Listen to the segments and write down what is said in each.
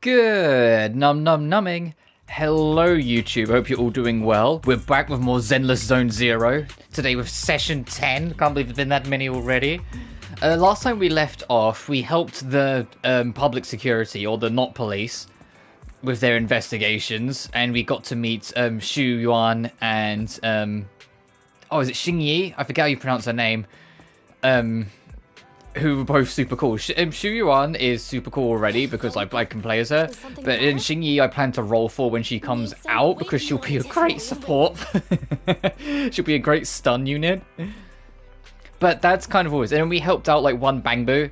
Good numbing. Hello YouTube, hope you're all doing well. We're back with more Zenless Zone Zero. Today with session 10. Can't believe there's been that many already. Last time we left off, we helped the public security, or the not police, with their investigations. And we got to meet Xu Yuan and... oh, is it Xing Yi? I forget how you pronounce her name. Who were both super cool. Xu Yuan is super cool already because I can play as her. But in Xing Yi, I plan to roll for when she comes out because she'll be a great support. She'll be a great stun unit. But that's kind of always. And we helped out like one Bangbu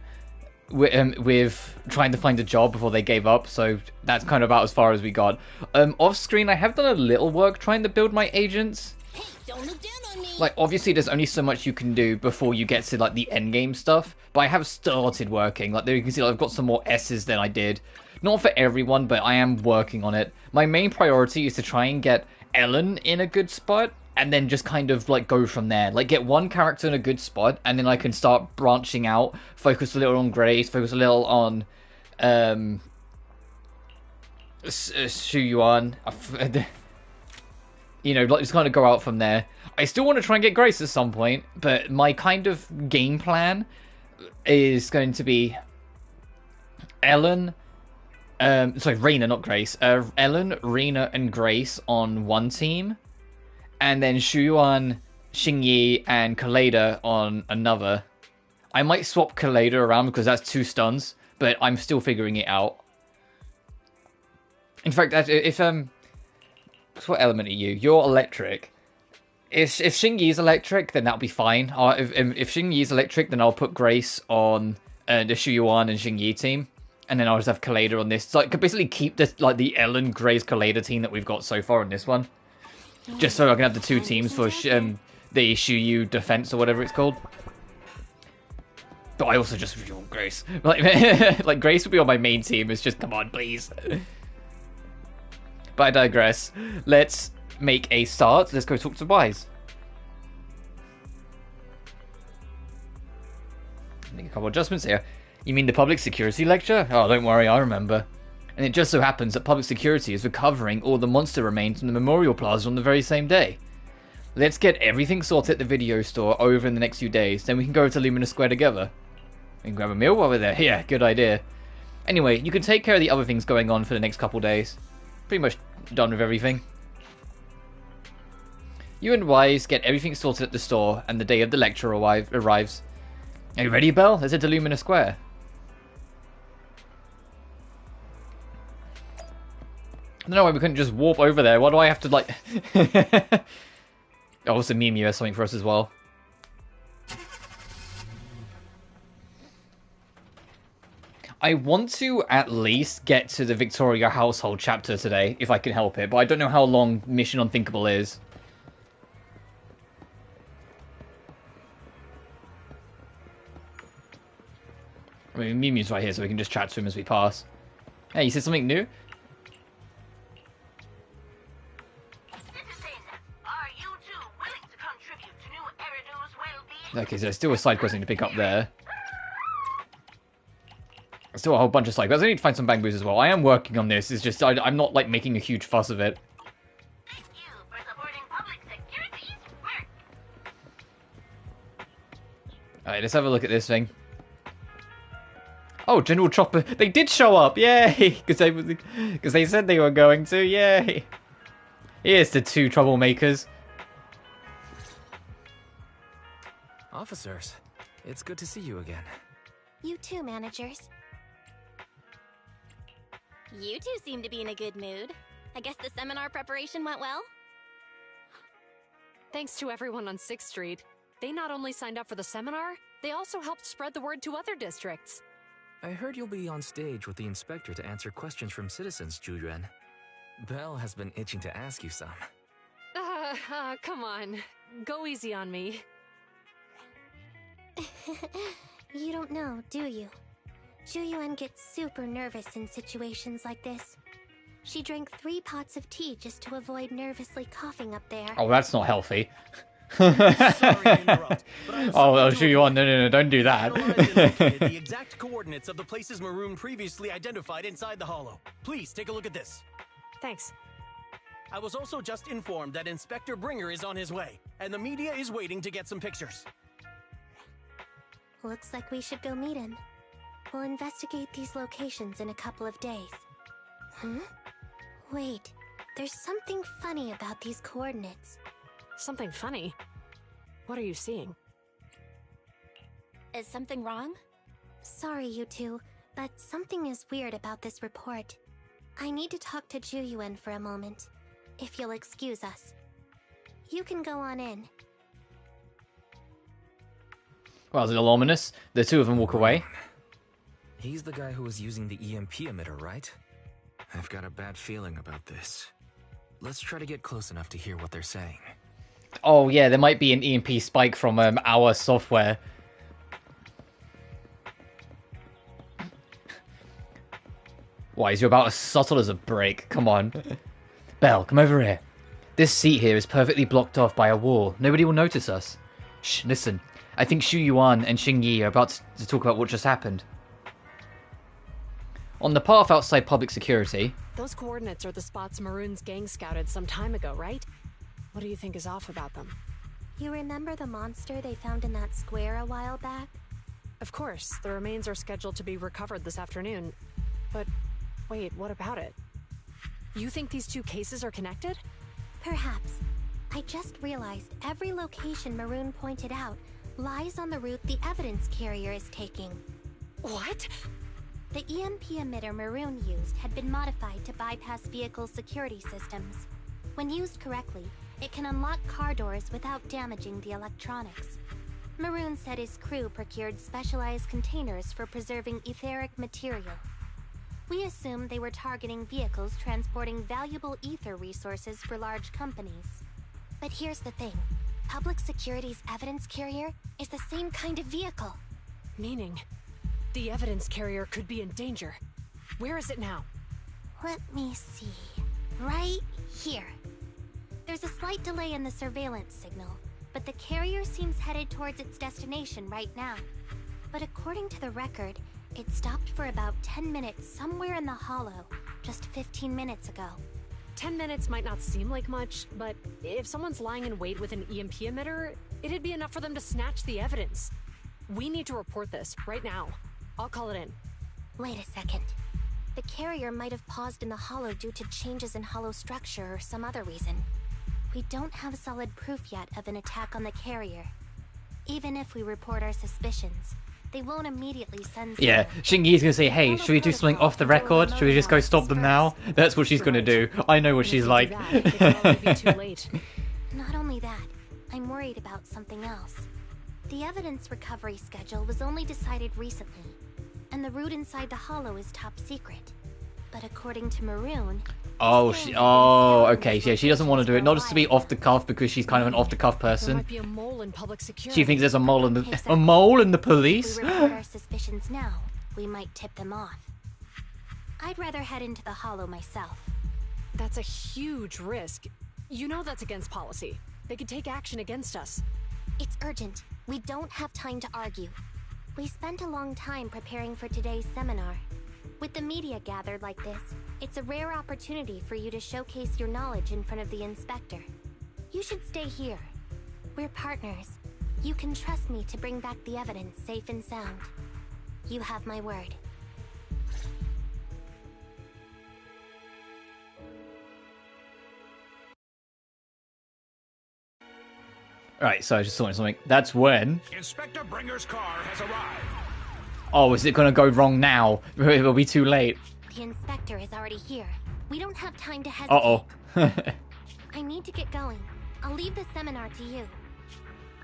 with trying to find a job before they gave up. So that's kind of about as far as we got. Off screen, I have done a little work trying to build my agents. Hey, don't look down on me. Like, obviously, there's only so much you can do before you get to, like, the endgame stuff. But I have started working. Like, there you can see, like, I've got some more S's than I did. Not for everyone, but I am working on it. My main priority is to try and get Ellen in a good spot. And then just kind of, like, go from there. Like, get one character in a good spot. And then I can start branching out. Focus a little on Grace. Focus a little on, Xu Yuan. You know, like, just kind of go out from there. I still want to try and get Grace at some point, but my kind of game plan is going to be Ellen, sorry, Reina, not Grace. Ellen, Reina, and Grace on one team, and then Xu Yuan, Xing Yi, and Kaleda on another. I might swap Kaleda around because that's 2 stuns, but I'm still figuring it out. In fact, if what element are you? You're electric. If Xing Yi's electric, then that'll be fine. If Xing Yi's electric, then I'll put Grace on the Xu Yuan and Xing Yi team, and then I'll just have Kaleda on this. So I could basically keep this like the Ellen, Grace, Kaleda team that we've got so far in this one, just so I can have the 2 teams for the Xu Yu defense or whatever it's called. But I also just really want Grace. Like Grace would be on my main team. It's just come on, please. But I digress. Let's make a start. Let's go talk to Wise. Make a couple adjustments here. You mean the public security lecture? Oh, don't worry, I remember. And it just so happens that public security is recovering all the monster remains from the Memorial Plaza on the very same day. Let's get everything sorted at the video store over in the next few days, then we can go to Lumina Square together. We can grab a meal while we're there. Yeah, good idea. Anyway, you can take care of the other things going on for the next couple days. Pretty much done with everything. You and Wise get everything sorted at the store, and the day of the lecture arrives. Are you ready, Belle? Let's head to Lumina Square. I don't know why we couldn't just warp over there. Why do I have to, like... Oh, also Mimiu has something for us as well. I want to at least get to the Victoria household chapter today, if I can help it, but I don't know how long Mission Unthinkable is. I mean, Mimiu's right here, so we can just chat to him as we pass. Hey, you said something new? Okay, so there's still a side quest to pick up there. Still a whole bunch of side quests. I need to find some Bangbus as well. I am working on this. It's just I'm not like making a huge fuss of it. Thank you for supporting public security's work. Alright, let's have a look at this thing. Oh, General Chopper. They did show up. Yay! Because they said they were going to. Yay! Here's the 2 troublemakers. Officers, it's good to see you again. You too, managers. You two seem to be in a good mood. I guess the seminar preparation went well? Thanks to everyone on 6th Street. They not only signed up for the seminar, they also helped spread the word to other districts. I heard you'll be on stage with the inspector to answer questions from citizens, Juyuan. Belle has been itching to ask you some. Come on. Go easy on me. You don't know, do you? Juyuan gets super nervous in situations like this. She drank 3 pots of tea just to avoid nervously coughing up there. Oh, that's not healthy. Sorry to interrupt, but I'm Oh, I'll supposed show to you on. No, no, no, don't do analyzed and located that. the exact coordinates of the places Maroon previously identified inside the hollow. Please take a look at this. Thanks. I was also just informed that Inspector Bringer is on his way, and the media is waiting to get some pictures. Looks like we should go meet him. We'll investigate these locations in a couple of days. Wait, there's something funny about these coordinates. Something funny? What are you seeing? Is something wrong? Sorry, you two, but something is weird about this report. I need to talk to Juyuan for a moment, if you'll excuse us. You can go on in. Well, it's a little ominous. The two of them walk away. He's the guy who was using the EMP emitter, right? I've got a bad feeling about this. Let's try to get close enough to hear what they're saying. Oh yeah, there might be an EMP spike from our software. Why, is you about as subtle as a break? Come on. Belle, come over here. This seat here is perfectly blocked off by a wall. Nobody will notice us. Shh, listen. I think Xu Yuan and Xing Yi are about to talk about what just happened. On the path outside public security... Those coordinates are the spots Maroon's gang scouted some time ago, right? What do you think is off about them? You remember the monster they found in that square a while back? Of course, the remains are scheduled to be recovered this afternoon. But wait, what about it? You think these two cases are connected? Perhaps. I just realized every location Maroon pointed out lies on the route the evidence carrier is taking. What? The EMP emitter Maroon used had been modified to bypass vehicle security systems. When used correctly, it can unlock car doors without damaging the electronics. Maroon said his crew procured specialized containers for preserving etheric material. We assumed they were targeting vehicles transporting valuable ether resources for large companies. But here's the thing. Public Security's evidence carrier is the same kind of vehicle. Meaning, the evidence carrier could be in danger. Where is it now? Let me see. Right here. There's a slight delay in the surveillance signal, but the carrier seems headed towards its destination right now. But according to the record, it stopped for about 10 minutes somewhere in the hollow, just 15 minutes ago. 10 minutes might not seem like much, but if someone's lying in wait with an EMP emitter, it'd be enough for them to snatch the evidence. We need to report this right now. I'll call it in. Wait a second. The carrier might have paused in the hollow due to changes in hollow structure or some other reason. We don't have solid proof yet of an attack on the carrier. Even if we report our suspicions, they won't immediately send... Yeah, Xing Yi's gonna say, hey, should we do something off the record? Should we just go stop them now? That's what she's gonna do. I know what she's like. Not only that, I'm worried about something else. The evidence recovery schedule was only decided recently, and the route inside the hollow is top secret. But according to Maroon... okay, yeah, she doesn't want to do it. Not just to be off the cuff, because she's kind of an off the cuff There person. might be a mole in public security. She thinks there's a mole in the a mole in the police. If we report our suspicions now, we might tip them off. I'd rather head into the hollow myself. That's a huge risk. You know that's against policy. They could take action against us. It's urgent. We don't have time to argue. We spent a long time preparing for today's seminar. With the media gathered like this, it's a rare opportunity for you to showcase your knowledge in front of the inspector. You should stay here. We're partners. You can trust me to bring back the evidence safe and sound. You have my word. Right, so I just saw something. That's when... Inspector Bringer's car has arrived. Oh, is it gonna go wrong now? It'll be too late. The inspector is already here. We don't have time to hesitate. Uh-oh. I need to get going. I'll leave the seminar to you.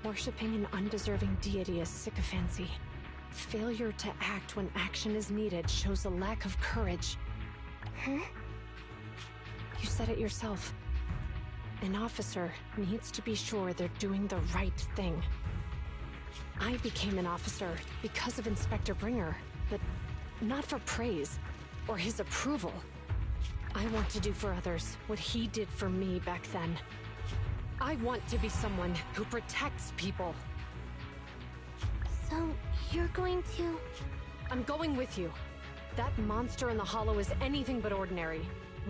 Worshipping an undeserving deity is sycophancy. Failure to act when action is needed shows a lack of courage. Huh? You said it yourself. An officer needs to be sure they're doing the right thing. I became an officer because of Inspector Bringer, but not for praise or his approval. I want to do for others what he did for me back then. I want to be someone who protects people. So, you're going to... I'm going with you. That monster in the hollow is anything but ordinary.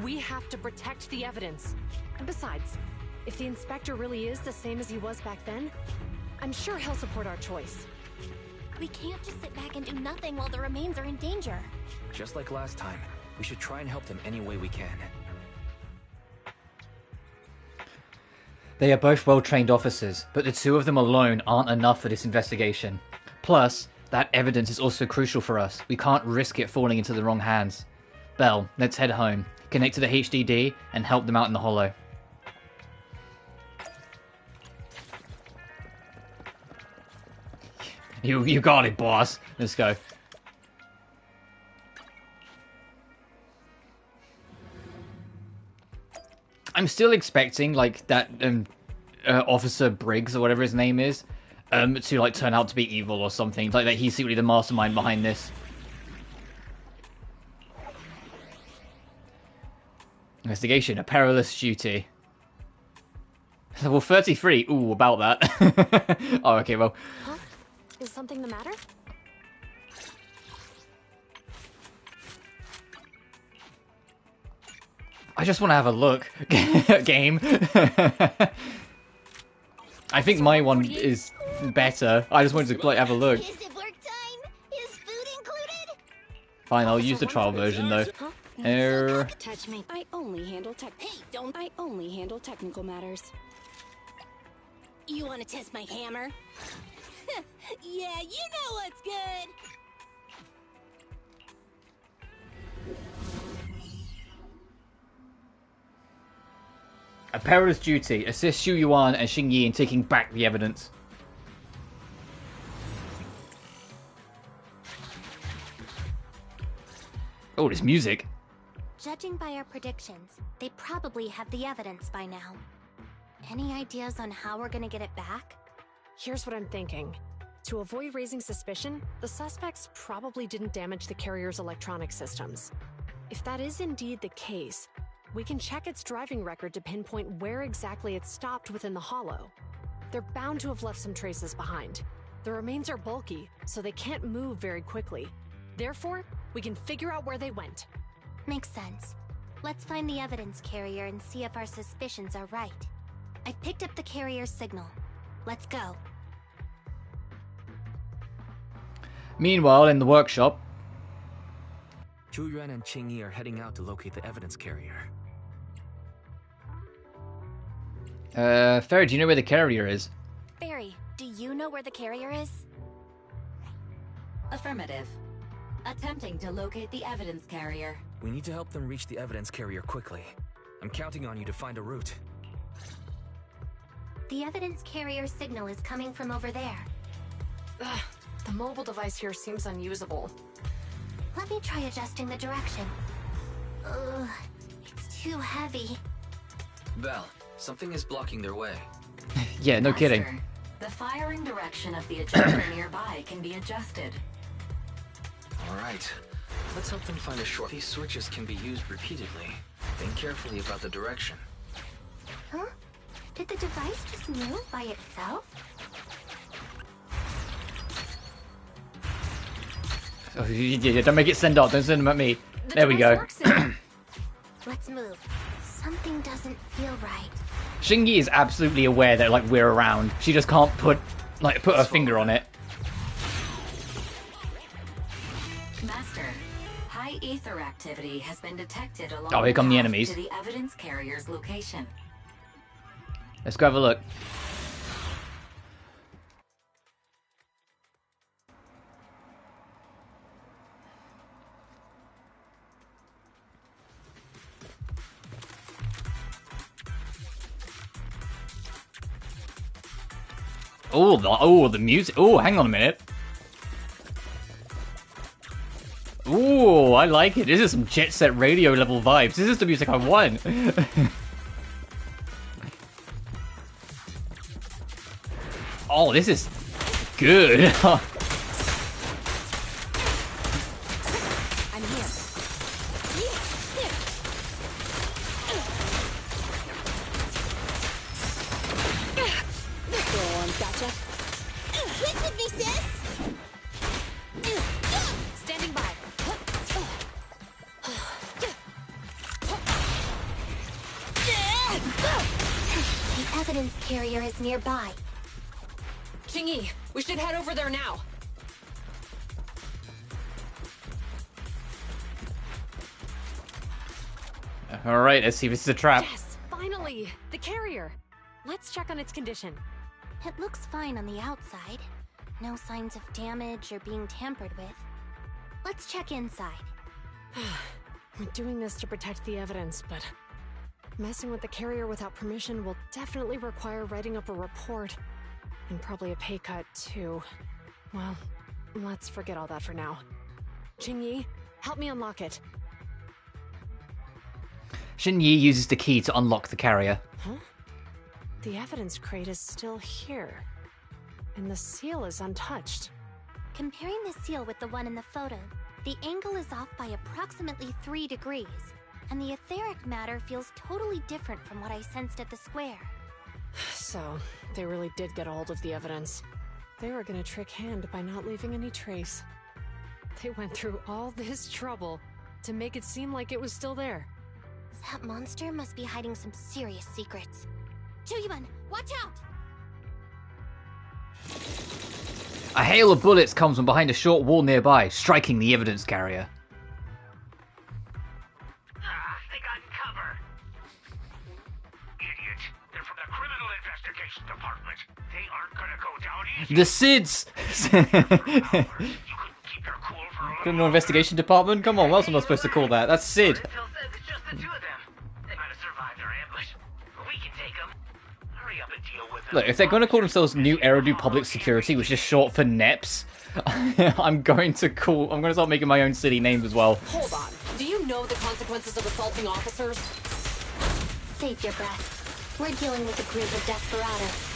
We have to protect the evidence. And besides, if the inspector really is the same as he was back then, I'm sure he'll support our choice. We can't just sit back and do nothing while the remains are in danger. Just like last time, we should try and help them any way we can. They are both well-trained officers, but the two of them alone aren't enough for this investigation. Plus, that evidence is also crucial for us. We can't risk it falling into the wrong hands. Belle, let's head home, connect to the HDD, and help them out in the hollow. You got it, boss. Let's go. I'm still expecting, like, that Officer Briggs, or whatever his name is, to, like, turn out to be evil or something. Like, that he's secretly the mastermind behind this. Investigation, a perilous duty. Level 33. Ooh, about that. Oh, okay, well. Huh? Is something the matter? I just want to have a look. Game. I think my one is better. I just wanted to like have a look. Is it work time? Is food included? Fine, I'll use the trial version though. Touch me. I only handle technical matters. You want to test my hammer? Yeah, you know what's good. A perilous duty. Assist Xu Yuan and Xing Yi in taking back the evidence. Oh, this music. Judging by our predictions, they probably have the evidence by now. Any ideas on how we're gonna get it back? Here's what I'm thinking. To avoid raising suspicion, the suspects probably didn't damage the carrier's electronic systems. If that is indeed the case, we can check its driving record to pinpoint where exactly it stopped within the hollow. They're bound to have left some traces behind. The remains are bulky, so they can't move very quickly. Therefore, we can figure out where they went. Makes sense. Let's find the evidence carrier and see if our suspicions are right. I picked up the carrier's signal. Let's go. Meanwhile, in the workshop. Zhu Yuan and Qing Yi are heading out to locate the evidence carrier. Fairy, do you know where the carrier is? Barry, do you know where the carrier is? Affirmative. Attempting to locate the evidence carrier. We need to help them reach the evidence carrier quickly. I'm counting on you to find a route. The evidence carrier signal is coming from over there. Ugh, the mobile device here seems unusable. Let me try adjusting the direction. Ugh, it's too heavy. Val, something is blocking their way. Yeah, no kidding. Master, the firing direction of the ejector nearby can be adjusted. Alright. Let's help them find a short. These switches can be used repeatedly. Think carefully about the direction. Huh? Did the device just move by itself? Oh, yeah, don't make it send off. Don't send them at me. There we go. Let's move. Something doesn't feel right. Xing Yi is absolutely aware that like we're around. She just can't put her finger on it. Master, high ether activity has been detected along Oh, here come the path enemies. to the evidence carrier's location. Let's go have a look. Oh, the music. Oh, hang on a minute. Ooh, I like it. This is some Jet Set Radio level vibes. This is the music I want. Oh, this is good. I'm here. maintenance carrier is nearby. Jingyi, we should head over there now. Alright, let's see if this is a trap. Yes, finally! The carrier! Let's check on its condition. It looks fine on the outside. No signs of damage or being tampered with. Let's check inside. We're doing this to protect the evidence, but messing with the carrier without permission will definitely require writing up a report. And probably a pay cut, too. Well, let's forget all that for now. Jingyi, help me unlock it. Shinyi uses the key to unlock the carrier. Huh? The evidence crate is still here. And the seal is untouched. Comparing the seal with the one in the photo, the angle is off by approximately 3 degrees, and the etheric matter feels totally different from what I sensed at the square. So, they really did get a hold of the evidence. They were gonna trick Hand by not leaving any trace. They went through all this trouble to make it seem like it was still there. That monster must be hiding some serious secrets. Chuyuman, watch out! A hail of bullets comes from behind a short wall nearby, striking the evidence carrier. They got cover. Idiot. They're from the Criminal Investigation Department. They aren't gonna go down easy. The SIDS! You couldn't keep your cool for a little Criminal Investigation Department? Come on, what else am I supposed to call that? That's SID. Phil says it's just the two of them. They might have survived their ambush, but we can take them. Hurry up and deal with them. Look, if they're going to call themselves New Eridu Public Security, which is short for NEPS, I'm going to start making my own city names as well. Hold on. Do you know the consequences of assaulting officers? Save your breath. We're dealing with a group of desperados.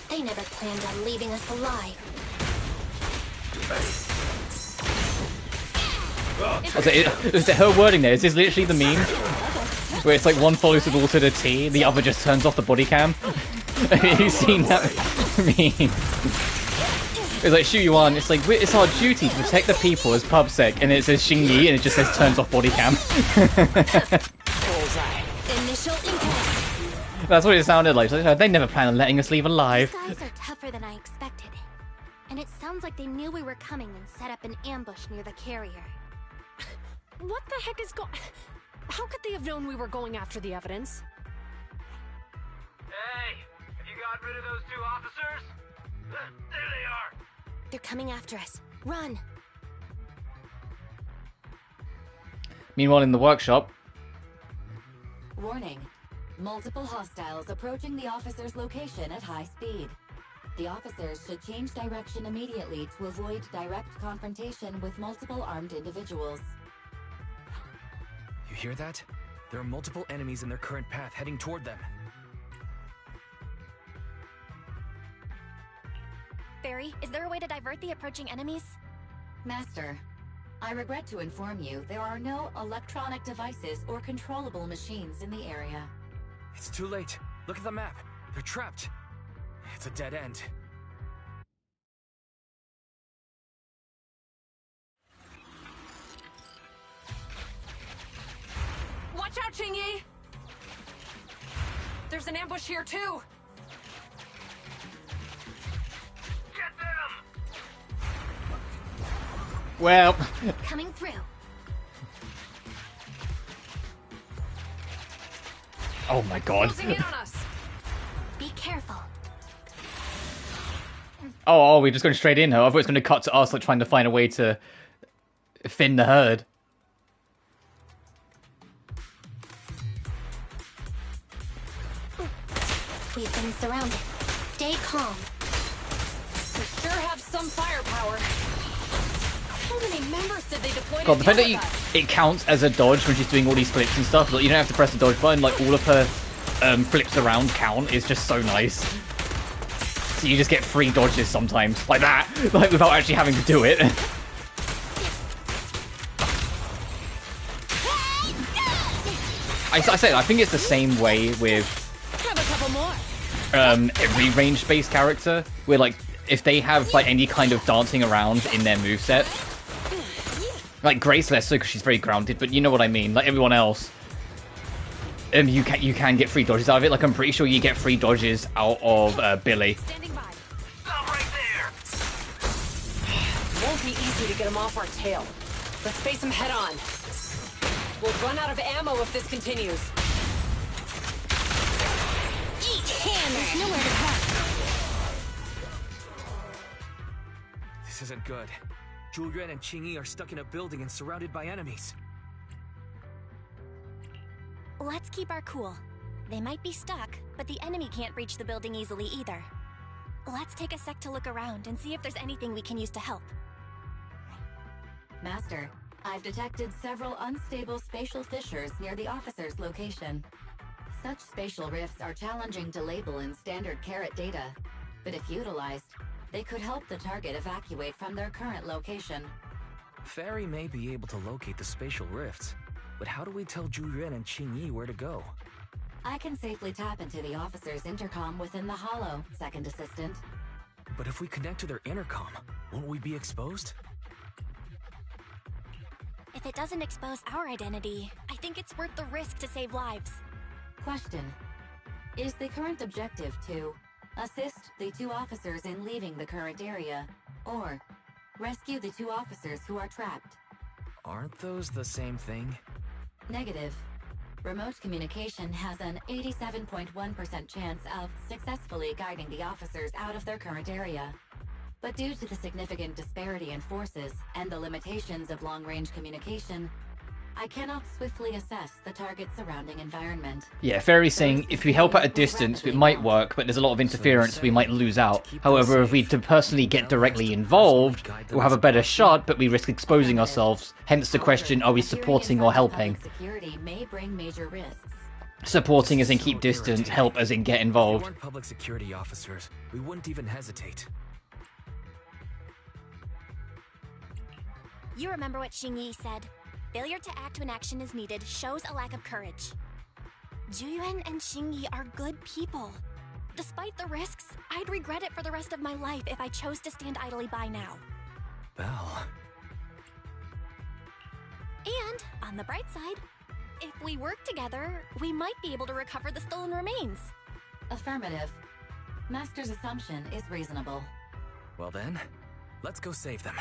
They never planned on leaving us alive. Is it her wording there? Is this literally the meme? Where it's like one follows the rule to the T, the other just turns off the body cam? Have you seen that meme? It's like, Shuyuan, it's like, it's our duty to protect the people as PubSec, and it says Xingyi, and it just says turns off body cam. Initial impact. That's what it sounded like. They never plan on letting us leave alive. These guys are tougher than I expected. And it sounds like they knew we were coming and set up an ambush near the carrier. What the heck is going... How could they have known we were going after the evidence? Hey, have you got rid of those two officers? There they are. They're coming after us. Run! Meanwhile, in the workshop... Warning. Multiple hostiles approaching the officer's location at high speed. The officers should change direction immediately to avoid direct confrontation with multiple armed individuals. You hear that? There are multiple enemies in their current path heading toward them. Barry, is there a way to divert the approaching enemies? Master, I regret to inform you there are no electronic devices or controllable machines in the area. It's too late. Look at the map. They're trapped. It's a dead end. Watch out, Jingyi! There's an ambush here, too! Get them! Well... Coming through. Oh my god. Closing in on us! Be careful. Oh, we're just going straight in, huh? I thought it was going to cut to us, like, trying to find a way to thin the herd. We've been surrounded. Stay calm. We sure have some firepower. How many members did they deploy God, to the fact deal that with us? it counts as a dodge when she's doing all these flips and stuff, like, you don't have to press the dodge button, like, all of her flips around count is just so nice. So you just get 3 dodges sometimes, like that, like, without actually having to do it. I say, I think it's the same way with Have a couple more. every range-based character, where, like, if they have, like, any kind of dancing around in their moveset, like, Grace less so because she's very grounded, but you know what I mean, like everyone else. you can get free dodges out of it. Like I'm pretty sure you get free dodges out of Billy. Standing by. Stop right there! Won't be easy to get him off our tail. Let's face him head on. We'll run out of ammo if this continues. Eat hand! There's nowhere to run. This isn't good. Julian and Qingyi are stuck in a building and surrounded by enemies. Let's keep our cool. They might be stuck, but the enemy can't reach the building easily either. Let's take a sec to look around and see if there's anything we can use to help. Master, I've detected several unstable spatial fissures near the officer's location. Such spatial rifts are challenging to label in standard carat data, but if utilized, they could help the target evacuate from their current location. Fairy may be able to locate the spatial rifts, but how do we tell Julian and Qingyi where to go? I can safely tap into the officer's intercom within the hollow, second assistant. But if we connect to their intercom, won't we be exposed? If it doesn't expose our identity, I think it's worth the risk to save lives. Question. Is the current objective to assist the 2 officers in leaving the current area, or rescue the 2 officers who are trapped? Aren't those the same thing? Negative. Remote communication has an 87.1% chance of successfully guiding the officers out of their current area. But due to the significant disparity in forces and the limitations of long-range communication, I cannot swiftly assess the target's surrounding environment. Yeah, Fairy's saying if we help at a distance, it might work, but there's a lot of interference, we might lose out. However, if we personally get directly involved, we'll have a better shot, but we risk exposing ourselves. Hence the question, are we supporting or helping? Security may bring major risks. Supporting as in keep distance, help as in get If we involved. weren't public security officers, we wouldn't even hesitate. You remember what Xingyi said? Failure to act when action is needed shows a lack of courage. Juyuan and Xingyi are good people. Despite the risks, I'd regret it for the rest of my life if I chose to stand idly by now. Belle. And, on the bright side, if we work together, we might be able to recover the stolen remains. Affirmative. Master's assumption is reasonable. Well then, let's go save them.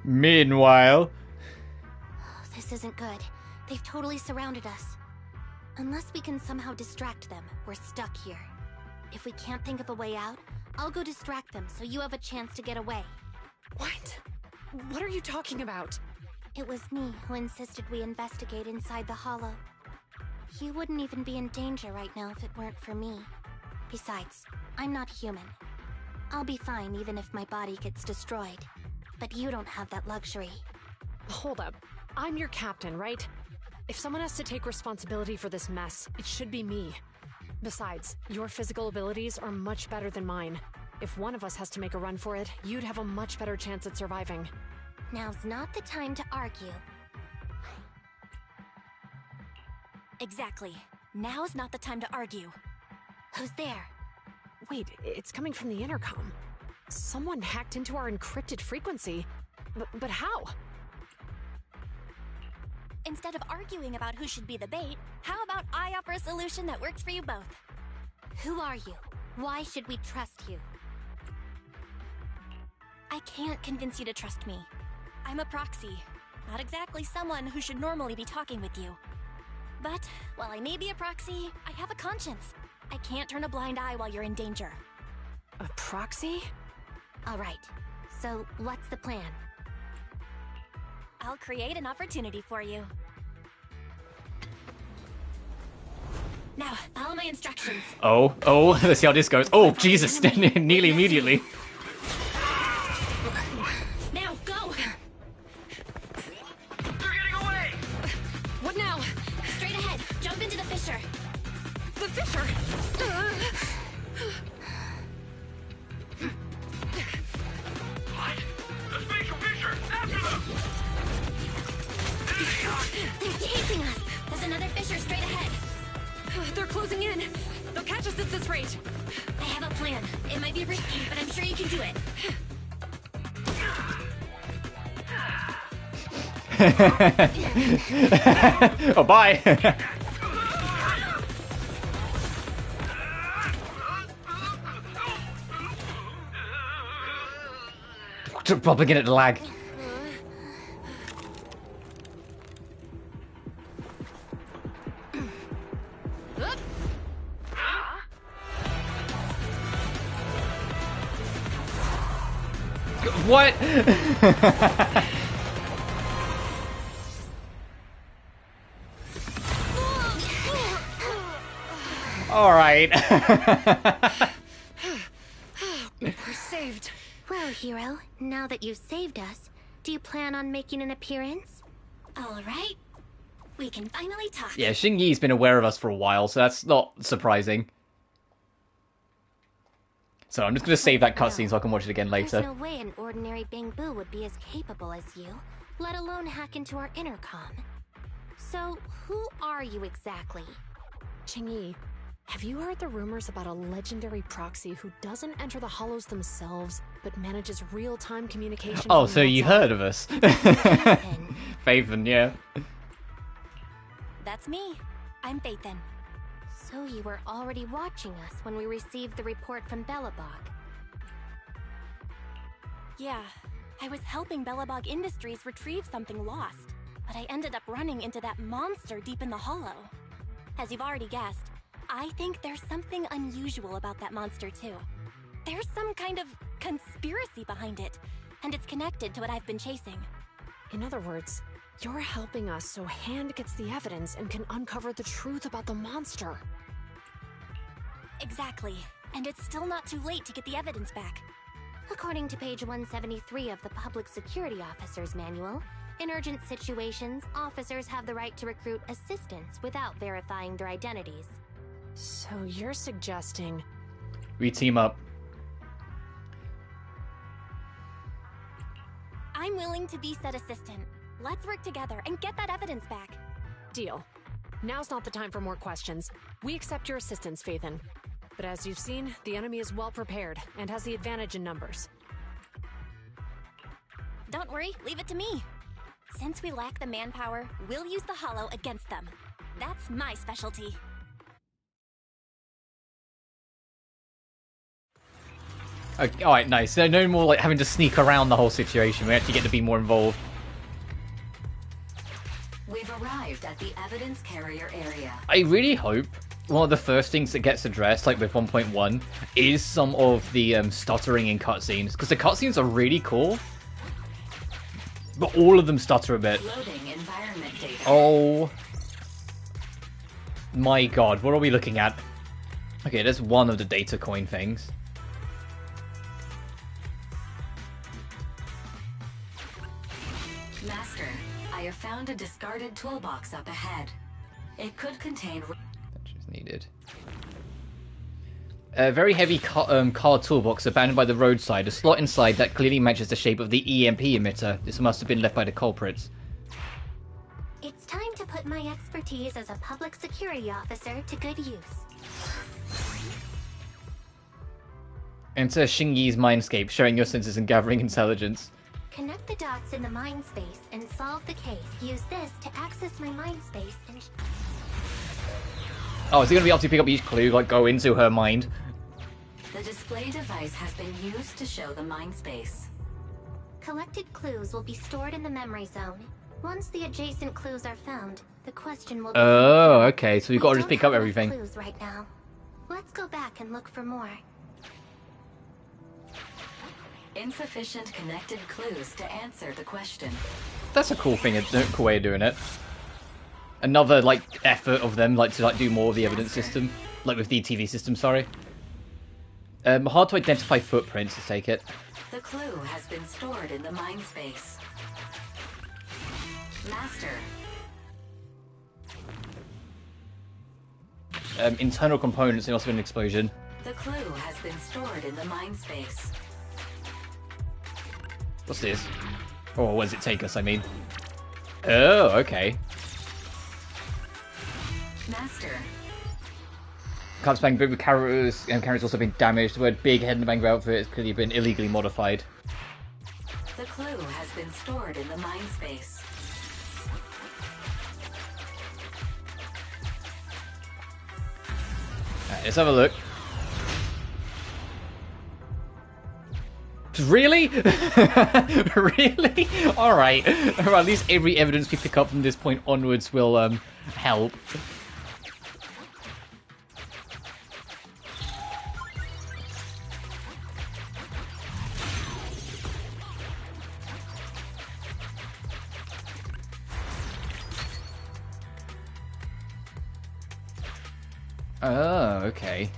Meanwhile... This isn't good. They've totally surrounded us. Unless we can somehow distract them, we're stuck here. If we can't think of a way out, I'll go distract them so you have a chance to get away. What? What are you talking about? It was me who insisted we investigate inside the hollow. You wouldn't even be in danger right now if it weren't for me. Besides, I'm not human. I'll be fine even if my body gets destroyed. But you don't have that luxury. Hold up. I'm your captain, right? If someone has to take responsibility for this mess, it should be me. Besides, your physical abilities are much better than mine. If one of us has to make a run for it, you'd have a much better chance at surviving. Now's not the time to argue. Exactly. Now's not the time to argue. Who's there? Wait, it's coming from the intercom. Someone hacked into our encrypted frequency. But how? Instead of arguing about who should be the bait, how about I offer a solution that works for you both? Who are you? Why should we trust you? I can't convince you to trust me. I'm a proxy. Not exactly someone who should normally be talking with you. But, while I may be a proxy, I have a conscience. I can't turn a blind eye while you're in danger. A proxy? Alright, so what's the plan? I'll create an opportunity for you. Now, follow my instructions. Oh, let's see how this goes. Oh, Jesus, nearly immediately. Now, go! They're getting away! What now? Straight ahead, jump into the fissure. The fissure! What? A spatial fissure! After them! They're chasing us! There's another fissure straight ahead. They're closing in. They'll catch us at this rate. I have a plan. It might be risky, but I'm sure you can do it. Oh, bye. Probably get it to lag. What? All right. We're saved. Well, hero, now that you've saved us, do you plan on making an appearance? All right. We can finally talk. Yeah, Xingyi's been aware of us for a while, so that's not surprising. So I'm just going to save that cutscene so I can watch it again later. There's no way an ordinary Bangbu would be as capable as you, let alone hack into our intercom. So, who are you exactly? Qingyi, have you heard the rumors about a legendary proxy who doesn't enter the hollows themselves, but manages real-time communication? Oh, so you heard of us? Faithen, yeah. That's me. I'm Faithen. So you were already watching us when we received the report from Belobog. Yeah, I was helping Belobog Industries retrieve something lost, but I ended up running into that monster deep in the hollow. As you've already guessed, I think there's something unusual about that monster too. There's some kind of conspiracy behind it, and it's connected to what I've been chasing. In other words, you're helping us so Hand gets the evidence and can uncover the truth about the monster. Exactly. And it's still not too late to get the evidence back. According to page 173 of the Public Security Officer's Manual, in urgent situations, officers have the right to recruit assistants without verifying their identities. So you're suggesting... We team up. I'm willing to be said assistant. Let's work together and get that evidence back. Deal. Now's not the time for more questions. We accept your assistance, Faithen. But as you've seen, the enemy is well prepared and has the advantage in numbers. Don't worry, leave it to me. Since we lack the manpower, we'll use the hollow against them. That's my specialty. Okay, alright, nice. So no more like having to sneak around the whole situation. We actually get to be more involved. We've arrived at the evidence carrier area. I really hope one of the first things that gets addressed, like with 1.1, is some of the stuttering in cutscenes. Because the cutscenes are really cool, but all of them stutter a bit. Loading environment data. Oh my god, what are we looking at? Okay, there's one of the data coin things. Master, I have found a discarded toolbox up ahead. It could contain... Needed. A very heavy car toolbox abandoned by the roadside. A slot inside that clearly matches the shape of the EMP emitter. This must have been left by the culprits. It's time to put my expertise as a public security officer to good use. Enter Xingyi's mindscape, sharing your senses and gathering intelligence. Connect the dots in the mind space and solve the case. Use this to access my mind space and... Oh, is he going to be able to pick up each clue, like go into her mind? The display device has been used to show the mind space. Collected clues will be stored in the memory zone. Once the adjacent clues are found, the question will be... Oh, okay, so we've got to just pick up everything. Clues right now. Let's go back and look for more. Insufficient connected clues to answer the question. That's a cool thing, a cool way of doing it. Another, like, effort of them, like, to, like, do more of the evidence system. Like, with the TV system, sorry. Hard to identify footprints, to take it. The clue has been stored in the mind space. Master. Internal components, there must have been an explosion. The clue has been stored in the mind space. What's this? Oh, where does it take us, I mean? Oh, okay. Master. Car's bang big with carriers, and carriers also been damaged. The word big head in the bang outfit has clearly been illegally modified. The clue has been stored in the mind space. Let's have a look. Really? Really? Alright. Well, at least every evidence we pick up from this point onwards will help. Oh, okay.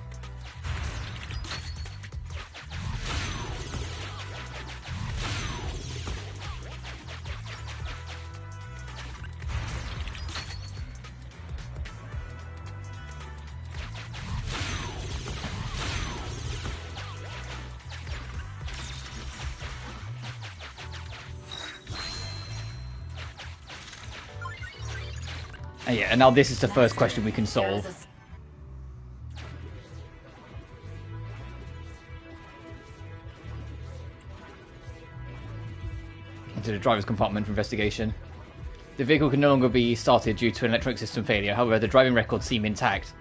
Yeah, and now this is the first question we can solve. Into the driver's compartment for investigation. The vehicle can no longer be started due to an electronic system failure. However, the driving records seem intact.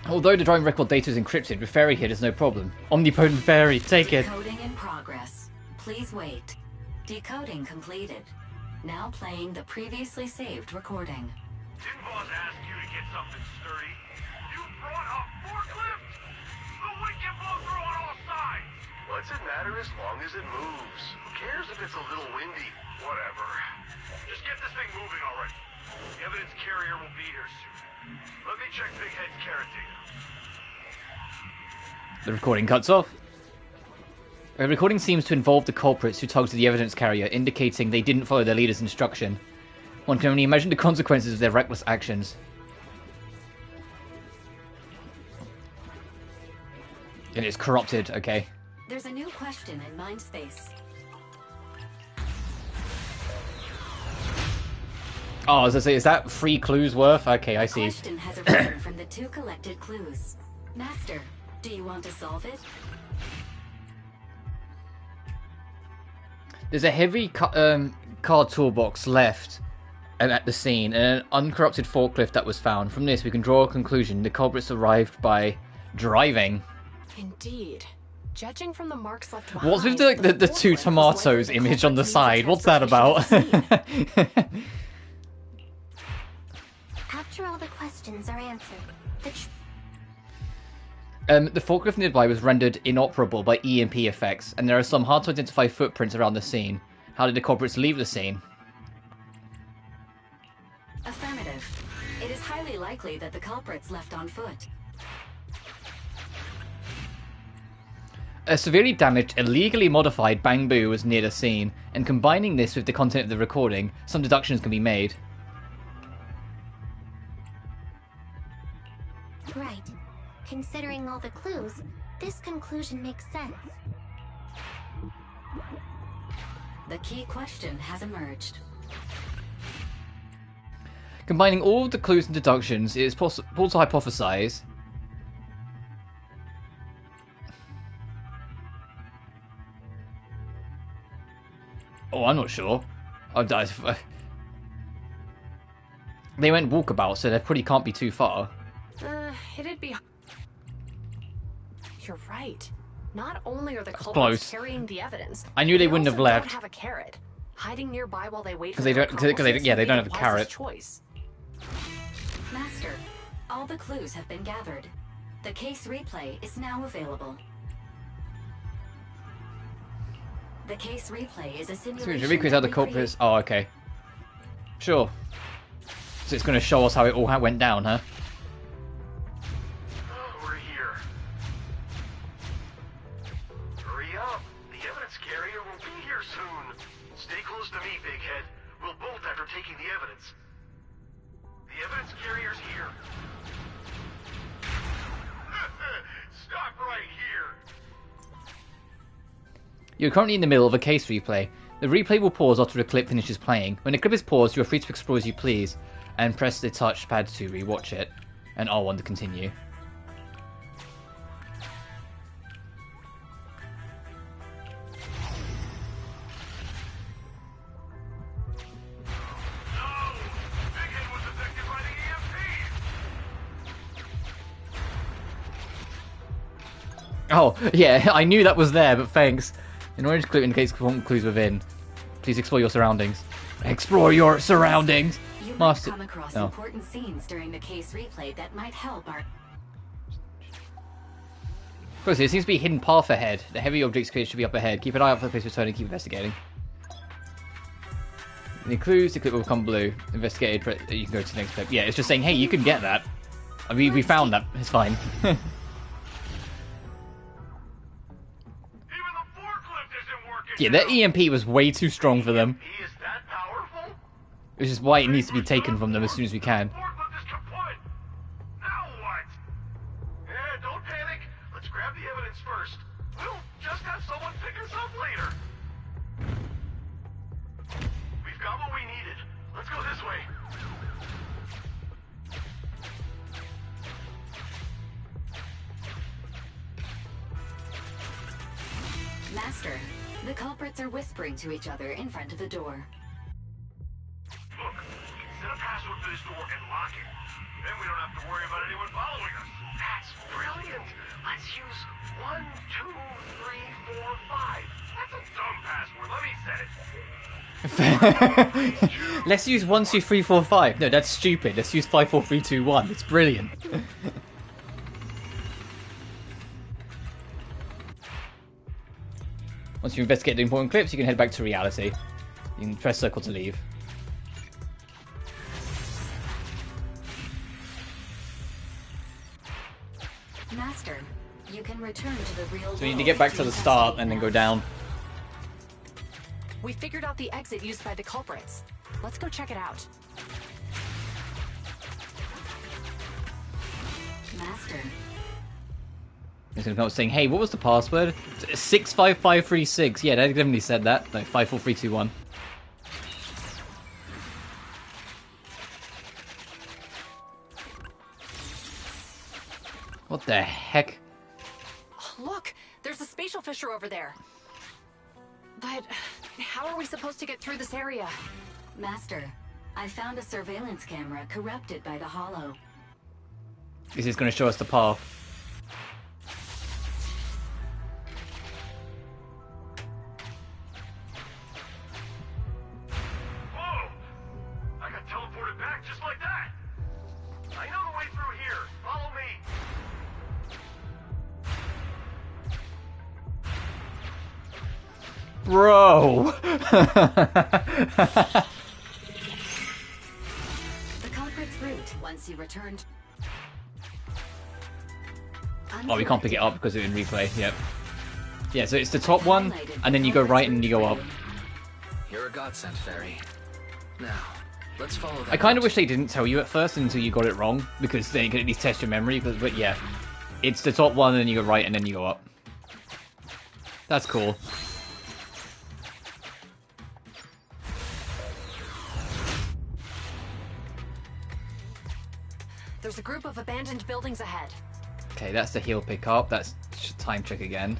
Although the driving record data is encrypted, with Fairy here there's no problem. Omnipotent Fairy, take it! Decoding in progress. Please wait. Decoding completed. Now playing the previously saved recording. Didn't boss ask you to get something sturdy? You brought a forklift? The wind can blow through on all sides! What's it matter as long as it moves? Who cares if it's a little windy? Whatever. Just get this thing moving already. The evidence carrier will be here soon. Let me check Big Head's carrot data. The recording cuts off. The recording seems to involve the culprits who tugged to the evidence carrier, indicating they didn't follow their leader's instruction. One can only imagine the consequences of their reckless actions. And it's corrupted, okay. There's a new question in Mindspace. Oh, as I say, is that 3 clues worth? Okay, I see. The question has arisen from the 2 collected clues. Master, do you want to solve it? There's a heavy car toolbox left at the scene, and an uncorrupted forklift that was found. From this, we can draw a conclusion. The culprits arrived by driving. Indeed. Judging from the marks left behind, what's with the 2 tomatoes image on the side? What's that about? After all the questions are answered, the forklift nearby was rendered inoperable by EMP effects, and there are some hard-to-identify footprints around the scene. How did the culprits leave the scene? Affirmative. It is highly likely that the culprits left on foot. A severely damaged, illegally modified Bangbu was near the scene, and combining this with the content of the recording, some deductions can be made. Right. Considering all the clues, this conclusion makes sense. The key question has emerged. Combining all of the clues and deductions, it is possible to hypothesize oh, I'm not sure. They went walkabout, so they probably can't be too far. It'd be... You're right. Not only are the culprits close. carrying the evidence, I knew they wouldn't have left. Don't have a carrot. Hiding nearby while they wait for they their don't. Because they don't have a carrot. Choice. Master, all the clues have been gathered. The case replay is now available. The case replay is a simulation. Recreate how the culprits. Oh, okay. Sure. So it's going to show us how it all went down, huh? We're here. Hurry up. The evidence carrier will be here soon. Stay close to me, Big Head. We'll bolt after taking the evidence. The evidence carrier's here. Stop right here. You're currently in the middle of a case replay. The replay will pause after the clip finishes playing. When the clip is paused, you are free to explore as you please, and press the touchpad to rewatch it, and R1 to continue. No! Big Head Oh, yeah, I knew that was there, but thanks. In orange clue indicates clues within. Please explore your surroundings. Explore your surroundings! You Master... might come across important scenes during the case replay that might help our... Of course, there seems to be a hidden path ahead. The heavy objects clear should be up ahead. Keep an eye out for the place return and keep investigating. Any clues? The clip will become blue. Investigated, you can go to the next clip. Yeah, it's just saying, hey, you can get that. I mean, we found that. It's fine. Yeah, that EMP was way too strong for them. Which is why it needs to be taken from them as soon as we can. Now what? Yeah, don't panic. Let's grab the evidence first. We'll just have someone pick us up later. We've got what we needed. Let's go this way. Master, the culprits are whispering to each other in front of the door. Look, set a password for this door and lock it. Then we don't have to worry about anyone following us. That's brilliant. Let's use 1, 2, 3, 4, 5. That's a dumb password. Let me set it. Let's use 1, 2, 3, 4, 5. No, that's stupid. Let's use 5, 4, 3, 2, 1. It's brilliant. Once you investigate the important clips, you can head back to reality. You can press circle to leave. Master, you can return to the real world. So you need to get back to the start and then go down. We figured out the exit used by the culprits. Let's go check it out. Master. He's gonna come up saying, hey, what was the password? 65536. Yeah, they definitely said that. No, 54321. What the heck? Oh, look, there's a spatial fissure over there. But how are we supposed to get through this area? Master, I found a surveillance camera corrupted by the hollow. This is gonna show us the path. Bro! The culprit's route once you returned. Oh, we can't pick it up because it's in replay. Yep. Yeah, so it's the top one, and then you go right and you go up. You're a godsend, Fairy. Now, let's follow that. I kind of wish they didn't tell you at first until you got it wrong, because then you can at least test your memory. But yeah, it's the top one, and then you go right, and then you go up. That's cool. There's a group of abandoned buildings ahead. Okay, that's the heal pickup. That's time check again.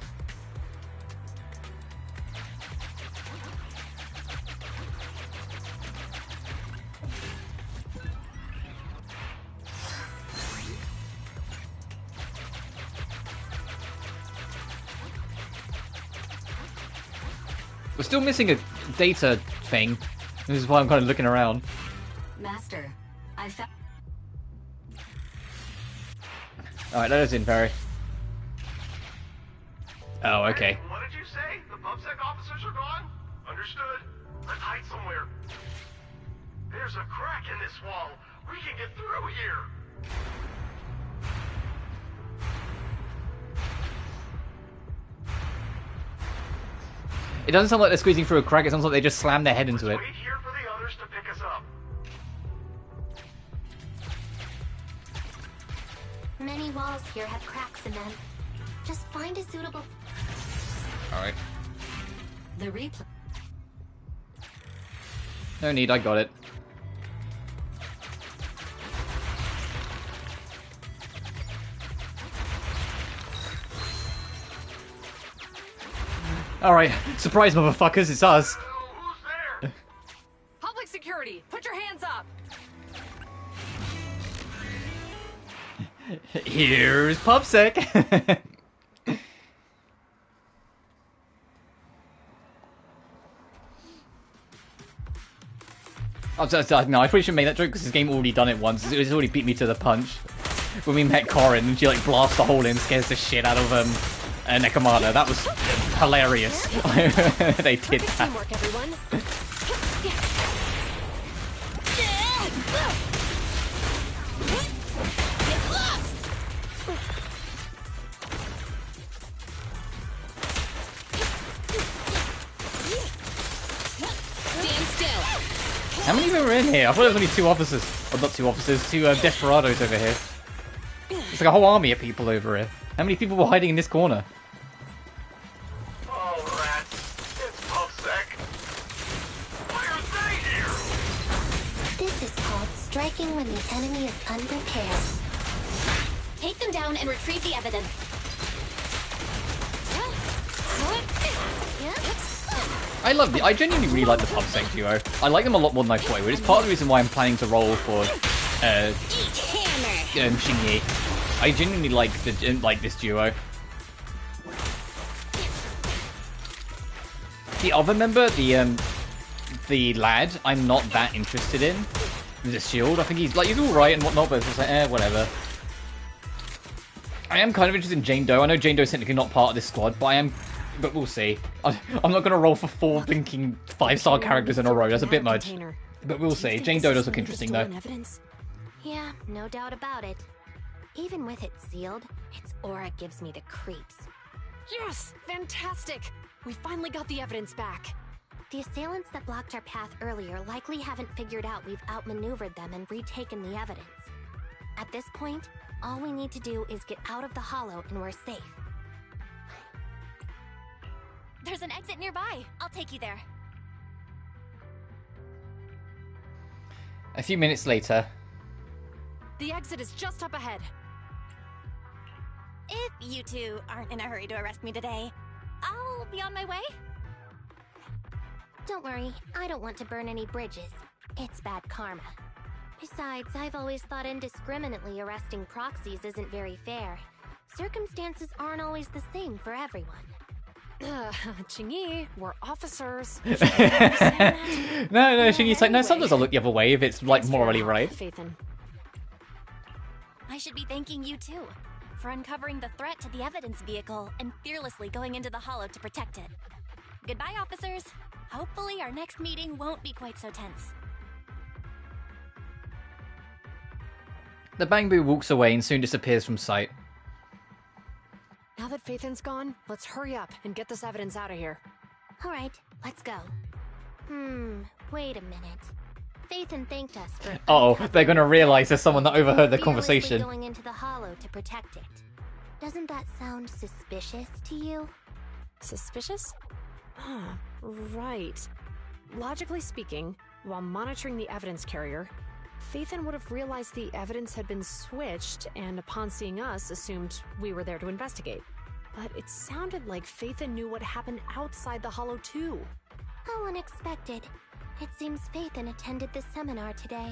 We're still missing a data thing. This is why I'm kind of looking around. Master, I found... Alright, let us in, Barry. Oh, okay. What did you say? The PubSec officers are gone? Understood. Let's hide somewhere. There's a crack in this wall. We can get through here. It doesn't sound like they're squeezing through a crack, it sounds like they just slammed their head into it. Wait here for the others to pick us up. Many walls here have cracks in them. Just find a suitable... Alright. The replay... No need, I got it. Alright, surprise motherfuckers, it's us. Who's there? Public security, put your hands up! Here's PubSec. No, I probably shouldn't make that joke because this game already done it once. It's already beat me to the punch. When we met Corin and she like blasts a hole in, scares the shit out of Nekomata. That was hilarious. They did that. Teamwork, everyone. How many of them are in here? I thought there was only 2 officers. Or not 2 officers, 2 desperados over here. It's like a whole army of people over here. How many people were hiding in this corner? Oh, rats. It's Puffsec. Why are they here? This is called striking when the enemy is unprepared. Take them down and retrieve the evidence. I genuinely really like the PubSec duo. I like them a lot more than I thought I would. It's part of the reason why I'm planning to roll for Shinji. I genuinely like this duo. The other member, the lad, I'm not that interested in. The shield, I think he's alright and whatnot, but it's just like, whatever. I am kind of interested in Jane Doe. I know Jane Doe's technically not part of this squad, but we'll see. I'm not going to roll for 4 blinking 5-star characters in a row. That's a bit much. But we'll see. Jane Doe does look interesting, though. Yeah, no doubt about it. Even with it sealed, its aura gives me the creeps. Yes! Fantastic! We finally got the evidence back. The assailants that blocked our path earlier likely haven't figured out we've outmaneuvered them and retaken the evidence. At this point, all we need to do is get out of the hollow and we're safe. There's an exit nearby. I'll take you there. A few minutes later. The exit is just up ahead. If you two aren't in a hurry to arrest me today, I'll be on my way. Don't worry, I don't want to burn any bridges. It's bad karma. Besides, I've always thought indiscriminately arresting proxies isn't very fair. Circumstances aren't always the same for everyone. Qingyi, we're officers. No, Shinji's like, no, sometimes I'll look the other way if it's like morally right. Phaethon. I should be thanking you too, for uncovering the threat to the evidence vehicle and fearlessly going into the hollow to protect it. Goodbye, officers. Hopefully our next meeting won't be quite so tense. The Bangbu walks away and soon disappears from sight. Now that Phaethon's gone, let's hurry up and get this evidence out of here. Alright, let's go. Wait a minute. Phaethon thanked us for... They're gonna realize there's someone that overheard the fearlessly conversation. going into the hollow to protect it. Doesn't that sound suspicious to you? Suspicious? Right. Logically speaking, while monitoring the evidence carrier, Phaethon would have realized the evidence had been switched, and upon seeing us, assumed we were there to investigate. But it sounded like Phaethon knew what happened outside the hollow too. How unexpected. It seems Phaethon attended the seminar today.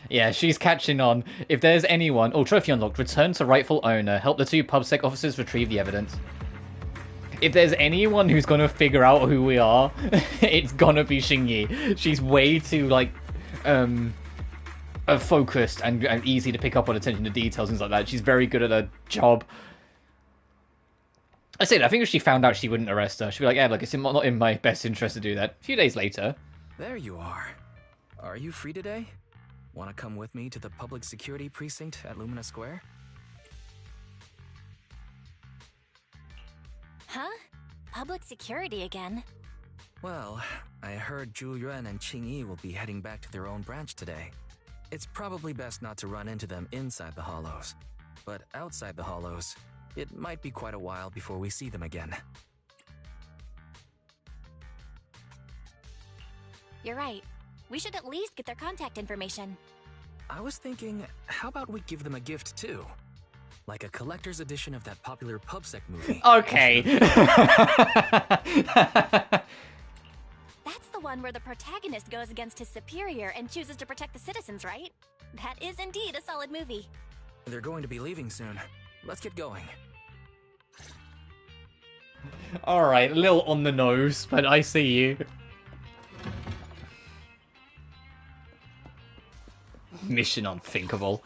Yeah, she's catching on. If there's anyone... Oh, trophy unlocked. Return to rightful owner. Help the 2 PubSec officers retrieve the evidence. If there's anyone who's gonna figure out who we are, it's gonna be Xingyi. She's way too, like, focused and easy to pick up on attention to details and things like that. She's very good at her job. I say that, I think if she found out, she wouldn't arrest her. She'd be like, yeah, look, it's not in my best interest to do that. A few days later. There you are. Are you free today? Want to come with me to the public security precinct at Lumina Square? Huh? Public security again? Well, I heard Zhu Yuan and Qingyi will be heading back to their own branch today. It's probably best not to run into them inside the hollows. But outside the hollows, it might be quite a while before we see them again. You're right. We should at least get their contact information. I was thinking, how about we give them a gift too? Like a collector's edition of that popular PubSec movie. Okay. That's the one where the protagonist goes against his superior and chooses to protect the citizens, right? That is indeed a solid movie. They're going to be leaving soon. Let's get going. Alright, a little on the nose, but I see you. Mission unthinkable.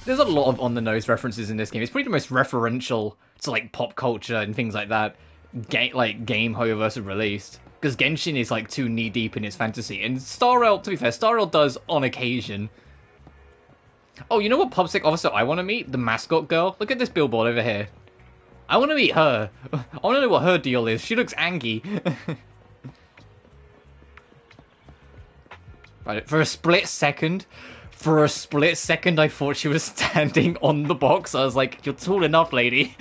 There's a lot of on-the-nose references in this game. It's probably the most referential to, like, pop culture and things like that. Game, however, was released. Because Genshin is, like, too knee-deep in its fantasy. And Star Rail, to be fair, Star Rail does on occasion. Oh, you know what PubSec officer I want to meet? The mascot girl. Look at this billboard over here. I want to meet her. I want to know what her deal is. She looks angry. Right, for a split second, I thought she was standing on the box. I was like, you're tall enough, lady.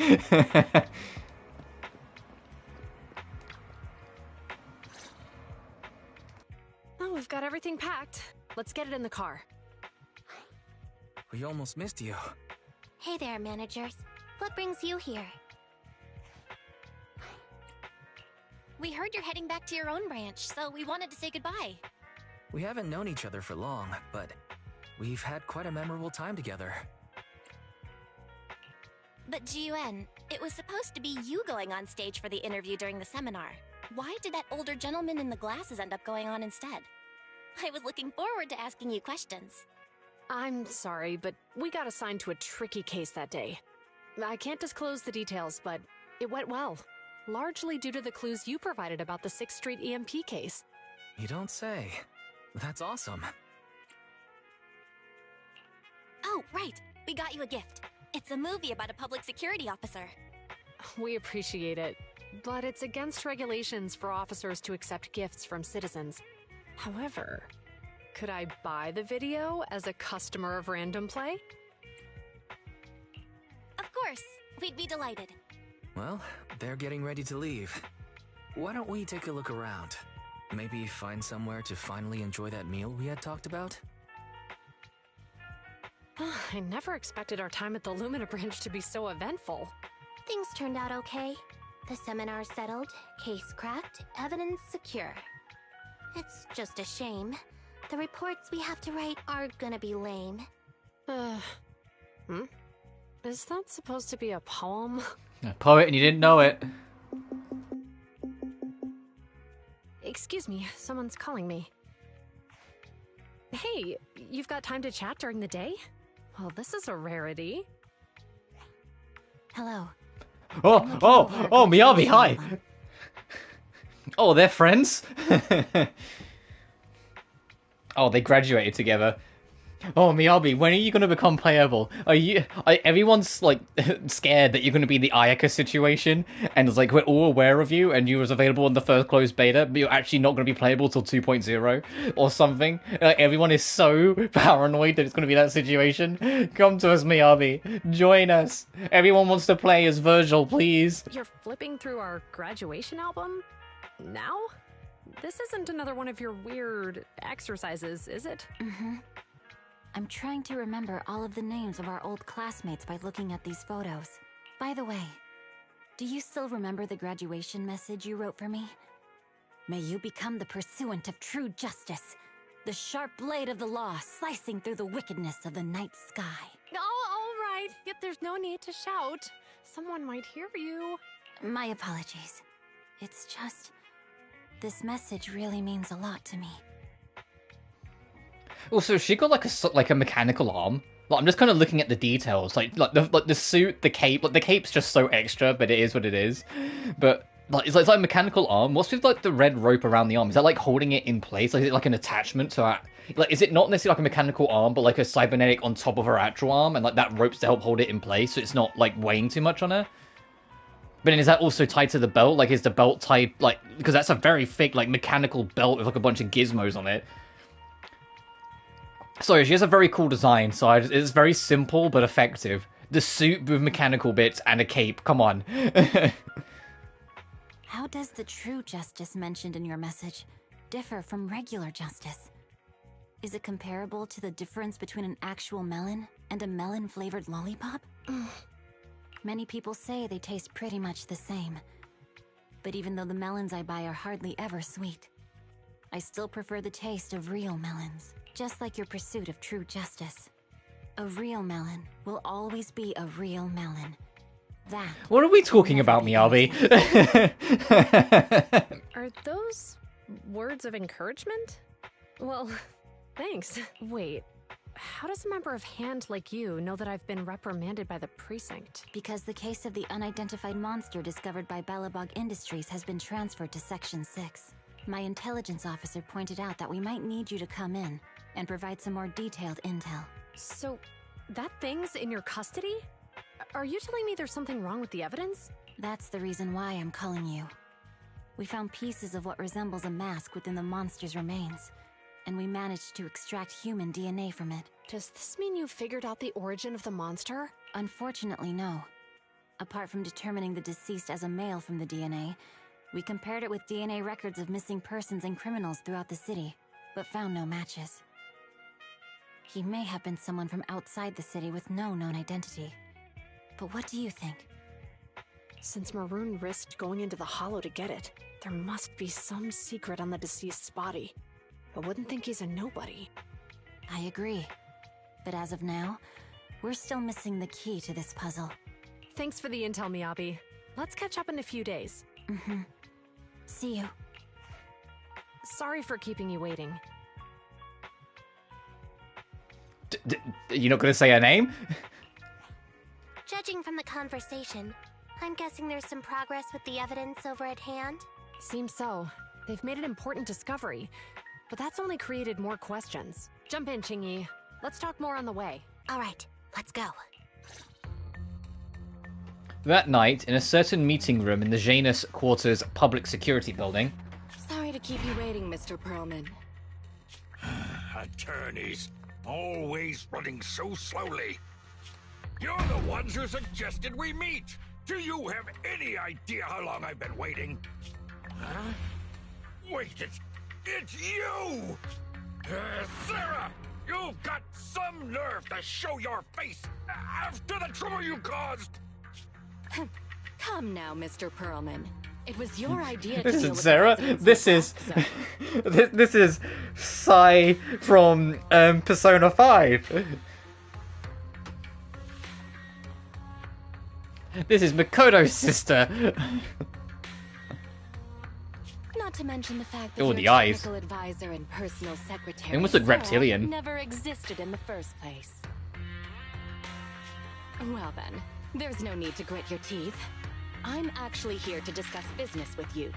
Oh, we've got everything packed. Let's get it in the car. We almost missed you. Hey there, managers. What brings you here? We heard you're heading back to your own branch, so we wanted to say goodbye. We haven't known each other for long, but we've had quite a memorable time together. But Ji-Yuan, it was supposed to be you going on stage for the interview during the seminar. Why did that older gentleman in the glasses end up going on instead? I was looking forward to asking you questions. I'm sorry, but we got assigned to a tricky case that day. I can't disclose the details, but it went well. Largely due to the clues you provided about the 6th Street EMP case. You don't say. That's awesome. Oh, right. We got you a gift. It's a movie about a public security officer. We appreciate it, but it's against regulations for officers to accept gifts from citizens. However, could I buy the video as a customer of Random Play? Of course. We'd be delighted. Well, they're getting ready to leave. Why don't we take a look around? Maybe find somewhere to finally enjoy that meal we had talked about? I never expected our time at the Lumina branch to be so eventful. Things turned out okay. The seminar settled, case cracked, evidence secure. It's just a shame. The reports we have to write are gonna be lame. Is that supposed to be a poem? A poet and you didn't know it. Excuse me, someone's calling me. Hey, you've got time to chat during the day? Well, this is a rarity. Hello. Oh, Miyabi, hi! Oh, they're friends? Oh, they graduated together. Oh, Miyabi, when are you going to become playable? Everyone's, like, scared that you're going to be in the Ayaka situation, and it's like, we're all aware of you, and you was available in the first closed beta, but you're actually not going to be playable till 2.0, or something. Everyone is so paranoid that it's going to be that situation. Come to us, Miyabi. Join us. Everyone wants to play as Virgil, please. You're flipping through our graduation album? Now? This isn't another one of your weird exercises, is it? Mm-hmm. I'm trying to remember all of the names of our old classmates by looking at these photos. By the way, do you still remember the graduation message you wrote for me? May you become the pursuant of true justice, the sharp blade of the law slicing through the wickedness of the night sky. Oh, all right. Yet there's no need to shout. Someone might hear you. My apologies. It's just, this message really means a lot to me. Also, she got like a mechanical arm. Like, I'm just kind of looking at the details, like the suit, the cape. Like the cape's just so extra, but it is what it is. But like it's like a mechanical arm. What's with like the red rope around the arm? Is that like holding it in place? Like, is it like an attachment to that? Like, is it not necessarily like a mechanical arm, but like a cybernetic on top of her actual arm, and like that rope's to help hold it in place, so it's not like weighing too much on her? But then is that also tied to the belt? Like, is the belt tied like, because that's a very thick like mechanical belt with like a bunch of gizmos on it. Sorry, she has a very cool design, so it's very simple but effective. The suit with mechanical bits and a cape, come on. How does the true justice mentioned in your message differ from regular justice? Is it comparable to the difference between an actual melon and a melon-flavored lollipop? Many people say they taste pretty much the same. But even though the melons I buy are hardly ever sweet, I still prefer the taste of real melons. Just like your pursuit of true justice. A real melon will always be a real melon, That. What are we talking about, Miyabi? Are those words of encouragement? Well, thanks. Wait, how does a member of Hand like you know that I've been reprimanded by the precinct? Because the case of the unidentified monster discovered by Belobog Industries has been transferred to Section 6. My intelligence officer pointed out that we might need you to come in and provide some more detailed intel. So, that thing's in your custody? Are you telling me there's something wrong with the evidence? That's the reason why I'm calling you. We found pieces of what resembles a mask within the monster's remains, and we managed to extract human DNA from it. Does this mean you figured out the origin of the monster? Unfortunately, no. Apart from determining the deceased as a male from the DNA, we compared it with DNA records of missing persons and criminals throughout the city, but found no matches. He may have been someone from outside the city with no known identity. But what do you think? Since Maroon risked going into the Hollow to get it, there must be some secret on the deceased's body. I wouldn't think he's a nobody. I agree. But as of now, we're still missing the key to this puzzle. Thanks for the intel, Miyabi. Let's catch up in a few days. Mm-hmm. See you. Sorry for keeping you waiting. You're not going to say her name? Judging from the conversation, I'm guessing there's some progress with the evidence over at Hand? Seems so. They've made an important discovery, but that's only created more questions. Jump in, Qingyi. Let's talk more on the way. All right, let's go. That night, in a certain meeting room in the Janus Quarters Public Security Building... Sorry to keep you waiting, Mr. Perlman. Attorneys, always running so slowly. You're the ones who suggested we meet. Do you have any idea how long I've been waiting? Huh? Wait, it's you! Sarah! You've got some nerve to show your face after the trouble you caused! Come now, Mr. Perlman. It was your idea to This deal is with Sarah. the residents This of is the Black Zone. this is Sai from Persona 5. This is Makoto's sister. Not to mention the fact that Oh, your the eyes. technical advisor and personal secretary They almost look Sarah, reptilian. never existed in the first place. Well then, there's no need to grit your teeth. I'm actually here to discuss business with you.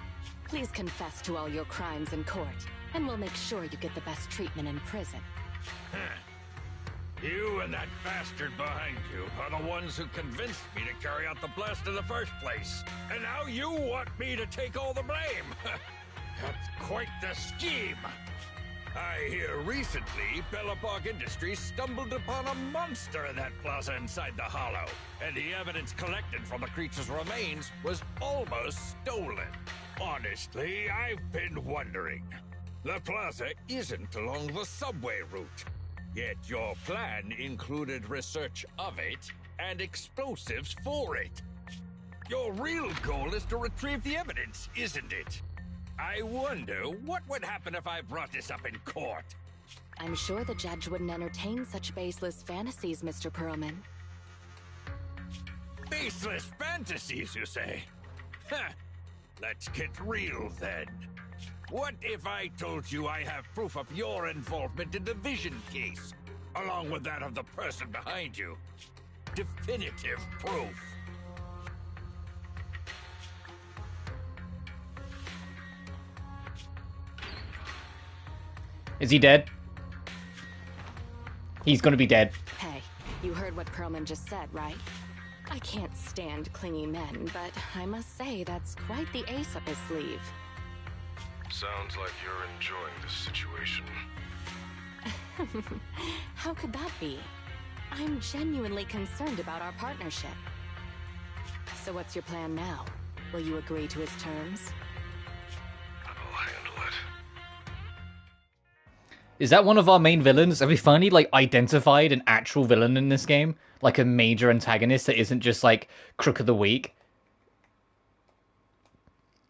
Please confess to all your crimes in court, and we'll make sure you get the best treatment in prison. You and that bastard behind you are the ones who convinced me to carry out the blast in the first place. And now you want me to take all the blame. That's quite the scheme. I hear recently Belobog Industries stumbled upon a monster in that plaza inside the Hollow, and the evidence collected from the creature's remains was almost stolen. Honestly, I've been wondering. The plaza isn't along the subway route. Yet your plan included research of it and explosives for it. Your real goal is to retrieve the evidence, isn't it? I wonder what would happen if I brought this up in court. I'm sure the judge wouldn't entertain such baseless fantasies, Mr. Perlman. Baseless fantasies, you say? Huh. Let's get real then. What if I told you I have proof of your involvement in the Vision case, along with that of the person behind you? Definitive proof. Is he dead? He's gonna be dead. Hey, you heard what Perlman just said, right? I can't stand clingy men, but I must say that's quite the ace up his sleeve. Sounds like you're enjoying this situation. How could that be? I'm genuinely concerned about our partnership. So what's your plan now? Will you agree to his terms? I'll handle it. Is that one of our main villains? Have we finally identified an actual villain in this game? Like a major antagonist that isn't just Crook of the Week?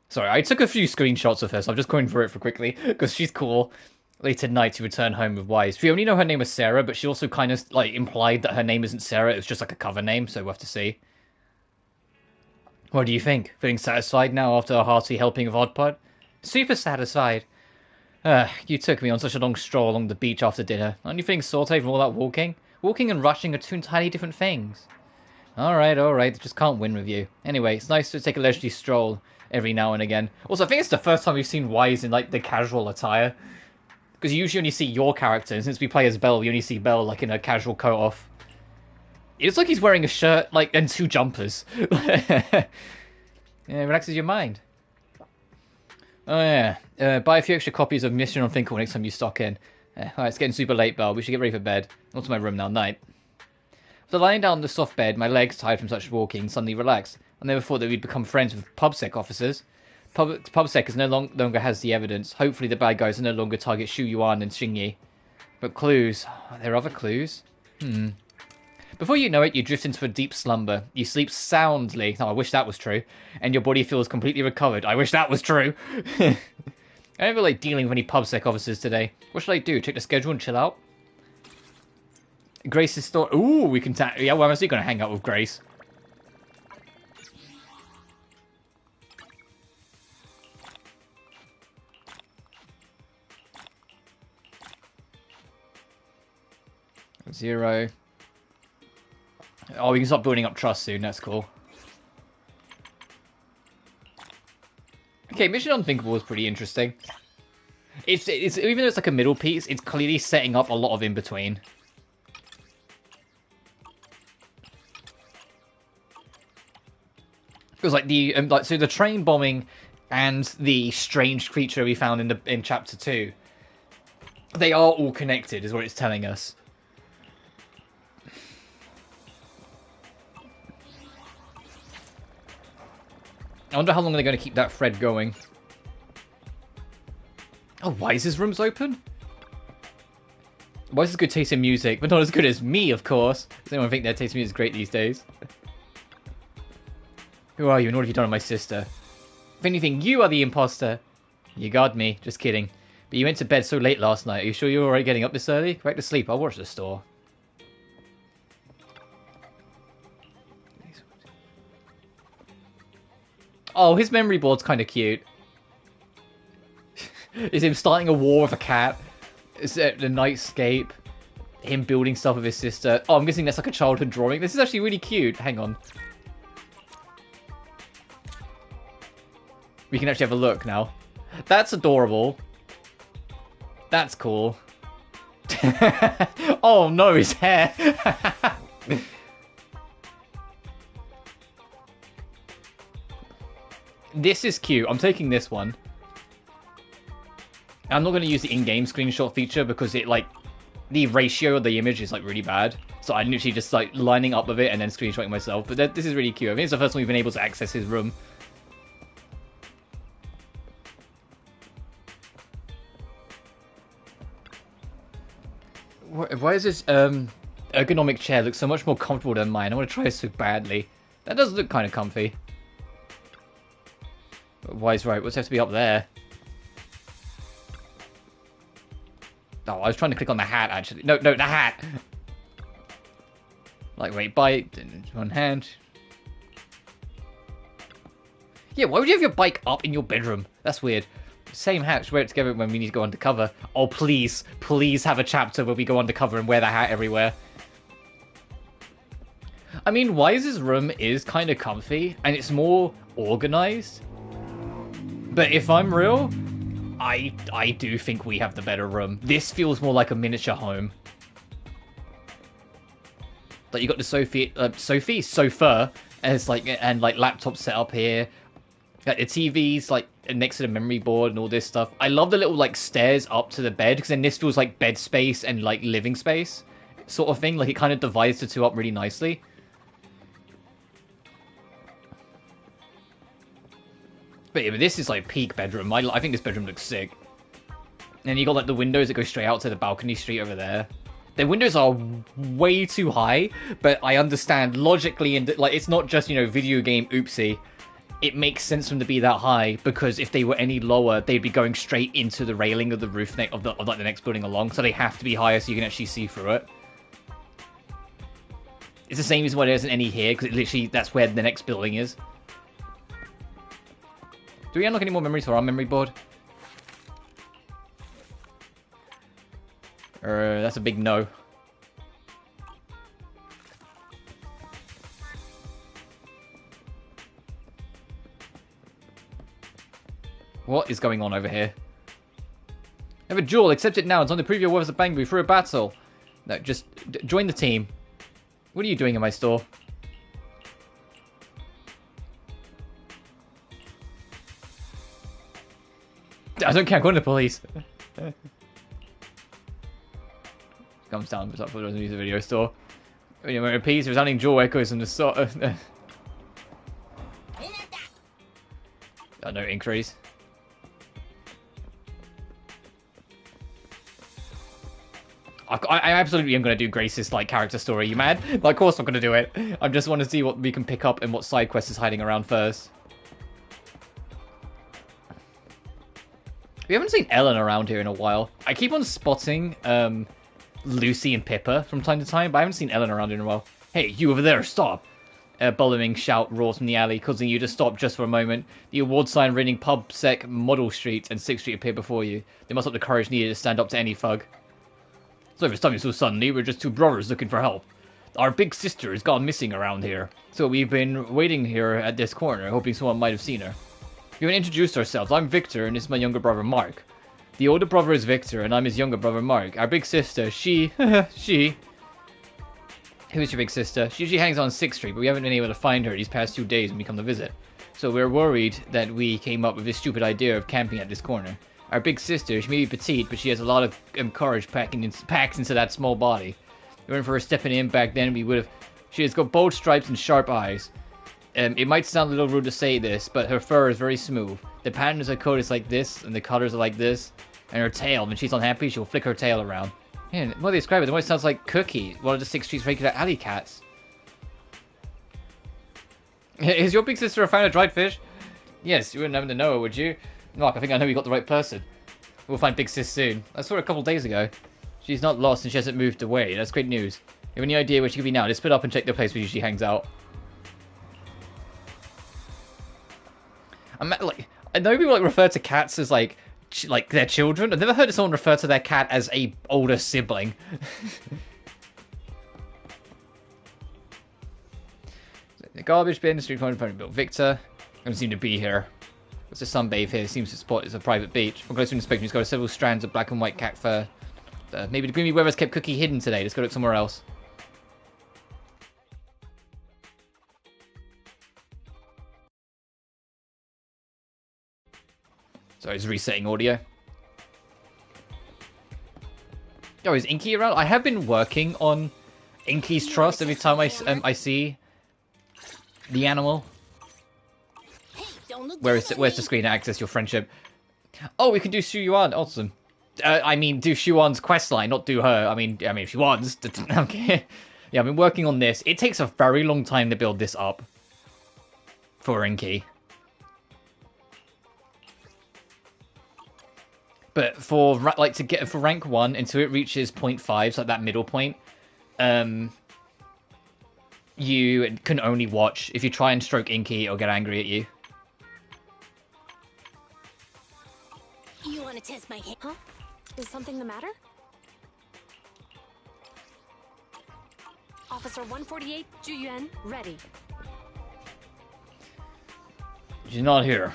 Sorry, I took a few screenshots of her, so I'm just going through it for quickly, because she's cool. Late at night, to return home with Wise. We only know her name is Sarah, but she also kind of implied that her name isn't Sarah, it's just a cover name, so we'll have to see. What do you think? Feeling satisfied now after a hearty helping of Oddpod? Super satisfied. You took me on such a long stroll along the beach after dinner. Aren't you feeling sauté from all that walking? Walking and rushing are two entirely different things. Alright, just can't win with you. Anyway, it's nice to take a leisurely stroll every now and again. Also, I think it's the first time we've seen Wise in, like, the casual attire. Because you usually only see your character, and since we play as Belle, we only see Belle, like, in a casual coat-off. It's like he's wearing a shirt, like, and two jumpers. Yeah, relaxes your mind. Oh, yeah. Buy a few extra copies of Mission Unthinkable next time you stock in. Alright, it's getting super late, Belle. We should get ready for bed. Not to my room now, night. After lying down on the soft bed, my legs, tired from such walking, suddenly relaxed. I never thought that we'd become friends with PubSec officers. PubSec is no longer has the evidence. Hopefully the bad guys are no longer target Shu Yuan and Xingyi. But clues. Are there other clues? Before you know it, you drift into a deep slumber. You sleep soundly. Oh, I wish that was true. And your body feels completely recovered. I wish that was true. I don't feel like dealing with any PubSec officers today. What should I do? Check the schedule and chill out? Grace's store. Ooh, we can yeah, well, I'm actually going to hang out with Grace. Zero. Oh, we can start building up trust soon. That's cool. Okay, Mission Unthinkable is pretty interesting. It's even though it's like a middle piece, it's clearly setting up a lot of in between. Because like the so the train bombing and the strange creature we found in chapter 2, they are all connected, is what it's telling us. I wonder how long they're going to keep that thread going. Oh, Wise's room's open? Wise has good taste in music, but not as good as me, of course. Does anyone think their taste in music is great these days? Who are you and what have you done to my sister? If anything, you are the imposter. You got me. Just kidding. But you went to bed so late last night. Are you sure you're alright getting up this early? Go back to sleep. I'll watch the store. Oh, his memory board's kind of cute. Is him starting a war with a cat. Is it the nightscape? Him building stuff with his sister. Oh, I'm guessing that's like a childhood drawing. This is actually really cute. Hang on. We can actually have a look now. That's adorable. That's cool. Oh no, his hair. This is cute. I'm taking this one. I'm not going to use the in-game screenshot feature because it, like, the ratio of the image is, like, really bad. So I'm literally just, like, lining up with it and then screenshotting myself. But this is really cute. I think it's the first time we've been able to access his room. Why is this ergonomic chair look so much more comfortable than mine? I want to try it so badly. That does look kind of comfy. But Why's right. What's have to be up there? Oh, I was trying to click on the hat, actually. No, the hat! Like, wait, bite, one hand. Yeah, why would you have your bike up in your bedroom? That's weird. Same hat, wear it together when we need to go undercover. Oh, please, please have a chapter where we go undercover and wear the hat everywhere. I mean, Wise's room is kind of comfy, and it's more organized. But if I'm real, I do think we have the better room. This feels more like a miniature home. Like, you got the sofa, and like laptops set up here. Like the TV's like next to the memory board and all this stuff. I love the little like stairs up to the bed, because then this feels like bed space and like living space sort of thing. Like it kind of divides the two up really nicely. But yeah, but this is like peak bedroom. I think this bedroom looks sick. And you got like the windows that go straight out to the balcony street over there. Their windows are way too high, but I understand logically, and like it's not just, you know, video game oopsie. It makes sense for them to be that high, because if they were any lower, they'd be going straight into the railing of the roof of like the next building along. So they have to be higher so you can actually see through it. It's the same as what there isn't any here, because literally that's where the next building is. Do we unlock any more memories for our memory board? That's a big no. What is going on over here? Have a duel. Accept it now. It's on the preview of a Bangbu for a battle. No, just join the team. What are you doing in my store? I don't care. I'm going to the police. Comes down for the music video store. When you repeat, resounding jaw echoes from the sort of. No increase. I absolutely am going to do Grace's like character story. You mad? Like, of course I'm going to do it. I just want to see what we can pick up and what side quest is hiding around first. We haven't seen Ellen around here in a while. I keep on spotting Lucy and Pippa from time to time, but I haven't seen Ellen around in a while. Hey, you over there, stop! A bellowing shout roars from the alley, causing you to stop just for a moment. The award sign reading Pub Sec Model Street and 6th Street appear before you. They must have the courage needed to stand up to any thug. So if it's coming so suddenly, we're just two brothers looking for help. Our big sister has gone missing around here, so we've been waiting here at this corner, hoping someone might have seen her. We haven't introduced ourselves. I'm Victor, and this is my younger brother, Mark. The older brother is Victor, and I'm his younger brother, Mark. Our big sister, she... Who's your big sister? She usually hangs on 6th Street, but we haven't been able to find her these past 2 days when we come to visit. So we're worried that we came up with this stupid idea of camping at this corner. Our big sister, she may be petite, but she has a lot of courage packs into that small body. If it weren't for her stepping in back then, we would have... She has got bold stripes and sharp eyes. It might sound a little rude to say this, but her fur is very smooth. The pattern of her coat is like this, and the colors are like this. And her tail, when she's unhappy, she'll flick her tail around. Man, what they describe it, the way it sounds like Cookie, one of the 6th Street's regular alley cats. Is your big sister a fan of dried fish? Yes, you wouldn't happen to know her, would you? Mark, I think I know you got the right person. We'll find Big Sis soon. I saw her a couple days ago. She's not lost and she hasn't moved away. That's great news. If you have any idea where she could be now, just split up and check the place where she hangs out. I know people refer to cats as like their children. I've never heard of someone refer to their cat as a older sibling. The garbage bin, street corner, built Victor. Doesn't seem to be here. There's a sunbathe here. Seems to spot it's a private beach. On closer inspection, he's got several strands of black and white cat fur. Maybe the gloomy weather's kept Cookie hidden today. Let's go look somewhere else. So he's resetting audio. Oh, is Inky around? I have been working on Inky's trust every time I see the animal. Where's the screen to access your friendship? Oh, we can do Shu Yuan. Awesome. I mean, do Shu Yuan's questline, not do her. I mean, if she wants. Okay. Yeah, I've been working on this. It takes a very long time to build this up for Inky. But for to get for rank 1 until it reaches 0.5, so like that middle point, you can only watch. If you try and stroke Inky, it'll get angry at you. You want to test my hand? Huh? Is something the matter? Officer 148, Ju Yuan, ready. She's not here.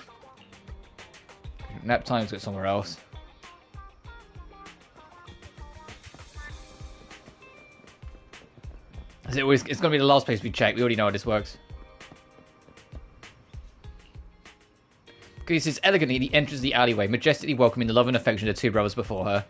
Nap time's got somewhere else. As it always, it's going to be the last place we check. We already know how this works. He sits elegantly, he enters the alleyway, majestically welcoming the love and affection of the two brothers before her.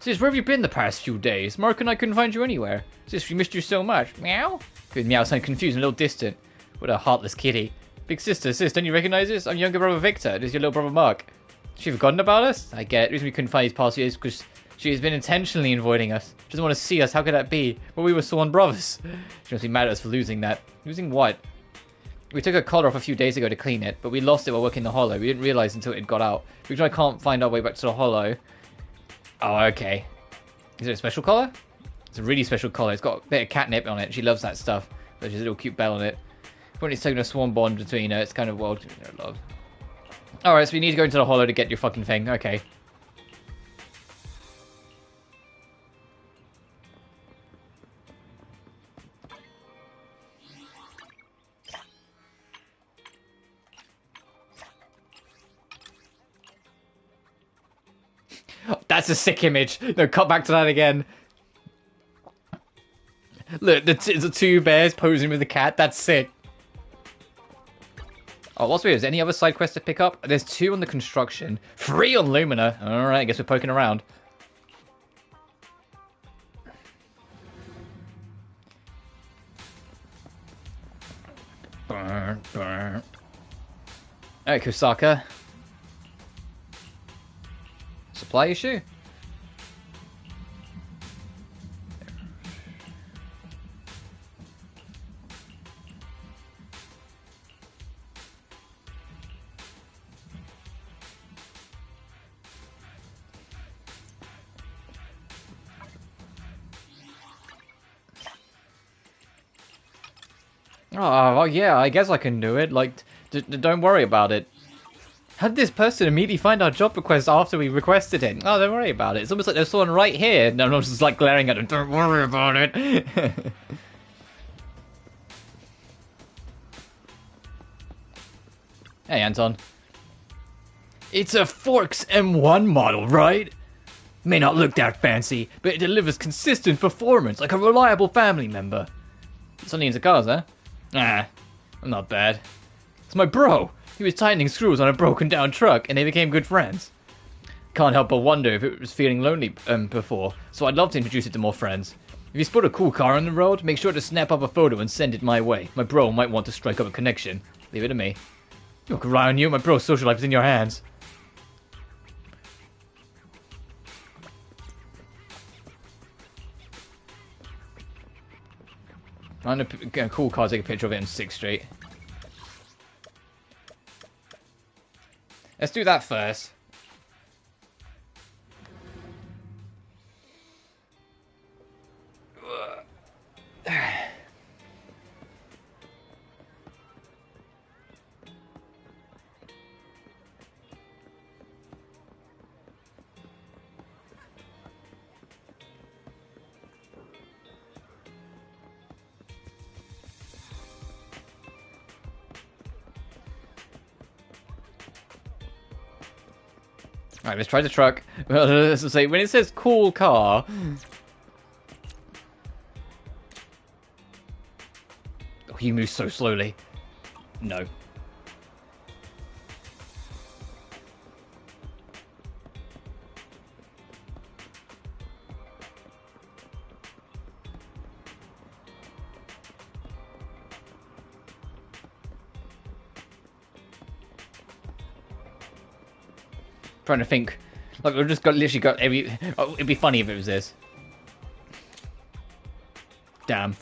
Sis, where have you been the past few days? Mark and I couldn't find you anywhere. Sis, we missed you so much. Meow? Good meow sound confused and a little distant. What a heartless kitty. Big sister, sis, don't you recognize us? I'm younger brother Victor. This is your little brother Mark. Has she forgotten about us? I get it. The reason we couldn't find these past years because she has been intentionally avoiding us. She doesn't want to see us. How could that be? Well, we were sworn brothers. She must be mad at us for losing that. Losing what? We took her collar off a few days ago to clean it, but we lost it while working the hollow. We didn't realize until it got out. Because I can't find our way back to the hollow. Oh, okay. Is it a special collar? It's a really special collar. It's got a bit of catnip on it. She loves that stuff. There's a little cute bell on it. When it's taking a swan bond between her, it's kind of wild love. Alright, so we need to go into the hollow to get your fucking thing. Okay. That's a sick image. No, cut back to that again. Look, the two bears posing with the cat. That's sick. Oh, what's weird? Is there any other side quests to pick up? There's 2 on the construction. 3 on Lumina. Alright, I guess we're poking around. Alright, Kusaka. Supply issue? Oh, well, yeah, I guess I can do it. Like, don't worry about it. How did this person immediately find our job request after we requested it? Oh, don't worry about it. It's almost like there's someone right here. No, I'm just like glaring at them. Don't worry about it. Hey, Anton. It's a Forks M1 model, right? May not look that fancy, but it delivers consistent performance like a reliable family member. Something into cars, huh? Ah, I'm not bad. It's my bro. He was tightening screws on a broken down truck and they became good friends. Can't help but wonder if it was feeling lonely before, so I'd love to introduce it to more friends. If you spot a cool car on the road, make sure to snap up a photo and send it my way. My bro might want to strike up a connection. Leave it to me. You can rely on you, my bro's social life is in your hands. Find a cool car, take a picture of it in 6th Street. Let's do that first. Alright, let's try the truck. Well, let's say, when it says cool car... Oh, he moves so slowly. No. Trying to think. Like, we've just literally got every... Oh, it'd be funny if it was this. Damn.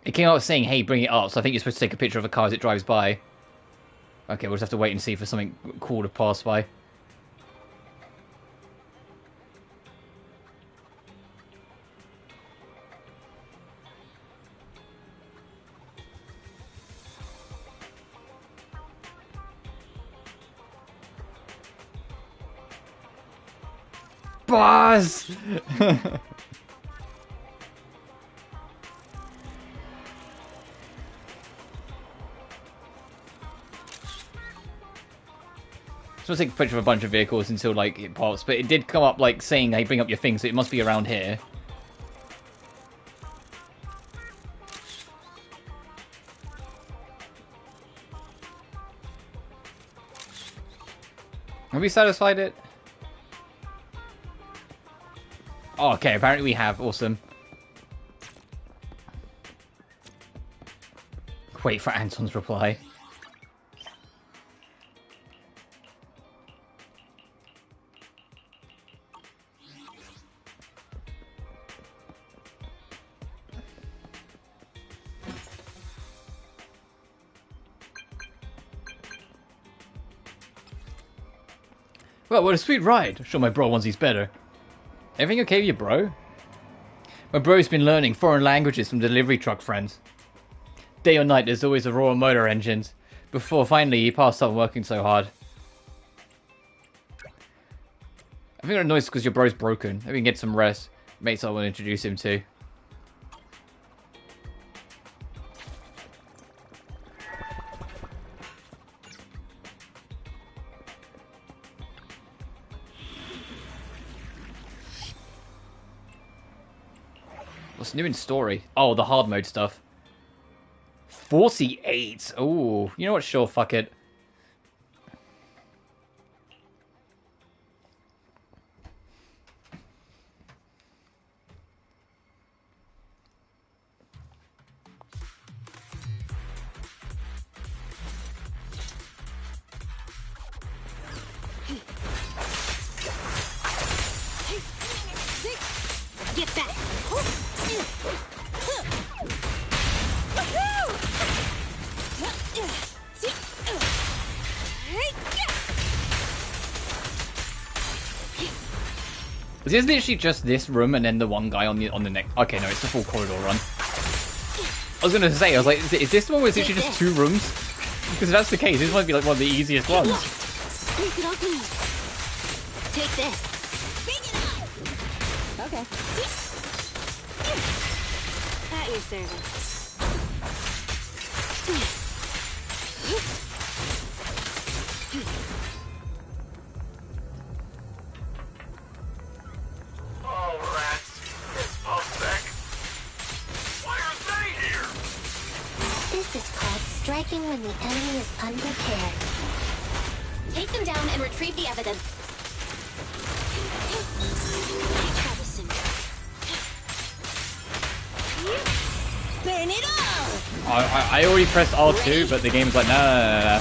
It came out saying, hey, bring it up, so I think you're supposed to take a picture of a car as it drives by. Okay, we'll just have to wait and see for something cool to pass by. Boss! So I'll take a picture of a bunch of vehicles until like it pops, but it did come up like saying, hey, bring up your thing, so it must be around here. Have we satisfied it? Oh, okay, apparently we have. Awesome. Wait for Anton's reply. Well, what a sweet ride. Sure, my bro wants he's better. Everything okay with you, bro? My bro's been learning foreign languages from delivery truck friends. Day or night, there's always a roar of motor engines. Before finally he passed on working so hard. I think I'm annoyed because your bro's broken. Maybe we can get some rest. Mates I want to introduce him to. What's new in story? Oh, the hard mode stuff. 48! Ooh, you know what? Sure, fuck it. Get back! Is this literally just this room and then the one guy on the next? Okay, no, it's the full corridor run. I was gonna say, I was like, is this one where it's literally just 2 rooms? Because if that's the case, this might be like one of the easiest ones. Take this. Okay. At your service. Oh, rats. It's Puffsec. Why are they here? This is called striking when the enemy is unprepared. Take them down and retrieve the evidence. Burn it all! I already pressed R2, but the game's like, no.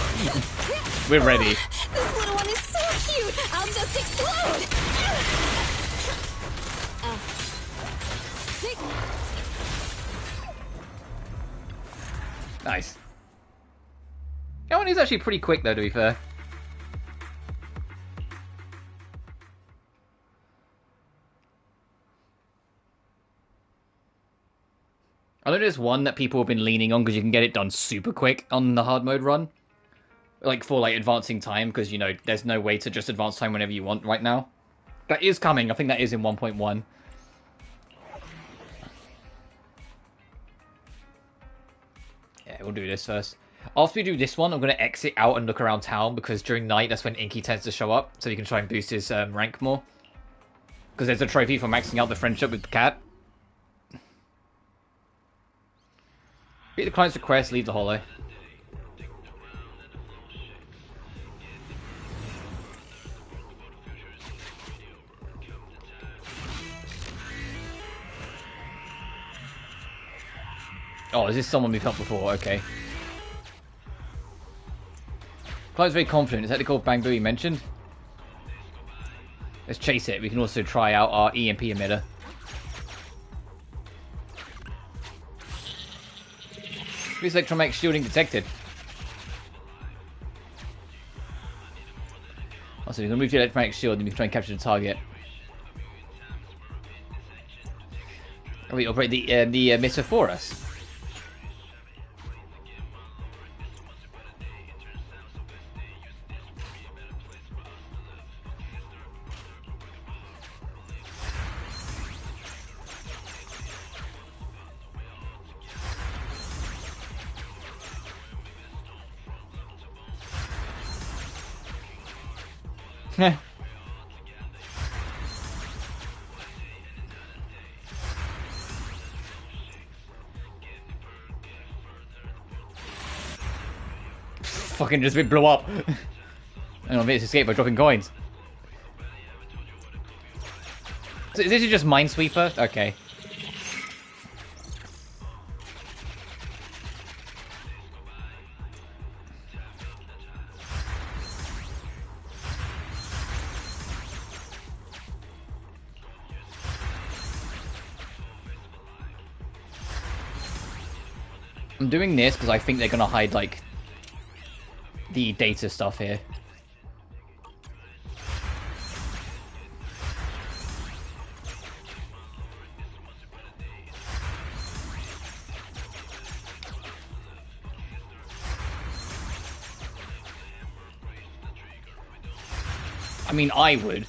We're ready. This little one is so cute! I'll just explode! Nice. That one is actually pretty quick, though, to be fair. I know there's one that people have been leaning on because you can get it done super quick on the hard mode run. Like, for, like, advancing time, because, you know, there's no way to just advance time whenever you want right now. That is coming. I think that is in 1.1. Yeah, we'll do this first. After we do this one, I'm going to exit out and look around town, because during night, that's when Inky tends to show up, so you can try and boost his rank more. Because there's a trophy for maxing out the friendship with the cat. Read the client's request, leave the holo. Oh, is this someone we've helped before? Okay. Client's very confident. Is that the called Bang Boo he mentioned? Let's chase it. We can also try out our EMP emitter. Please electromagnetic shielding detected. Also, we're going to move your electromagnetic shield and we can try and capture the target. Oh, we operate the emitter for us. Fucking just blew up. Hang on, it's escaped by dropping coins. So is this just Minesweeper? Okay. I'm doing this because I think they're gonna hide, like, the data stuff here. I mean, I would.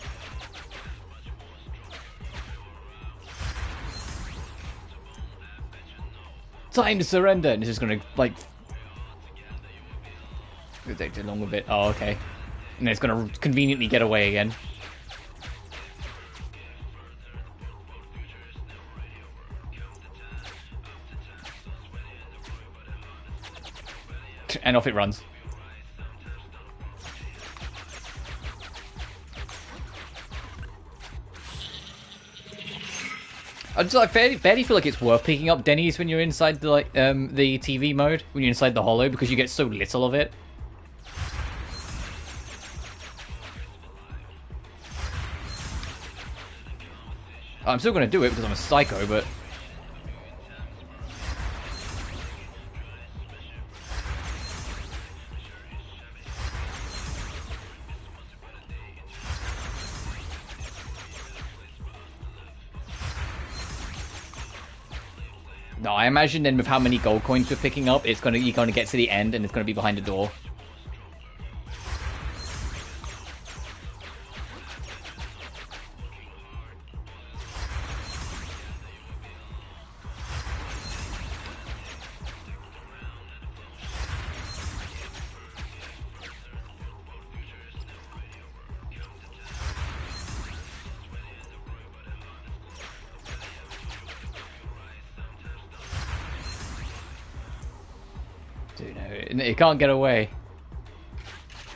Time to surrender. And it's just gonna, like... It'll take too long a bit. Oh, okay. And it's gonna conveniently get away again. And off it runs. I just like barely feel like it's worth picking up Denny's when you're inside the the TV mode, when you're inside the hollow, because you get so little of it. I'm still gonna do it because I'm a psycho, but no, I imagine then with how many gold coins we're picking up, you're gonna get to the end and it's gonna be behind a door. Dude, no, it can't get away.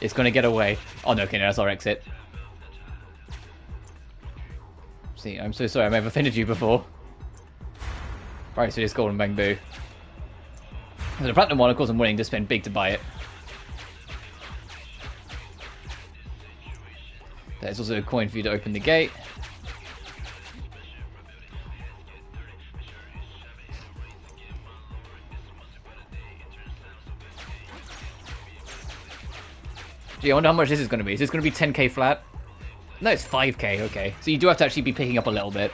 It's gonna get away. Oh no, okay, no, that's our exit. See, I'm so sorry, I may have offended you before. Right, so it's golden bang boo. So the platinum one, of course, I'm willing to spend big to buy it. There's also a coin for you to open the gate. Gee, I wonder how much this is going to be. Is this going to be 10k flat? No, it's 5k, okay. So you do have to actually be picking up a little bit.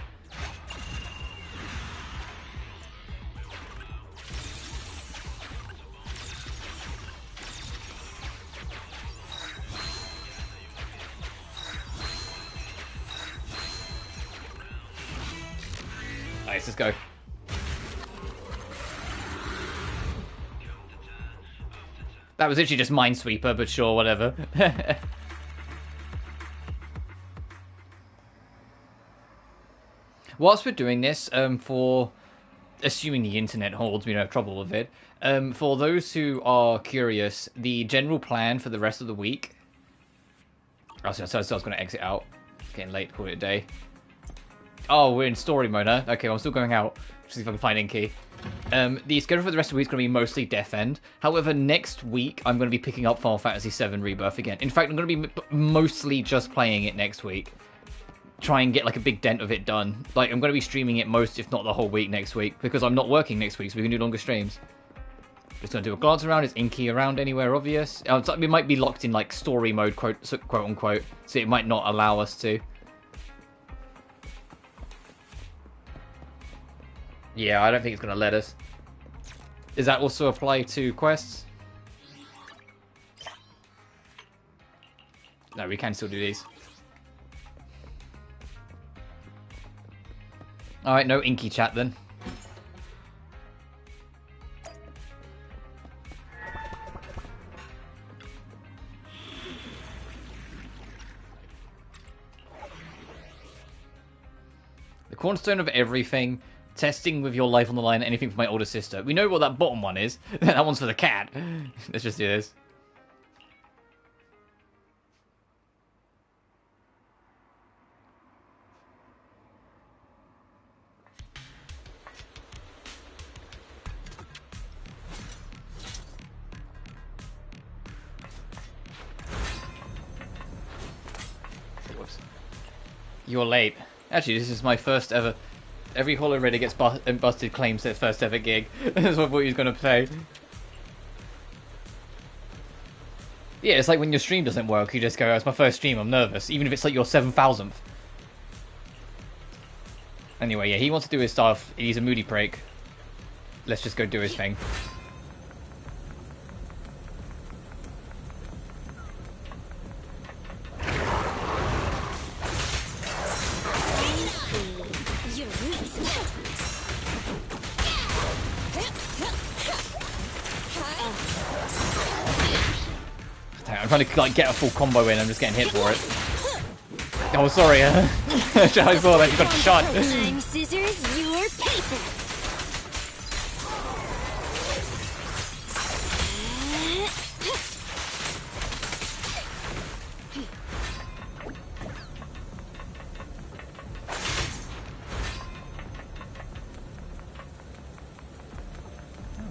Nice, let's go. That was literally just Minesweeper, but sure, whatever. Whilst we're doing this, for assuming the internet holds, we don't have trouble with it. For those who are curious, the general plan for the rest of the week. Oh, so I was going to exit out. It's getting late, call it a day. Oh, we're in story mode, huh? Okay, well, I'm still going out. See if I can find Inky. The schedule for the rest of the week is going to be mostly Death End. However, next week, I'm going to be picking up Final Fantasy VII Rebirth again. In fact, I'm going to be mostly just playing it next week. Try and get like a big dent of it done. Like, I'm going to be streaming it most, if not the whole week next week, because I'm not working next week, so we can do longer streams. Just going to do a glance around. Is Inky around anywhere obvious? We might be locked in like story mode, quote unquote, so it might not allow us to. Yeah, I don't think it's going to let us. Does that also apply to quests? No, we can still do these. Alright, no Inky chat then. The cornerstone of everything. Testing with your life on the line, anything for my older sister. We know what that bottom one is. That one's for the cat. Let's just do this. Whoops. You're late. Actually, this is my first ever... Every Hollow Raider gets busted claims their first ever gig. That's what I thought he was going to say. Yeah, it's like when your stream doesn't work, you just go, oh, it's my first stream, I'm nervous. Even if it's like your 7,000th. Anyway, yeah, he wants to do his stuff. He's a moody prig. Let's just go do his thing. trying to like get a full combo in. I'm just getting hit for it. Oh, sorry. I saw that you got shot. I'm scissors, you're paper.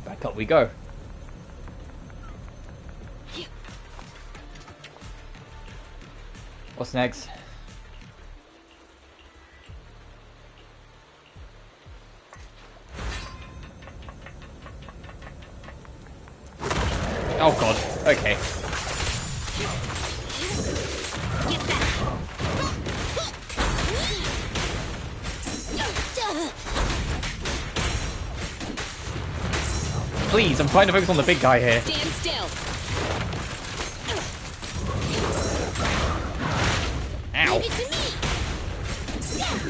Back up we go. What's next? Oh god, okay. Please, I'm trying to focus on the big guy here. Stand still. Ow. Leave it to me.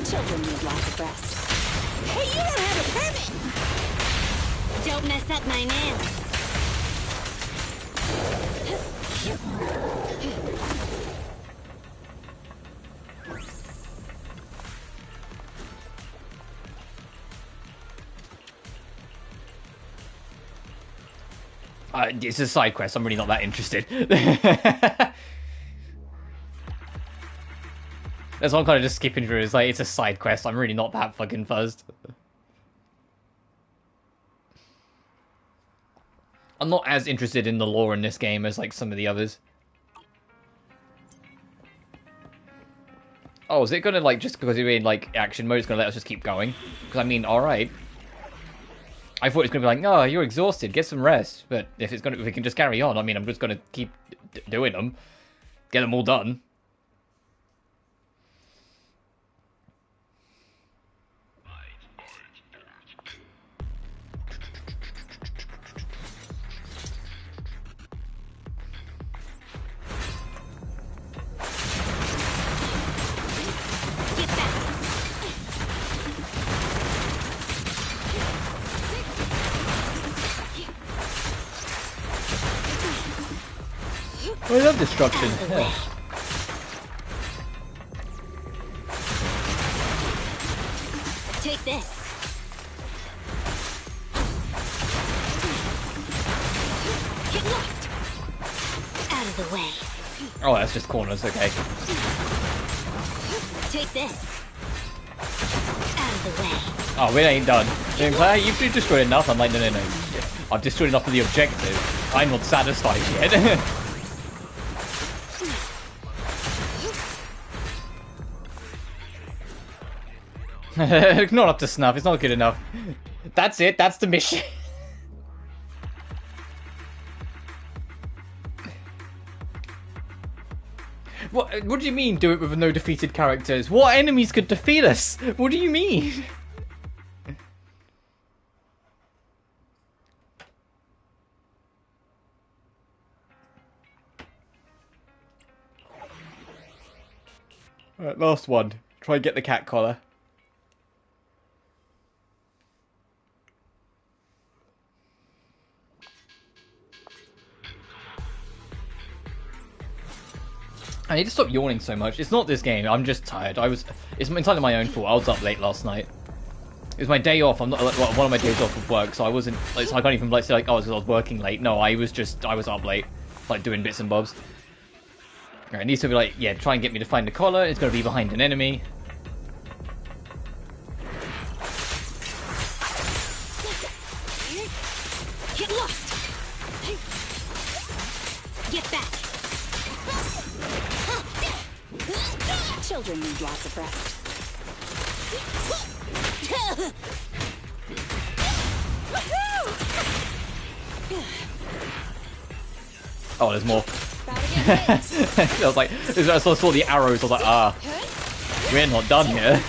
Children need lots of rest. Hey, you don't have a permit. Don't mess up my nails. It's a side quest. I'm really not that interested. That's why I'm kind of just skipping through. It's like, it's a side quest. I'm really not that fucking fuzzed. I'm not as interested in the lore in this game as like some of the others. Oh, is it gonna like, just because you're in like action mode, it's gonna let us just keep going? Because I mean, alright. I thought it was gonna be like, oh, you're exhausted, get some rest. But if it's gonna, if we can just carry on, I mean, I'm just gonna keep doing them, get them all done. I love destruction. Yeah. Take this. Get lost. Out of the way. Oh, that's just corners, okay. Take this. Out of the way. Oh, we ain't done. You've destroyed enough. I'm like, no. I've destroyed enough of the objective. I'm not satisfied yet. Not up to snuff, it's not good enough. That's it, that's the mission. What do you mean, do it with no defeated characters? What enemies could defeat us? What do you mean? Alright, last one. Try and get the cat collar. I need to stop yawning so much. It's not this game. I'm just tired. It's entirely my own fault. I was up late last night. It was my day off. I'm not like one of my days off of work, so I wasn't. Like, so I can't even like say like, oh, it's because I was working late. No, I was up late, like doing bits and bobs. Alright, it needs to be like, yeah, try and get me to find the collar. It's got to be behind an enemy. Get lost. Get back. Children need lots of rest. Oh, there's more. I was like, I saw the arrows. I was like, ah, we're not done here.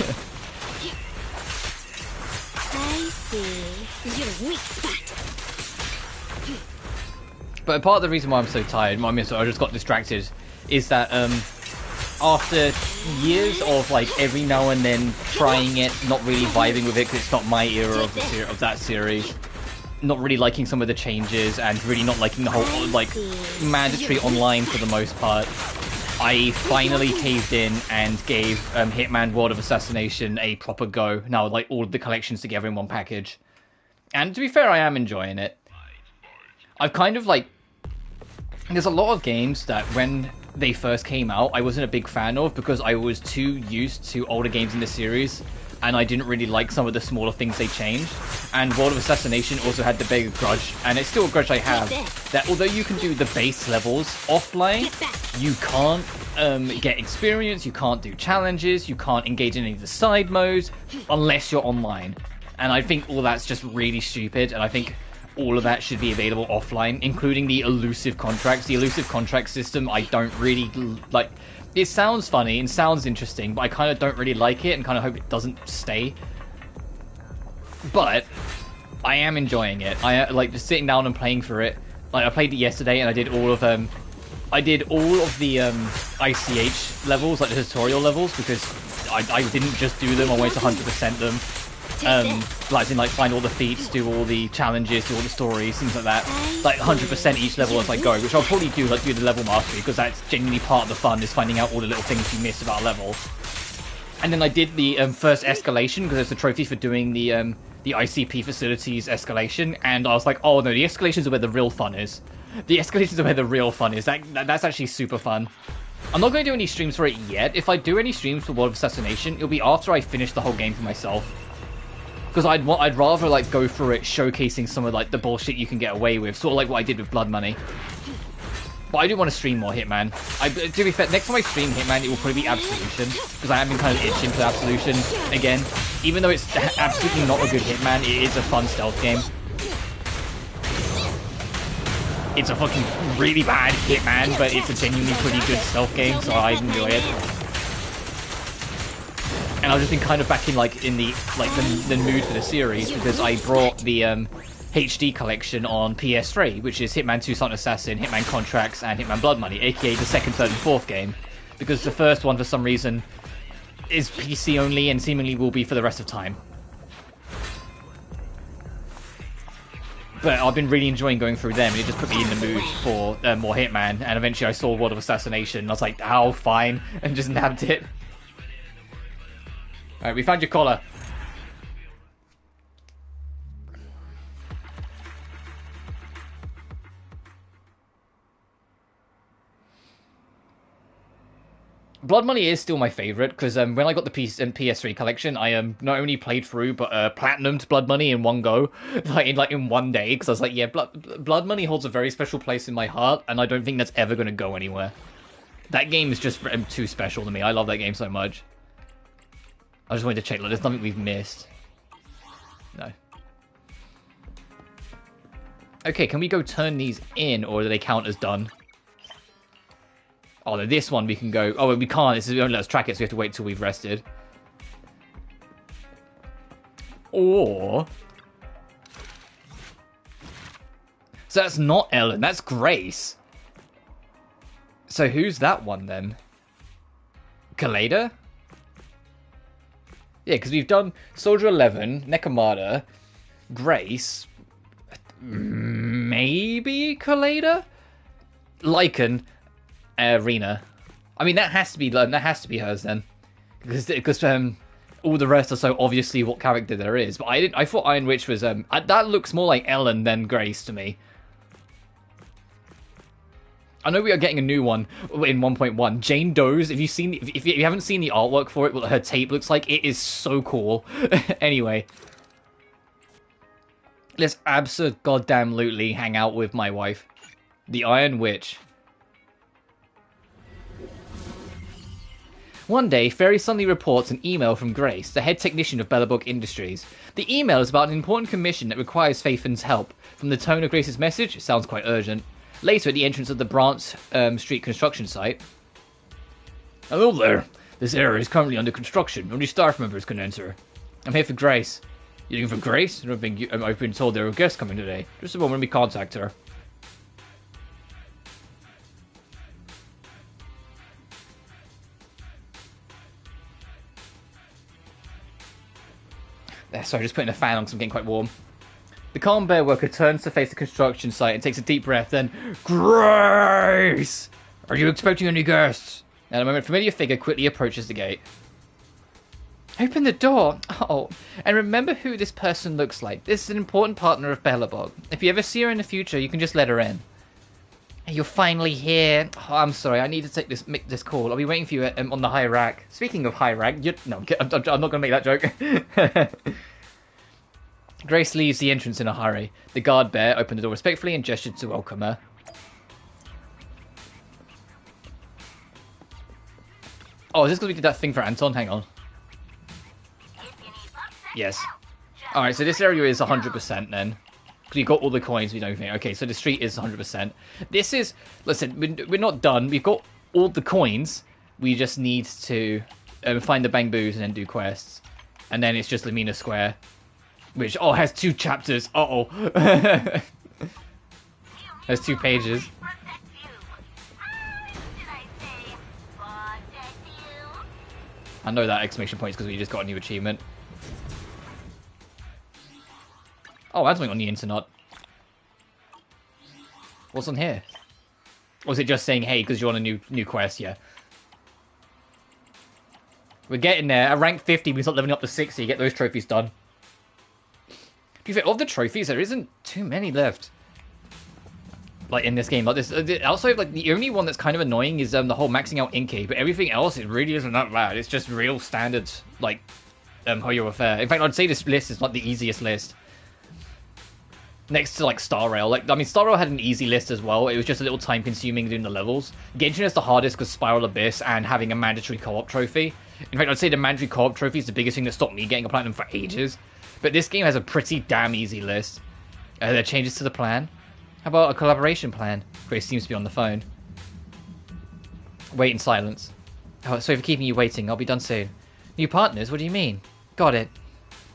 I see. You're weak spot. But part of the reason why I'm so tired, I mean, so I just got distracted, is that after years of like every now and then trying it, not really vibing with it because it's not my era of that series, not really liking some of the changes and really not liking the whole, like, mandatory online for the most part, I finally caved in and gave Hitman World of Assassination a proper go. Now, like, all of the collections together in one package. And to be fair, I am enjoying it. I've kind of, like... There's a lot of games that when they first came out, I wasn't a big fan of because I was too used to older games in the series, and I didn't really like some of the smaller things they changed. And World of Assassination also had the big grudge, and it's still a grudge I have, that although you can do the base levels offline, you can't get experience, you can't do challenges, you can't engage in any of the side modes, unless you're online. And I think all that's just really stupid, and I think all of that should be available offline, including the elusive contracts. The elusive contract system, I don't really like. It sounds funny and sounds interesting, but I kind of don't really like it and kind of hope it doesn't stay. But I am enjoying it. I like just sitting down and playing for it. Like, I played it yesterday and I did all of the ICH levels, like the tutorial levels, because I didn't just do them, I wanted to 100% them. Like find all the feats, do all the challenges, do all the stories, things like that. Like 100% each level as I go, which I'll probably do, like do the level mastery, because that's genuinely part of the fun, is finding out all the little things you miss about a level. And then I did the first escalation, because there's a trophy for doing the ICP facilities escalation, and I was like, oh no, the escalations are where the real fun is. The escalations are where the real fun is. That's actually super fun. I'm not going to do any streams for it yet. If I do any streams for World of Assassination, it'll be after I finish the whole game for myself. Because I'd rather like go through it showcasing some of like the bullshit you can get away with, sort of like what I did with Blood Money. But I do want to stream more Hitman. To be fair, next time I stream Hitman, it will probably be Absolution, because I have been kind of itching for Absolution again. Even though it's absolutely not a good Hitman, it is a fun stealth game. It's a fucking really bad Hitman, but it's a genuinely pretty good stealth game, so I enjoy it. And I've just been kind of back in the mood for the series, because I brought the HD collection on PS3, which is Hitman 2 Silent Assassin, Hitman Contracts, and Hitman Blood Money, aka the second, third, and fourth game. Because the first one, for some reason, is PC only and seemingly will be for the rest of time. But I've been really enjoying going through them, and it just put me in the mood for more Hitman, and eventually I saw World of Assassination, and I was like, oh, fine, and just nabbed it. Alright, we found your collar. Blood Money is still my favourite, because when I got the PS3 collection, I not only played through, but platinumed Blood Money in one go, in one day, because I was like, yeah, Blood Money holds a very special place in my heart, and I don't think that's ever going to go anywhere. That game is just too special to me. I love that game so much. I just wanted to check, like, there's nothing we've missed. No. Okay, can we go turn these in, or do they count as done? Oh, no, this one we can go... Oh, we can't. This is only let us track it, so we have to wait till we've rested. Or... So that's not Ellen, that's Grace. So who's that one, then? Kaleda? Yeah, because we've done Soldier 11, Nekomata, Grace, maybe Kaleda, Lycan, Rena. I mean, that has to be hers then, because all the rest are so obviously what character there is. But I thought Iron Witch was that looks more like Ellen than Grace to me. I know we are getting a new one in 1.1. Jane Doe's. If you haven't seen the artwork for it, what her tape looks like, it is so cool. Anyway, let's goddamn-lutely hang out with my wife, the Iron Witch. One day, Fairy suddenly reports an email from Grace, the head technician of Belobog Industries. The email is about an important commission that requires Faithen's help. From the tone of Grace's message, it sounds quite urgent. Later, at the entrance of the Branch Street construction site. Hello there. This area is currently under construction. Only staff members can enter. I'm here for Grace. You looking for Grace? I don't think I've been told there are guests coming today. Just a moment, let me contact her. Sorry, just putting a fan on because I'm getting quite warm. The calm bear worker turns to face the construction site and takes a deep breath, then, Grace! Are you expecting any guests? At a moment, a familiar figure quickly approaches the gate. Open the door! Oh, and remember who this person looks like. This is an important partner of Belobog. If you ever see her in the future, you can just let her in. You're finally here. Oh, I'm sorry, I need to make this call. I'll be waiting for you on the high rack. Speaking of high rack, no, I'm not going to make that joke. Grace leaves the entrance in a hurry. The guard bear opened the door respectfully and gestured to welcome her. Oh, is this because we did that thing for Anton? Hang on. Yes. Alright, so this area is 100% then. Because you got all the coins and everything. Okay, so the street is 100%. This is... Listen, we're not done. We've got all the coins. We just need to find the Bangboos and then do quests. And then it's just Lamina Square. Which, has 2 chapters. Uh-oh. There's 2 pages. I know that exclamation point is because we just got a new achievement. Oh, that's something on the internet. What's on here? Or is it just saying, hey, because you're on a new quest? Yeah. We're getting there. At rank 50, we start leveling up to 60. Get those trophies done. To be fair, of the trophies, there isn't too many left. Like, in this game. Like this. Also, like, the only one that's kind of annoying is the whole maxing out Inkey. But everything else, it really isn't that bad. It's just real standard, like, Hoyo affair. In fact, I'd say this list is, like, the easiest list. Next to, like, Star Rail. Like, I mean, Star Rail had an easy list as well. It was just a little time-consuming doing the levels. Genshin is the hardest because Spiral Abyss and having a mandatory co-op trophy. In fact, I'd say the mandatory co-op trophy is the biggest thing that stopped me getting a platinum for ages. But this game has a pretty damn easy list. Are there changes to the plan? How about a collaboration plan? Grace seems to be on the phone. Wait in silence. Oh, sorry for keeping you waiting. I'll be done soon. New partners? What do you mean? Got it.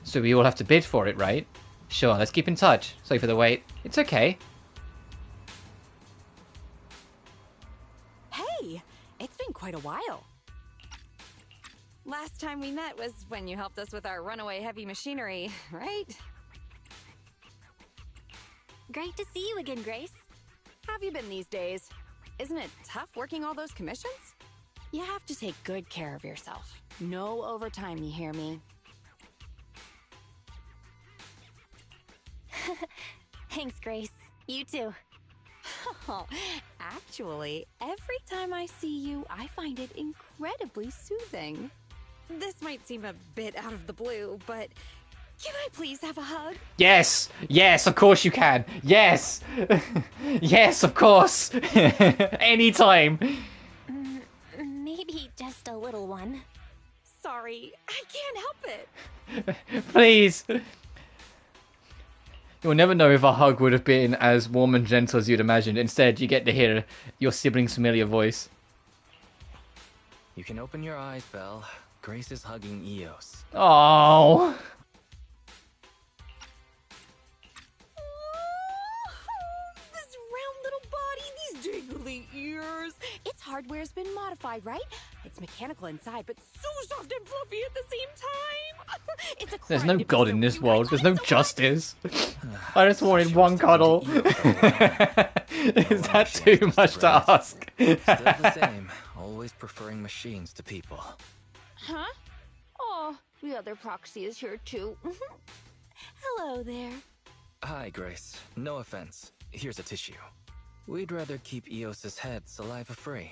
So we all have to bid for it, right? Sure, let's keep in touch. Sorry for the wait. It's okay. Hey, it's been quite a while. Last time we met was when you helped us with our runaway heavy machinery, right? Great to see you again, Grace. How have you been these days? Isn't it tough working all those commissions? You have to take good care of yourself. No overtime, you hear me? Thanks, Grace. You too. Oh, actually, every time I see you, I find it incredibly soothing. This might seem a bit out of the blue, but can I please have a hug? Yes! Yes, of course you can! Yes! Yes, of course! Anytime! Maybe just a little one. Sorry, I can't help it. Please! You'll never know if a hug would have been as warm and gentle as you'd imagined. Instead, you get to hear your sibling's familiar voice. You can open your eyes, Belle. Grace is hugging Eos. Oh. This round little body, these dangly ears. Its hardware's been modified, right? It's mechanical inside, but so soft and fluffy at the same time. It's a There's no God in this world. There's no justice. I just wanted one cuddle. Is that too much to ask? Still the same. Always preferring machines to people. Huh? Oh, the other proxy is here too. Hello there. Hi, Grace. No offense. Here's a tissue. We'd rather keep Eos's head saliva-free.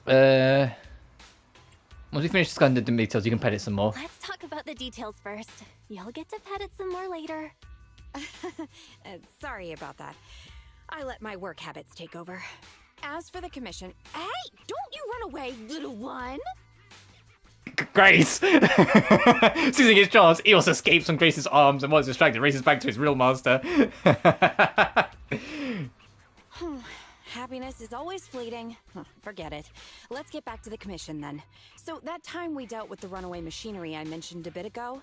Once we finish discussing the details, you can pet it some more. Let's talk about the details first. You'll get to pet it some more later. Sorry about that. I let my work habits take over. As for the commission... Hey! Don't you run away, little one! Grace! Seizing his chance, Eos escapes from Grace's arms and, once distracted, races back to his real master. Happiness is always fleeting. Forget it. Let's get back to the commission then. So that time we dealt with the runaway machinery I mentioned a bit ago,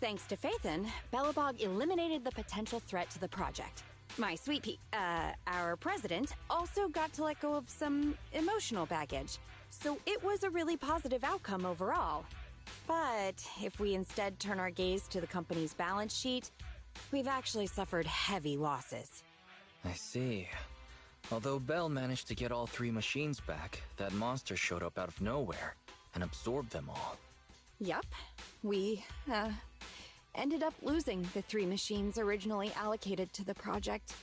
thanks to Phaethon, Belobog eliminated the potential threat to the project. My sweet our president also got to let go of some emotional baggage. So it was a really positive outcome overall. But if we instead turn our gaze to the company's balance sheet, we've actually suffered heavy losses. I see. Although Bell managed to get all 3 machines back, that monster showed up out of nowhere and absorbed them all. Yup. We, ended up losing the 3 machines originally allocated to the project.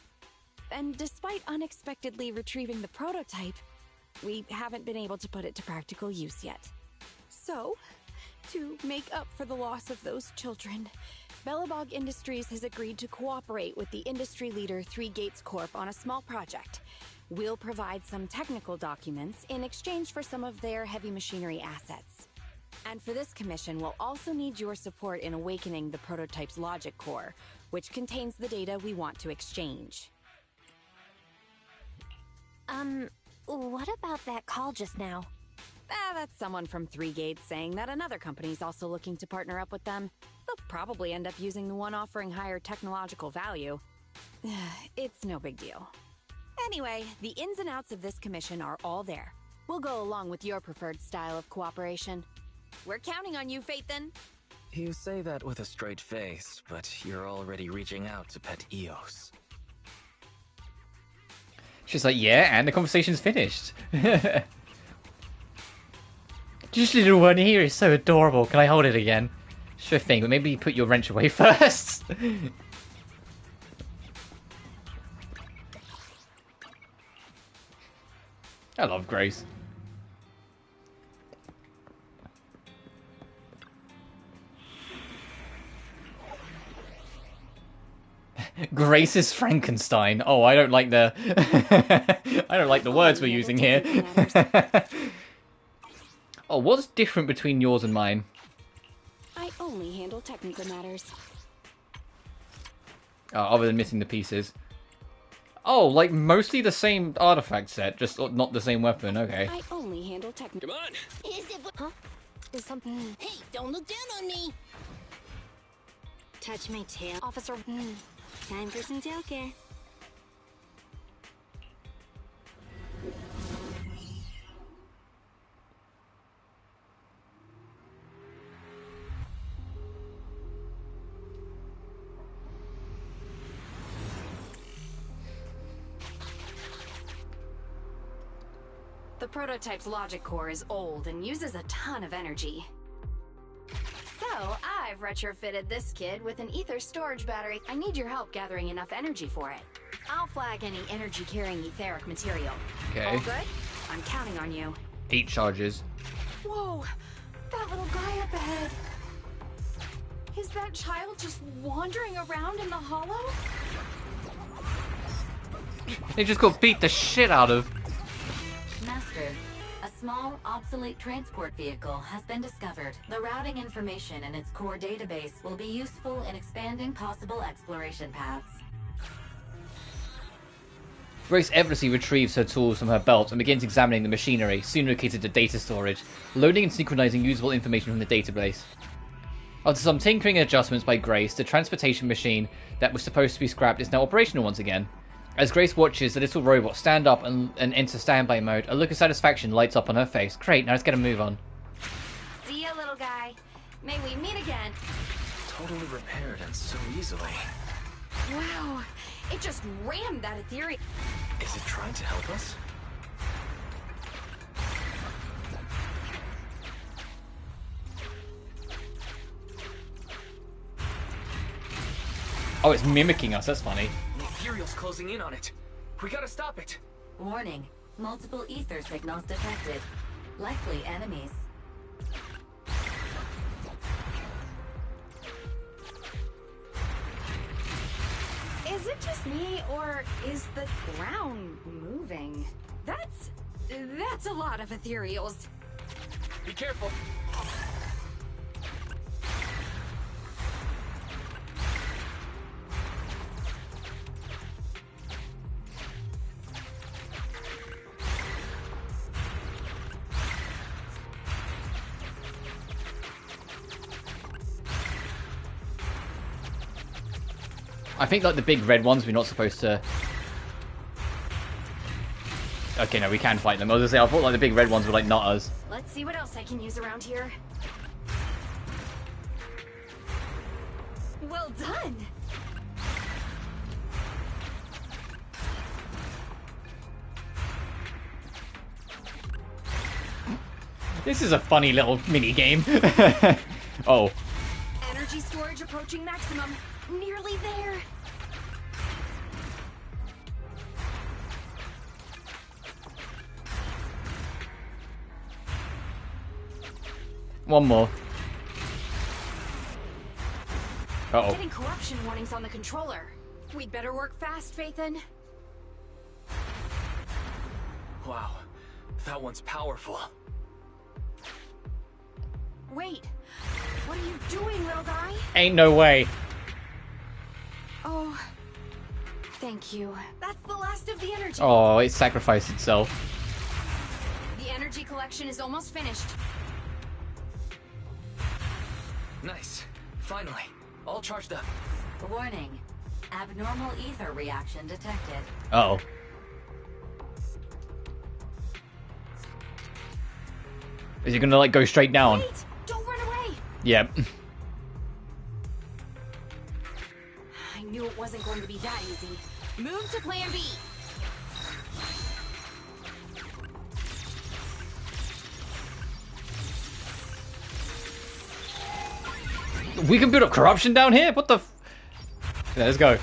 And despite unexpectedly retrieving the prototype, we haven't been able to put it to practical use yet. So, to make up for the loss of those children, Belobog Industries has agreed to cooperate with the industry leader 3 Gates Corp on a small project. We'll provide some technical documents in exchange for some of their heavy machinery assets. And for this commission, we'll also need your support in awakening the prototype's logic core, which contains the data we want to exchange. What about that call just now? That's someone from 3 Gates saying that another company's also looking to partner up with them. They'll probably end up using the one offering higher technological value. It's no big deal. Anyway, the ins and outs of this commission are all there. We'll go along with your preferred style of cooperation. We're counting on you, Phaethon. You say that with a straight face, but you're already reaching out to pet Eos. She's like, yeah, and the conversation's finished. Just little one here is so adorable. Can I hold it again? Sure thing, but maybe put your wrench away first. I love Grace. Grace is Frankenstein. Oh, I don't like the I don't like the words we're using here. Oh, what's different between yours and mine? I only handle technical matters. Oh, other than missing the pieces. Oh, like mostly the same artifact set, just not the same weapon. Okay. I only handle technical. Come on. Is it? Huh? Is something? Hey, don't look down on me. Touch my tail, officer. Time for some tail care. The prototype's logic core is old and uses a ton of energy. So, I've retrofitted this kid with an ether storage battery. I need your help gathering enough energy for it. I'll flag any energy-carrying etheric material. Okay. All good? I'm counting on you. 8 charges. Whoa! That little guy up ahead! Is that child just wandering around in the hollow? They just got beat the shit out of. Master, a small, obsolete transport vehicle has been discovered. The routing information in its core database will be useful in expanding possible exploration paths. Grace effortlessly retrieves her tools from her belt and begins examining the machinery, soon located to data storage, loading and synchronizing usable information from the database. After some tinkering and adjustments by Grace, the transportation machine that was supposed to be scrapped is now operational once again. As Grace watches the little robot stand up and enter standby mode, a look of satisfaction lights up on her face. Great, now let's get a move on. See ya, little guy. May we meet again. Totally repaired and so easily. Wow, it just rammed that ethereal. Is it trying to help us? Oh, it's mimicking us, that's funny. The ethereal's closing in on it. We gotta stop it. Warning, multiple ether signals detected. Likely enemies. Is it just me, or is the ground moving? That's a lot of ethereals. Be careful. I think like the big red ones we're not supposed to... Okay, no, we can fight them. I was gonna say, I thought like the big red ones were like not us. Let's see what else I can use around here. Well done! This is a funny little mini game. Oh. Energy storage approaching maximum. Nearly there. One more. Uh-oh. Getting corruption warnings on the controller. We'd better work fast, Phaethon. Wow, that one's powerful. Wait, what are you doing, little guy? Ain't no way. Oh, thank you. That's the last of the energy. Oh, it sacrificed itself. The energy collection is almost finished. Nice. Finally. All charged up. Warning. Abnormal ether reaction detected. Uh-oh. Is he gonna, like, go straight down? Wait! Don't run away! Yep. I knew it wasn't going to be that easy. Move to plan B. We can build up corruption down here? What the f... Yeah, let's go.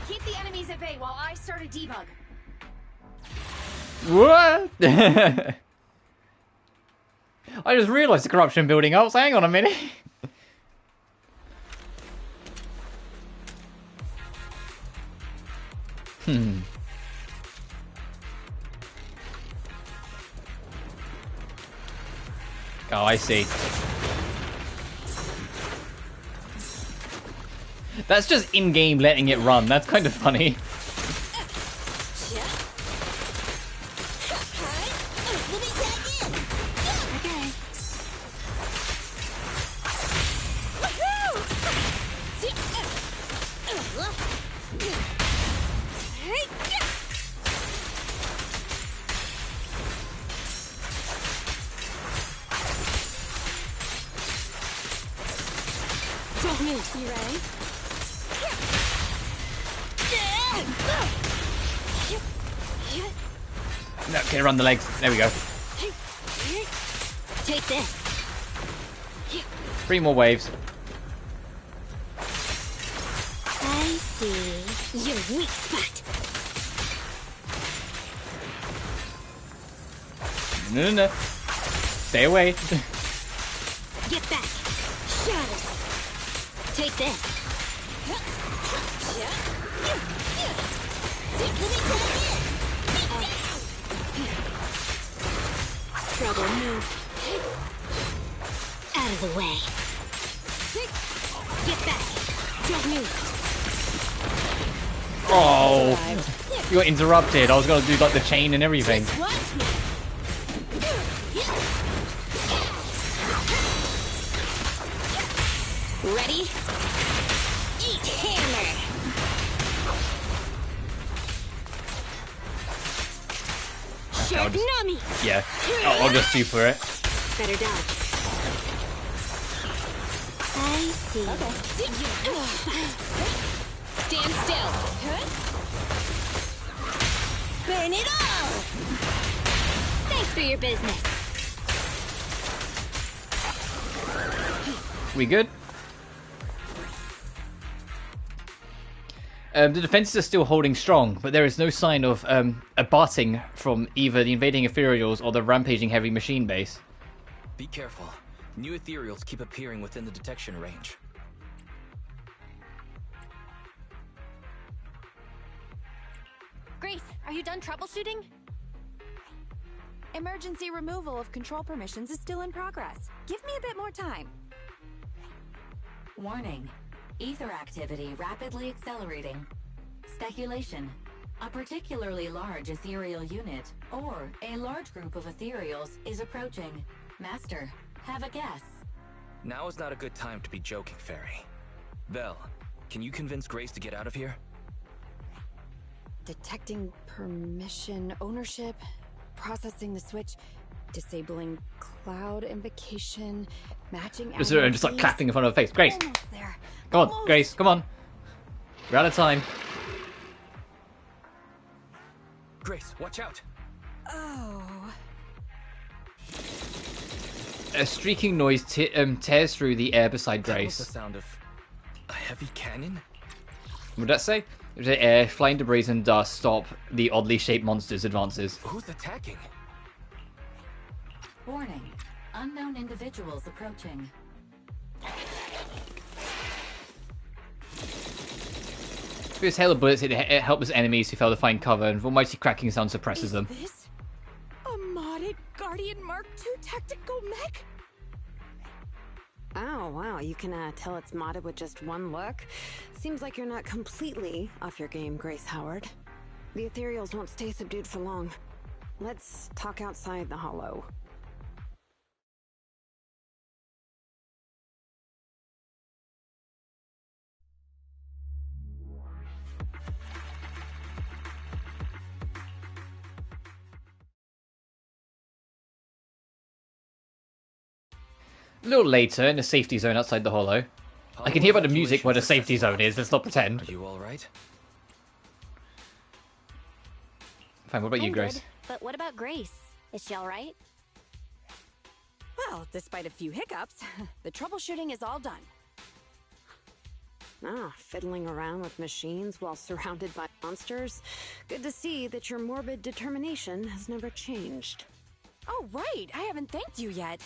Keep the enemies at bay while I start a debug. What? I just realized the corruption building up, so hang on a minute. Oh, I see. That's just in-game letting it run. That's kind of funny. Don't move, you ready? No, get around the legs. There we go. Take this. 3 more waves. I see. Your weak spot. No. Stay away. Get back. Shatter. Take this. Trouble, move. Out of the way. Get back. Don't move. Oh, you got interrupted. I was gonna do like the chain and everything. Just watch me. Ready? Eat hammer. Shark Nami. Yeah. I'll just super it. Better dodge. I see. Okay. Stand still. Burn it all. Thanks for your business. We good? The defenses are still holding strong, but there is no sign of abutting from either the invading ethereals or the rampaging heavy machine base. Be careful. New ethereals keep appearing within the detection range. Grace, are you done troubleshooting? Emergency removal of control permissions is still in progress. Give me a bit more time. Warning. Ether activity rapidly accelerating. Speculation. A particularly large ethereal unit, or a large group of ethereals, is approaching. Master, have a guess. Now is not a good time to be joking, Fairy. Belle, can you convince Grace to get out of here? Detecting permission ownership, processing the switch. Disabling cloud invocation, matching. Just like clapping in front of her face. Grace, Almost there. come on, Almost. Grace, come on. We're out of time. Grace, watch out! Oh. A streaking noise tears through the air beside That was the Grace. sound of a heavy cannon? What did that say? The air, flying debris and dust stop the oddly shaped monster's advances. Who's attacking? Warning. Unknown individuals approaching. This hail of bullets hit helpless enemies who fail to find cover, and almighty cracking sound suppresses them. Is this a modded Guardian Mark II tactical mech? Oh, wow, you can tell it's modded with just one look. Seems like you're not completely off your game, Grace Howard. The ethereals won't stay subdued for long. Let's talk outside the hollow. A little later, in the safety zone outside the hollow. I can hear by the music where the safety zone is, let's not pretend. Are you alright? Fine, what about you, I'm Grace? good, but what about Grace? Is she alright? Well, despite a few hiccups, the troubleshooting is all done. Ah, fiddling around with machines while surrounded by monsters. Good to see that your morbid determination has never changed. Oh, right. I haven't thanked you yet.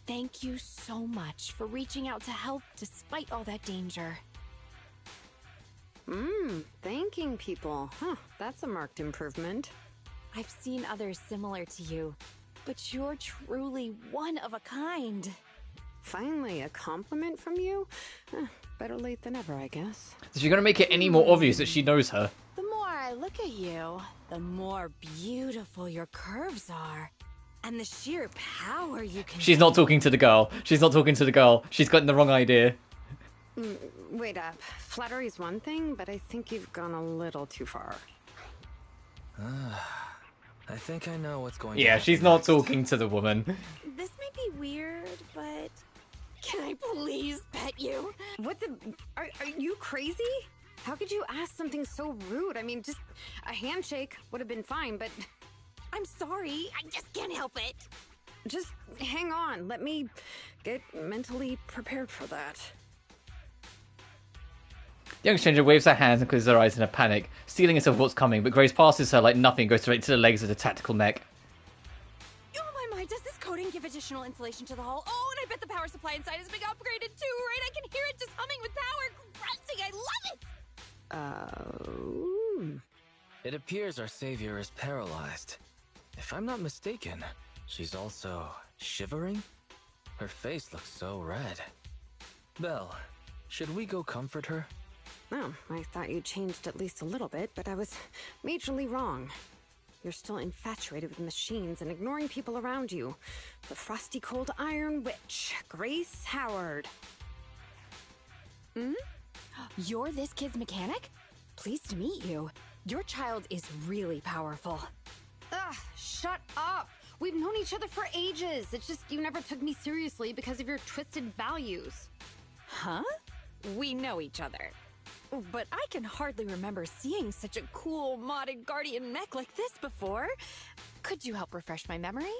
Thank you so much for reaching out to help despite all that danger. Thanking people. Huh, that's a marked improvement. I've seen others similar to you, but you're truly one of a kind. Finally, a compliment from you? Better late than ever, I guess. Is she going to make it any more obvious that she knows her? The more I look at you, the more beautiful your curves are. And the sheer power you can... She's not talking to the girl. She's not talking to the girl. She's gotten the wrong idea. Wait up. Flattery's one thing, but I think you've gone a little too far. I think I know what's going to Yeah, happen she's not next. talking to the woman. This may be weird, but... Can I please pet you? What the... Are you crazy? How could you ask something so rude? I mean, just a handshake would have been fine, but... I'm sorry, I just can't help it. Just hang on. Let me get mentally prepared for that. The young stranger waves her hands and closes her eyes in a panic, stealing herself what's coming, but Grace passes her like nothing, goes straight to the legs of the tactical mech. Oh my, does this coating give additional insulation to the hull? Oh, and I bet the power supply inside has been upgraded too, right? I can hear it just humming with power, grunting, I love it! It appears our savior is paralyzed. If I'm not mistaken, she's also shivering? Her face looks so red. Belle, should we go comfort her? Oh, I thought you changed at least a little bit, but I was majorly wrong. You're still infatuated with machines and ignoring people around you. The frosty cold iron witch, Grace Howard. You're this kid's mechanic? Pleased to meet you. Your child is really powerful. Ugh, shut up! We've known each other for ages. It's just you never took me seriously because of your twisted values. Huh? We know each other. But I can hardly remember seeing such a cool modded guardian mech like this before. Could you help refresh my memory?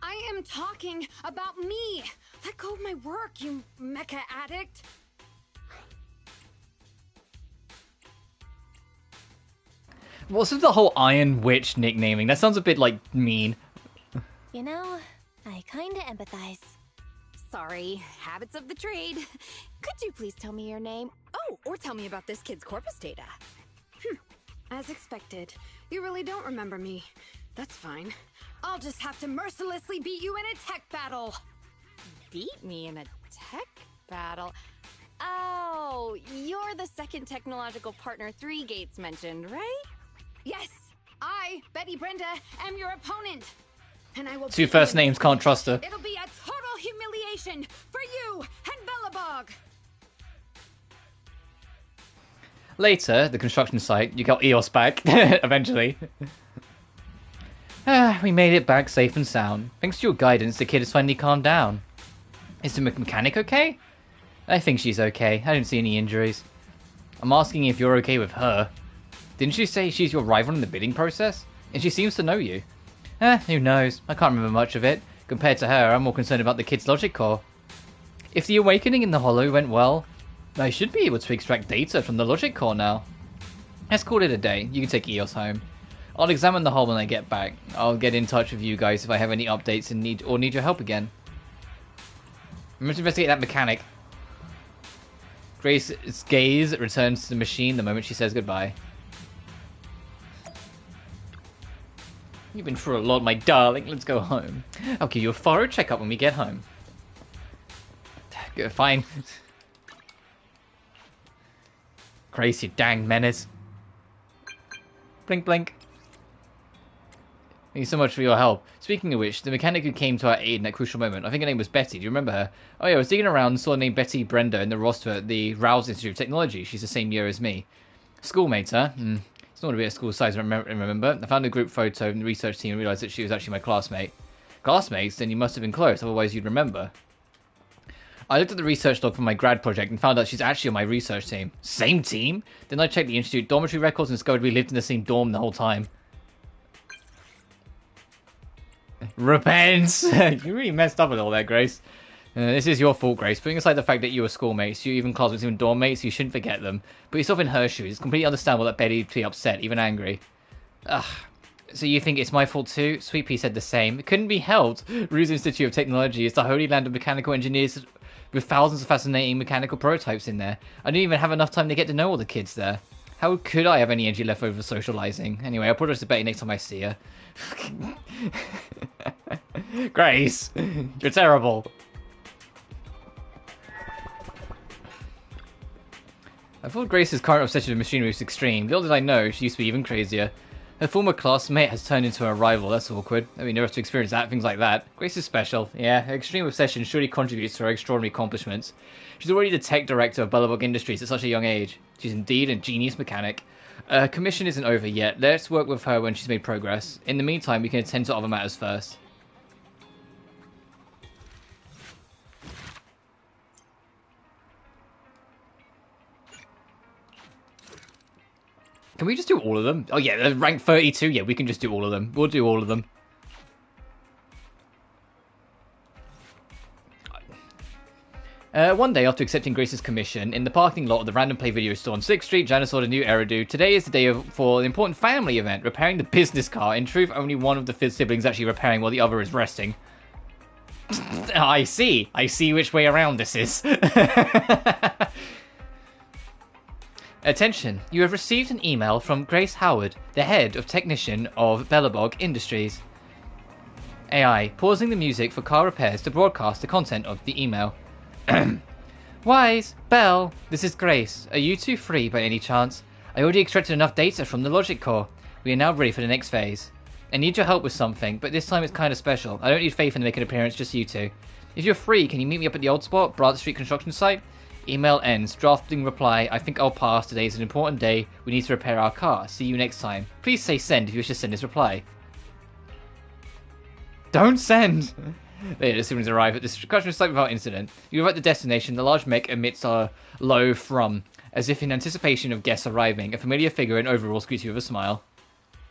I am talking about me! Let go of my work, you mecha addict! What's with the whole Iron Witch nicknaming? That sounds a bit, like, mean. You know, I kinda empathize. Sorry, habits of the trade. Could you please tell me your name? Oh, or tell me about this kid's corpus data. As expected, you really don't remember me. That's fine. I'll just have to mercilessly beat you in a tech battle! Beat me in a tech battle? Oh, you're the second technological partner 3 Gates mentioned, right? Yes! I, Betty Brenda, am your opponent! And I will Two beat first you in names, this can't fight. trust her. It'll be a total humiliation for you and Bellabog! Later, the construction site, you got Eos back, eventually. We made it back safe and sound. Thanks to your guidance, the kid has finally calmed down. Is the mechanic okay? I think she's okay. I don't see any injuries. I'm asking if you're okay with her. Didn't you say she's your rival in the bidding process? And she seems to know you. Who knows? I can't remember much of it. Compared to her, I'm more concerned about the kid's logic core. If the awakening in the Hollow went well, I should be able to extract data from the logic core now. Let's call it a day. You can take Eos home. I'll examine the hull when I get back. I'll get in touch with you guys if I have any updates and need your help again. Remember to investigate that mechanic. Grace's gaze returns to the machine the moment she says goodbye. You've been through a lot, my darling. Let's go home. I'll give you a thorough checkup when we get home. Good, fine. Grace, you dang menace. Blink, blink. Thank you so much for your help. Speaking of which, the mechanic who came to our aid in that crucial moment, I think her name was Betty. Do you remember her? Oh yeah, I was digging around and saw the name Betty Brenda in the roster at the Rouse Institute of Technology. She's the same year as me. Schoolmates, huh? It's not to be a school size, remember. I found a group photo in the research team and realised that she was actually my classmate. Classmates? Then you must have been close, otherwise you'd remember. I looked at the research log for my grad project and found out she's actually on my research team. Same team? Then I checked the institute dormitory records and discovered we lived in the same dorm the whole time. Repent! You really messed up with all that, Grace. This is your fault, Grace. Putting aside the fact that you were schoolmates, you even classmates, even dorm mates, you shouldn't forget them. Put yourself in her shoes. It's completely understandable that Betty'd be upset, even angry. Ugh. So you think it's my fault too? Sweet Pea said the same. It couldn't be helped. Ruse Institute of Technology is the holy land of mechanical engineers with thousands of fascinating mechanical prototypes in there. I didn't even have enough time to get to know all the kids there. How could I have any energy left over for socializing? Anyway, I'll apologize to Betty next time I see her. Grace, you're terrible. I thought Grace's current obsession with machinery was extreme. Little did I know, she used to be even crazier. Her former classmate has turned into a rival. That's awkward. I mean, never have to experience that, things like that. Grace is special. Yeah, her extreme obsession surely contributes to her extraordinary accomplishments. She's already the tech director of Belobog Industries at such a young age. She's indeed a genius mechanic. Commission isn't over yet. Let's work with her when she's made progress. In the meantime, we can attend to other matters first. Can we just do all of them? Oh yeah, rank 32. Yeah, we can just do all of them. We'll do all of them. One day after accepting Grace's commission, in the parking lot of the Random Play video store on 6th Street, Janice ordered a new Eridu. Today is the day for an important family event, repairing the business car. In truth, only one of the siblings actually repairing while the other is resting. I see. I see which way around this is. Attention, you have received an email from Grace Howard, the head of technician of Belobog Industries. AI, pausing the music for car repairs to broadcast the content of the email. Wise, Belle, this is Grace. Are you two free by any chance? I already extracted enough data from the logic core. We are now ready for the next phase. I need your help with something, but this time it's kind of special. I don't need Faith to make an appearance, just you two. If you're free, can you meet me up at the old spot, Broad Street construction site? Email ends. Drafting reply. I think I'll pass. Today is an important day. We need to repair our car. See you next time. Please say send if you wish to send this reply. Don't send! Later, the siblings arrive at this construction site without incident. You arrive at the destination. The large mech emits a low thrum, as if in anticipation of guests arriving. A familiar figure in overalls greets you with a smile.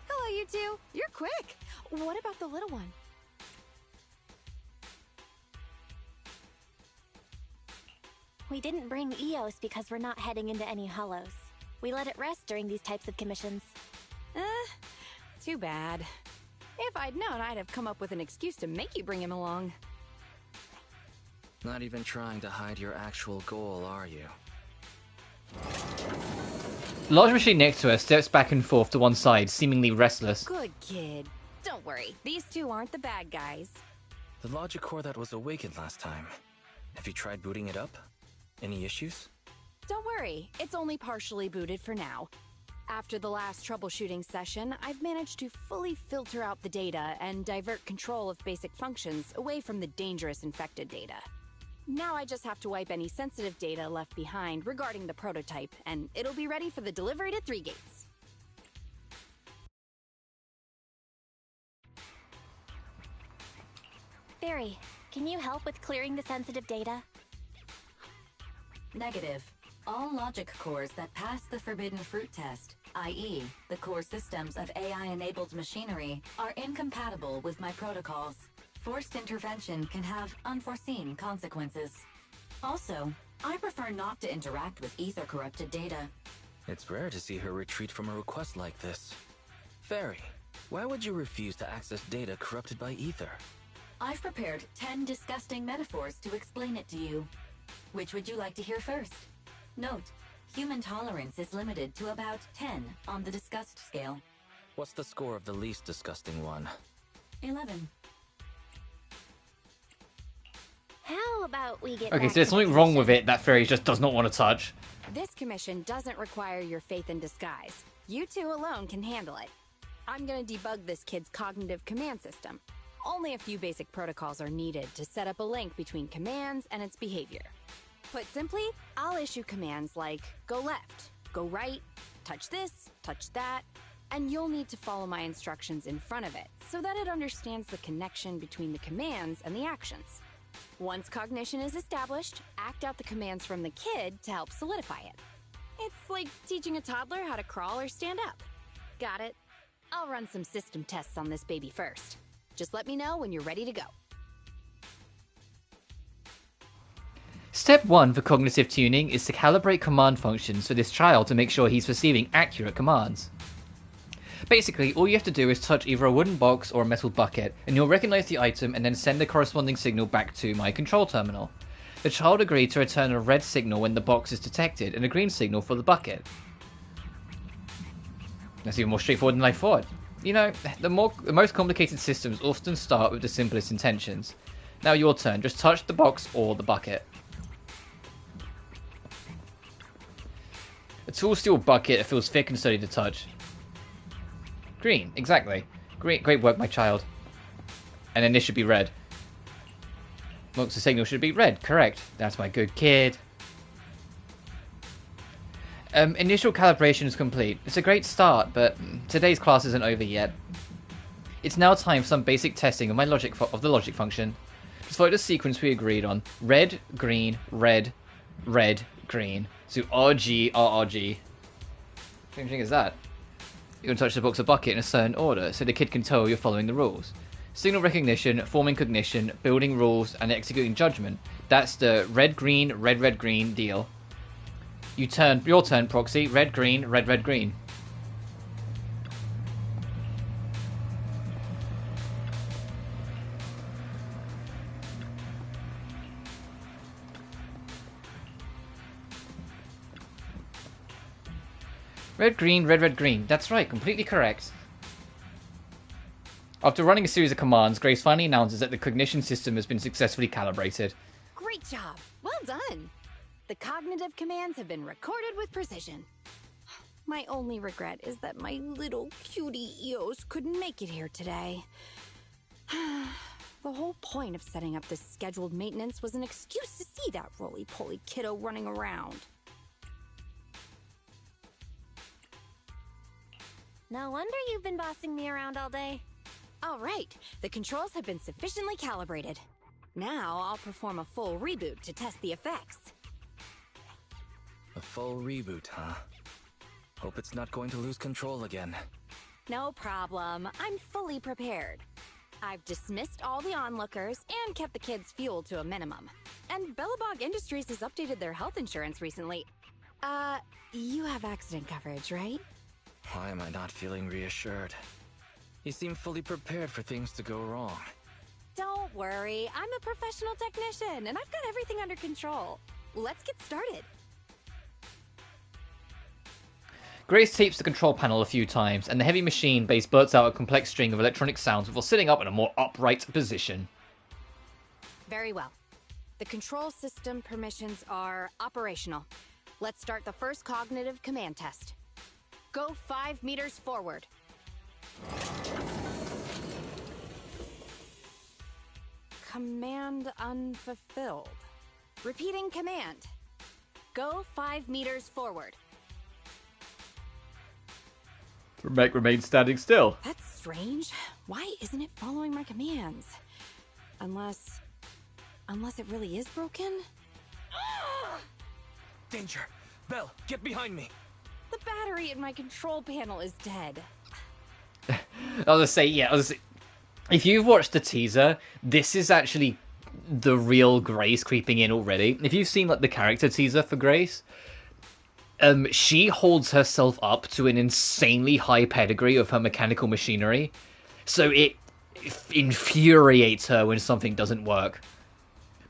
Hello, you two. You're quick. What about the little one? We didn't bring Eos because we're not heading into any hollows. We let it rest during these types of commissions. Too bad. If I'd known, I'd have come up with an excuse to make you bring him along. Not even trying to hide your actual goal, are you? The large machine next to her steps back and forth to one side, seemingly restless. Good kid. Don't worry, these two aren't the bad guys. The logic core that was awakened last time. Have you tried booting it up? Any issues? Don't worry, it's only partially booted for now. After the last troubleshooting session, I've managed to fully filter out the data and divert control of basic functions away from the dangerous infected data. Now I just have to wipe any sensitive data left behind regarding the prototype, and it'll be ready for the delivery to 3 Gates. Fairy, can you help with clearing the sensitive data? Negative. All logic cores that pass the forbidden fruit test, i.e., the core systems of AI-enabled machinery, are incompatible with my protocols. Forced intervention can have unforeseen consequences. Also, I prefer not to interact with ether-corrupted data. It's rare to see her retreat from a request like this. Fairy, why would you refuse to access data corrupted by ether? I've prepared 10 disgusting metaphors to explain it to you. Which would you like to hear first? Note, human tolerance is limited to about 10 on the disgust scale. What's the score of the least disgusting one? 11. How about we get Okay, back so there's to the something wrong with commission? it that Fairy just does not want to touch. This commission doesn't require your faith in disguise. You two alone can handle it. I'm gonna debug this kid's cognitive command system. Only a few basic protocols are needed to set up a link between commands and its behavior. Put simply, I'll issue commands like go left, go right, touch this, touch that, and you'll need to follow my instructions in front of it so that it understands the connection between the commands and the actions. Once cognition is established, act out the commands from the kid to help solidify it. It's like teaching a toddler how to crawl or stand up. Got it? I'll run some system tests on this baby first. Just let me know when you're ready to go. Step 1 for cognitive tuning is to calibrate command functions for this child to make sure he's receiving accurate commands. Basically, all you have to do is touch either a wooden box or a metal bucket, and you'll recognize the item and then send the corresponding signal back to my control terminal. The child agreed to return a red signal when the box is detected and a green signal for the bucket. That's even more straightforward than I thought. You know, the most complicated systems often start with the simplest intentions. Now your turn, just touch the box or the bucket. A tool steel bucket that feels thick and sturdy to touch. Green, exactly. Great work, my child. And then this should be red. Looks the signal should be red, correct. That's my good kid. Initial calibration is complete. It's a great start, but today's class isn't over yet. It's now time for some basic testing of my logic function. Just follow the sequence we agreed on. Red, green, red, red, green. So RG, RRG. What thing is that? You can touch the box or bucket in a certain order, so the kid can tell you're following the rules. Signal recognition, forming cognition, building rules, and executing judgment. That's the red, green deal. Your turn, proxy. Red, green, red, green. Red, green, red, green. That's right, completely correct. After running a series of commands, Grace finally announces that the cognition system has been successfully calibrated. Great job! Well done! The cognitive commands have been recorded with precision. My only regret is that my little cutie Eos couldn't make it here today. The whole point of setting up this scheduled maintenance was an excuse to see that roly-poly kiddo running around. No wonder you've been bossing me around all day. All right, the controls have been sufficiently calibrated. Now I'll perform a full reboot to test the effects. A full reboot, huh? Hope it's not going to lose control again. No problem. I'm fully prepared. I've dismissed all the onlookers and kept the kids' fuel to a minimum. And Bellabog Industries has updated their health insurance recently. You have accident coverage, right? Why am I not feeling reassured? You seem fully prepared for things to go wrong. Don't worry, I'm a professional technician, and I've got everything under control. Let's get started. Grace tapes the control panel a few times, and the heavy machine base blurts out a complex string of electronic sounds before sitting up in a more upright position. Very well. The control system permissions are operational. Let's start the first cognitive command test. Go 5 meters forward. Command unfulfilled. Repeating command. Go 5 meters forward. Remain standing still. That's strange. Why isn't it following my commands? Unless it really is broken? Danger! Belle, get behind me! The battery in my control panel is dead. I was gonna say, yeah, if you've watched the teaser, this is actually the real Grace creeping in already. If you've seen like the character teaser for Grace, she holds herself up to an insanely high pedigree of her mechanical machinery, so it infuriates her when something doesn't work,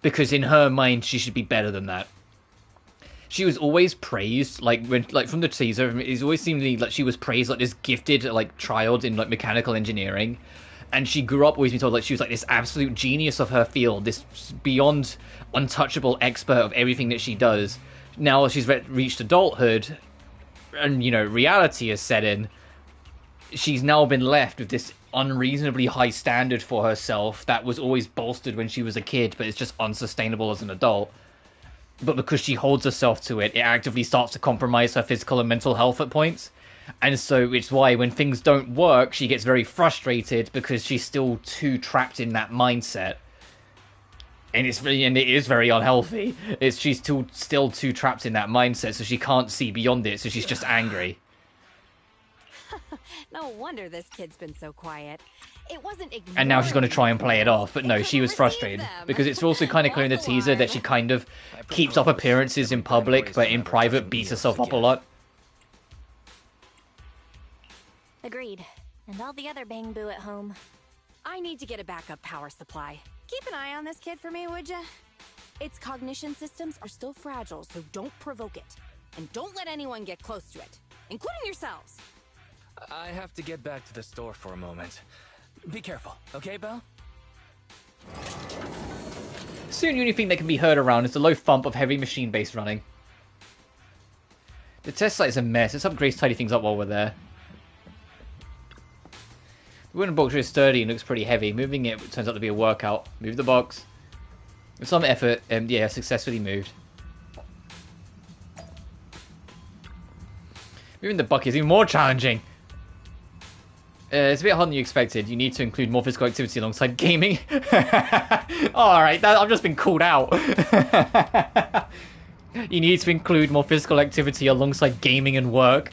because in her mind she should be better than that. She was always praised, like from the teaser, it always seemed to me like she was praised like this gifted like child in like mechanical engineering, and she grew up always being told like she was like this absolute genius of her field, this beyond untouchable expert of everything that she does. Now she's reached adulthood, and reality is set in. She's now been left with this unreasonably high standard for herself that was always bolstered when she was a kid, but it's just unsustainable as an adult. But because she holds herself to it, it actively starts to compromise her physical and mental health at points. And so it's why when things don't work, she gets very frustrated because she's still too trapped in that mindset. And it is very unhealthy. She's still too trapped in that mindset, so she can't see beyond it, so she's just angry. No wonder this kid's been so quiet. It wasn't ignoring. And now she's going to try and play it off, but no, she was frustrated. Because it's also kind of clear in the teaser that she kind of keeps up appearances in public, but in private beats herself up a lot. Agreed. And all the other bang boo at home. I need to get a backup power supply. Keep an eye on this kid for me, would ya? Its cognition systems are still fragile, so don't provoke it. And don't let anyone get close to it, including yourselves. I have to get back to the store for a moment. Be careful, okay, Belle? Soon the only thing that can be heard around is the low thump of heavy machine base running. The test site is a mess. Let's have Grace tidy things up while we're there. The wooden box is sturdy and looks pretty heavy. Moving it turns out to be a workout. Move the box. With some effort, yeah, successfully moved. Moving the bucket is even more challenging. It's a bit harder than you expected. You need to include more physical activity alongside gaming. Alright, I've just been called out. You need to include more physical activity alongside gaming and work.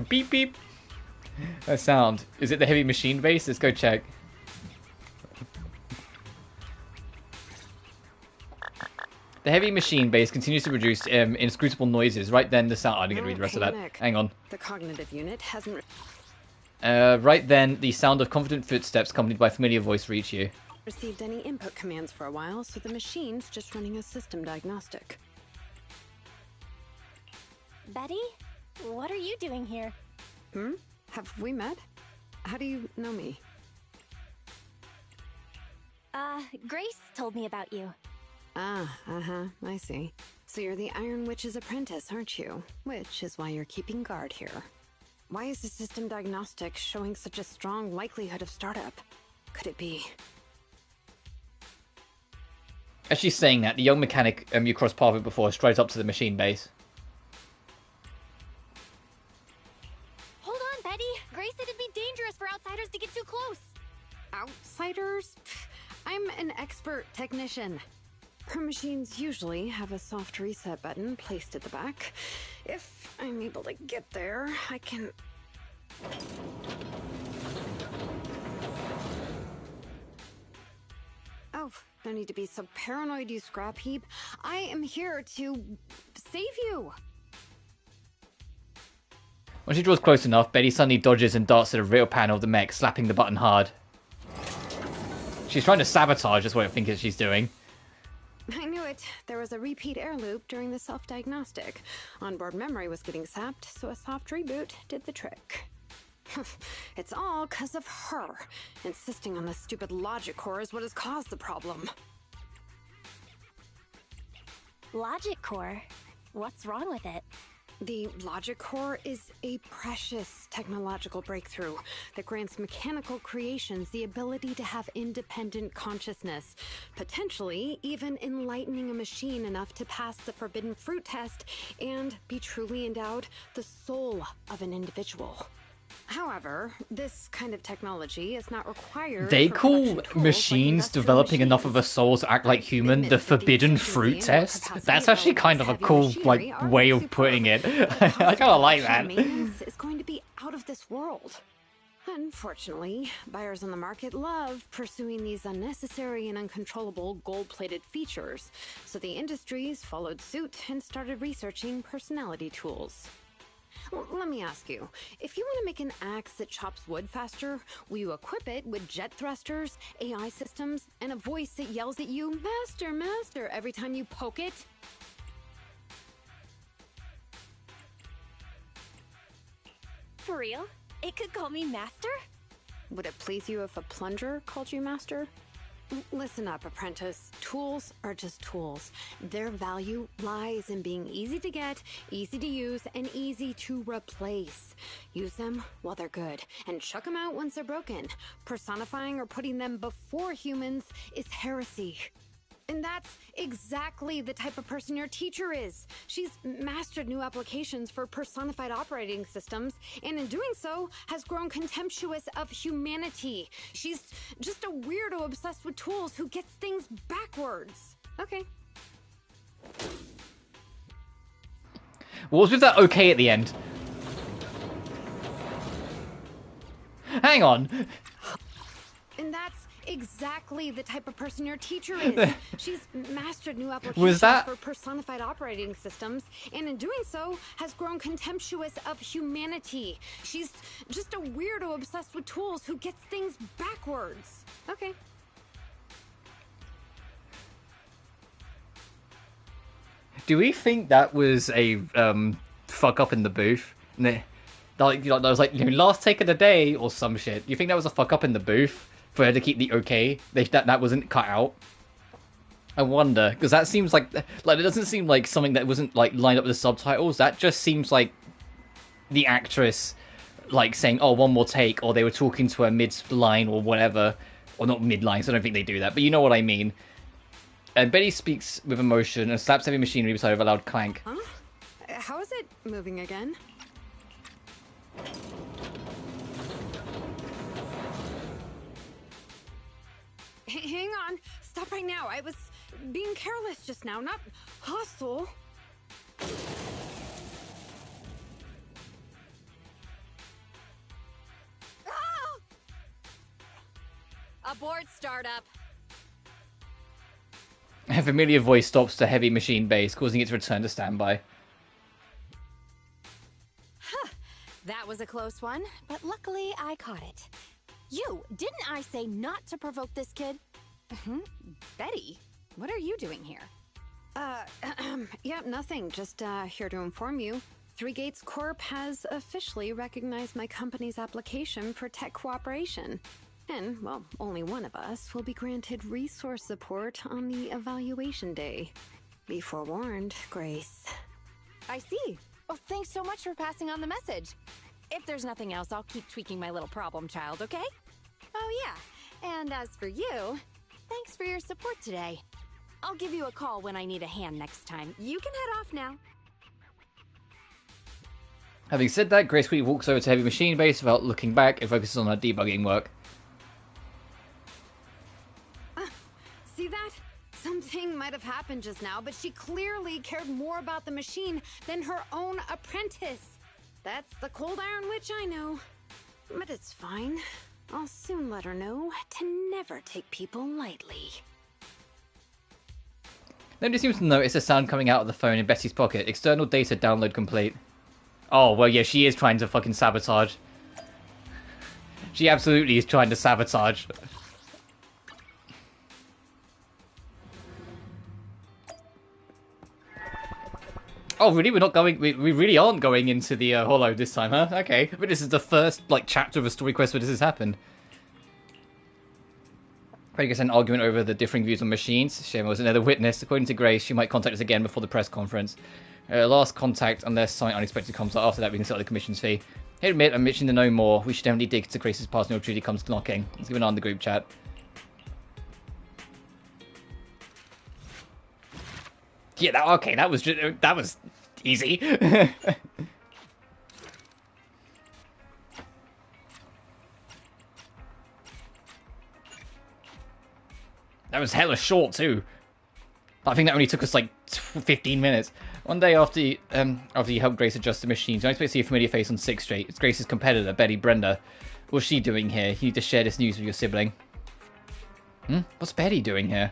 Beep beep. That sound. Is it the heavy machine base? Let's go check. The heavy machine base continues to produce inscrutable noises. Right then, the sound. I didn't get to read the rest of that. Hang on. The cognitive unit hasn't. Right then, the sound of confident footsteps accompanied by familiar voice reach you. Received any input commands for a while, so the machine's just running a system diagnostic. Betty? What are you doing here? Have we met? How do you know me? Grace told me about you. I see. So you're the Iron Witch's apprentice, aren't you? Which is why you're keeping guard here. Why is the system diagnostic showing such a strong likelihood of startup? Could it be? As she's saying that, the young mechanic you crossed paths with before strides up to the machine base. Hold on, Betty. Grace said it'd be dangerous for outsiders to get too close. Outsiders? I'm an expert technician. Her machines usually have a soft reset button placed at the back. If I'm able to get there, I can... Oh, no need to be so paranoid, you scrap heap. I am here to save you. When she draws close enough, Betty suddenly dodges and darts to the rear panel of the mech, slapping the button hard. She's trying to sabotage, that's what I think she's doing. I knew it. There was a repeat air loop during the self-diagnostic. Onboard memory was getting sapped, so a soft reboot did the trick. It's all because of her. Insisting on the stupid logic core is what has caused the problem. Logic core? What's wrong with it? The logic core is a precious technological breakthrough that grants mechanical creations the ability to have independent consciousness, potentially even enlightening a machine enough to pass the forbidden fruit test and be truly endowed the soul of an individual. However, this kind of technology is not required. They for call production tools like machines industrial developing enough of a machines. soul to act like human the Admit that forbidden efficiency fruit and test. capacity That's of actually kind of a heavy cool machinery are way of superb, putting it. but the cost I kind of like production that. and maintenance is going to be out of this world. Unfortunately, buyers on the market love pursuing these unnecessary and uncontrollable gold-plated features, so the industries followed suit and started researching personality tools. Let me ask you, if you want to make an axe that chops wood faster, will you equip it with jet thrusters, AI systems, and a voice that yells at you, "Master, Master," every time you poke it? For real? It could call me Master? Would it please you if a plunger called you Master? Listen up, apprentice. Tools are just tools. Their value lies in being easy to get, easy to use, and easy to replace. Use them while they're good, and chuck them out once they're broken. Personifying or putting them before humans is heresy. And that's exactly the type of person your teacher is. She's mastered new applications for personified operating systems, and in doing so, has grown contemptuous of humanity. She's just a weirdo obsessed with tools who gets things backwards. Okay. What was with that okay at the end? Hang on. And that's exactly the type of person your teacher is. She's mastered new applications Was that... for personified operating systems, and in doing so, has grown contemptuous of humanity. She's just a weirdo obsessed with tools who gets things backwards. Okay. Do we think that was a fuck up in the booth? Like, that was like, last take of the day or some shit. Do you think that was a fuck up in the booth for her to keep the okay? That wasn't cut out. I wonder, because that seems like it doesn't seem like something that wasn't like lined up with the subtitles. That just seems like the actress like saying, "Oh, one more take," or they were talking to her mid-line or whatever, or not mid-line. So I don't think they do that, but you know what I mean. And Betty speaks with emotion and slaps heavy machinery beside her with a loud clank. Huh? How is it moving again? Hang on. Stop right now. I was being careless just now, not hostile. Ah! Abort startup. A familiar voice stops the heavy machine base, causing it to return to standby. Huh. That was a close one, but luckily I caught it. You, didn't I say not to provoke this kid? Betty, what are you doing here? Yeah, nothing. Just here to inform you. Three Gates Corp has officially recognized my company's application for tech cooperation. And, well, only one of us will be granted resource support on the evaluation day. Be forewarned, Grace. I see. Oh, thanks so much for passing on the message. If there's nothing else, I'll keep tweaking my little problem child, okay? Oh, yeah. And as for you, thanks for your support today. I'll give you a call when I need a hand next time. You can head off now. Having said that, Grace quickly walks over to heavy machine base without looking back and focuses on her debugging work. See that? Something might have happened just now, but she clearly cared more about the machine than her own apprentice. That's the cold iron witch I know. But it's fine. I'll soon let her know to never take people lightly. Nobody seems to notice a sound coming out of the phone in Betty's pocket. External data download complete. Oh, well, yeah, she is trying to fucking sabotage. She absolutely is trying to sabotage. Oh, really? We're not going... We really aren't going into the Hollow this time, huh? Okay. But this is the first, like, chapter of a story quest where this has happened. Probably gets an argument over the differing views on machines. Shema was another witness. According to Grace, she might contact us again before the press conference. Last contact, unless something unexpected comes up. After that, we can settle the commission's fee. Hey, admit, I'm itching to know more. We should definitely dig to Grace's past when truly comes knocking. Let's give an eye on the group chat. Yeah, okay, that was easy. That was hella short too. I think that only took us like 15 minutes. One day after you helped Grace adjust the machines, you expect to see a familiar face on 6th Street. It's Grace's competitor, Betty Brenda. What's she doing here? You need to share this news with your sibling. What's Betty doing here?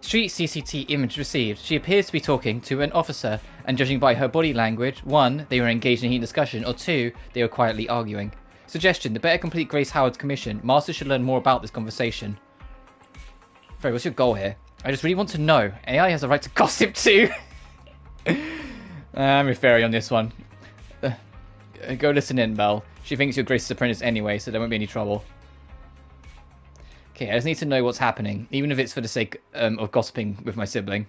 Street CCT image received. She appears to be talking to an officer, and judging by her body language, 1, they were engaged in a heated discussion, or 2, they were quietly arguing. Suggestion: to better complete Grace Howard's commission, Master should learn more about this conversation. Fred, what's your goal here? I just really want to know. AI has a right to gossip too. I'm with Fairy on this one. Go listen in, Belle. She thinks you're Grace's apprentice anyway, so there won't be any trouble. Okay, I just need to know what's happening, even if it's for the sake of gossiping with my sibling.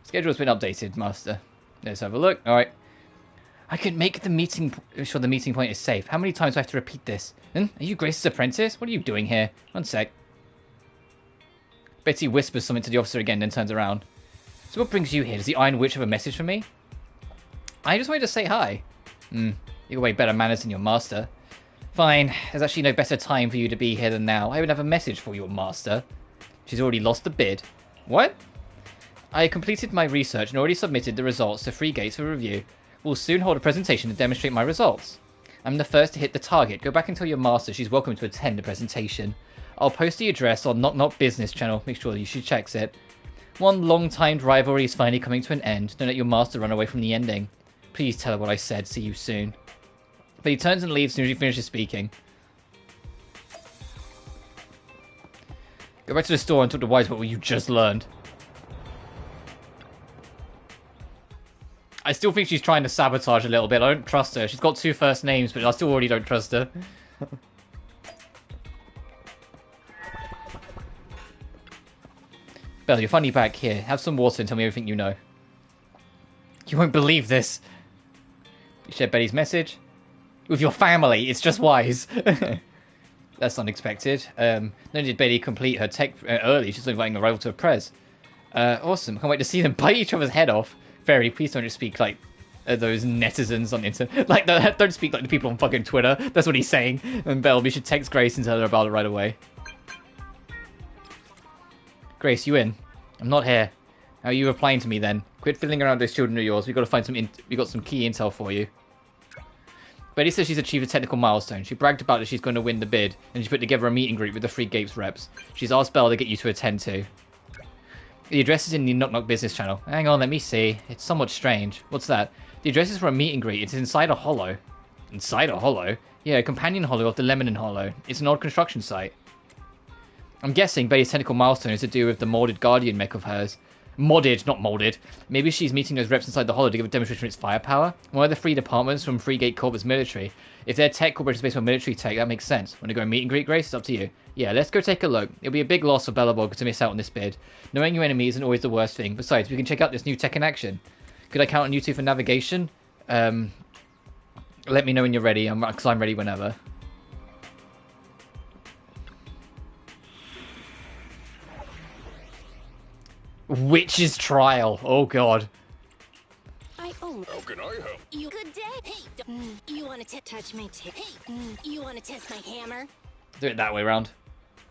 Schedule has been updated, Master. Let's have a look. Alright. I can make the meeting sure the meeting point is safe. How many times do I have to repeat this? Are you Grace's apprentice? What are you doing here? One sec. Betty whispers something to the officer again, then turns around. So what brings you here? Does the Iron Witch have a message for me? I just wanted to say hi. You got way better manners than your master. Fine, there's actually no better time for you to be here than now. I would have a message for your master. She's already lost the bid. What? I completed my research and already submitted the results to Free Gates for review. We'll soon hold a presentation to demonstrate my results. I'm the first to hit the target. Go back and tell your master she's welcome to attend the presentation. I'll post the address on Knock Knock Business channel. Make sure she checks it. One long-timed rivalry is finally coming to an end. Don't let your master run away from the ending. Please tell her what I said. See you soon. But he turns and leaves as soon as he finishes speaking. Go back to the store and talk to Wise about what you just learned. I still think she's trying to sabotage a little bit. I don't trust her. She's got 2 first names, but I still already don't trust her. Belle, you're finally back here. Have some water and tell me everything you know. You won't believe this. You shared Betty's message. With your family, it's just wise. That's unexpected. Not only did Betty complete her tech early, she's inviting a rival to a prez. Awesome. Can't wait to see them bite each other's head off. Fairy, please don't just speak like those netizens on the internet. Like, don't speak like the people on fucking Twitter. That's what he's saying. And Belle, we should text Grace and tell her about it right away. Grace, you in? I'm not here. How are you replying to me then? Quit fiddling around those children of yours. We've got to find we got some key intel for you. Betty says she's achieved a technical milestone. She bragged about that she's going to win the bid, and she put together a meet and greet with the Free Gates reps. She's asked Belle to get you to attend to. The address is in the Knock Knock Business channel. Hang on, let me see. It's somewhat strange. What's that? The address is for a meet and greet. It's inside a hollow. Inside a hollow? Yeah, a companion hollow of the Lemon Hollow. It's an odd construction site. I'm guessing Betty's technical milestone is to do with the modded Guardian mech of hers. Modded, not molded. Maybe she's meeting those reps inside the hollow to give a demonstration of its firepower. One of the 3 departments from Freegate Corp is military. If their tech corporation is based on military tech, that makes sense. Want to go meet and greet, Grace? It's up to you. Yeah, let's go take a look. It'll be a big loss for Belobog to miss out on this bid. Knowing your enemy isn't always the worst thing. Besides, we can check out this new tech in action. Could I count on you 2 for navigation? Let me know when you're ready, because I'm ready whenever. Witch's trial. Oh god. How can I help? you? Good day. Hey, you want to touch my tip? Hey, you want to test my hammer? Do it that way around.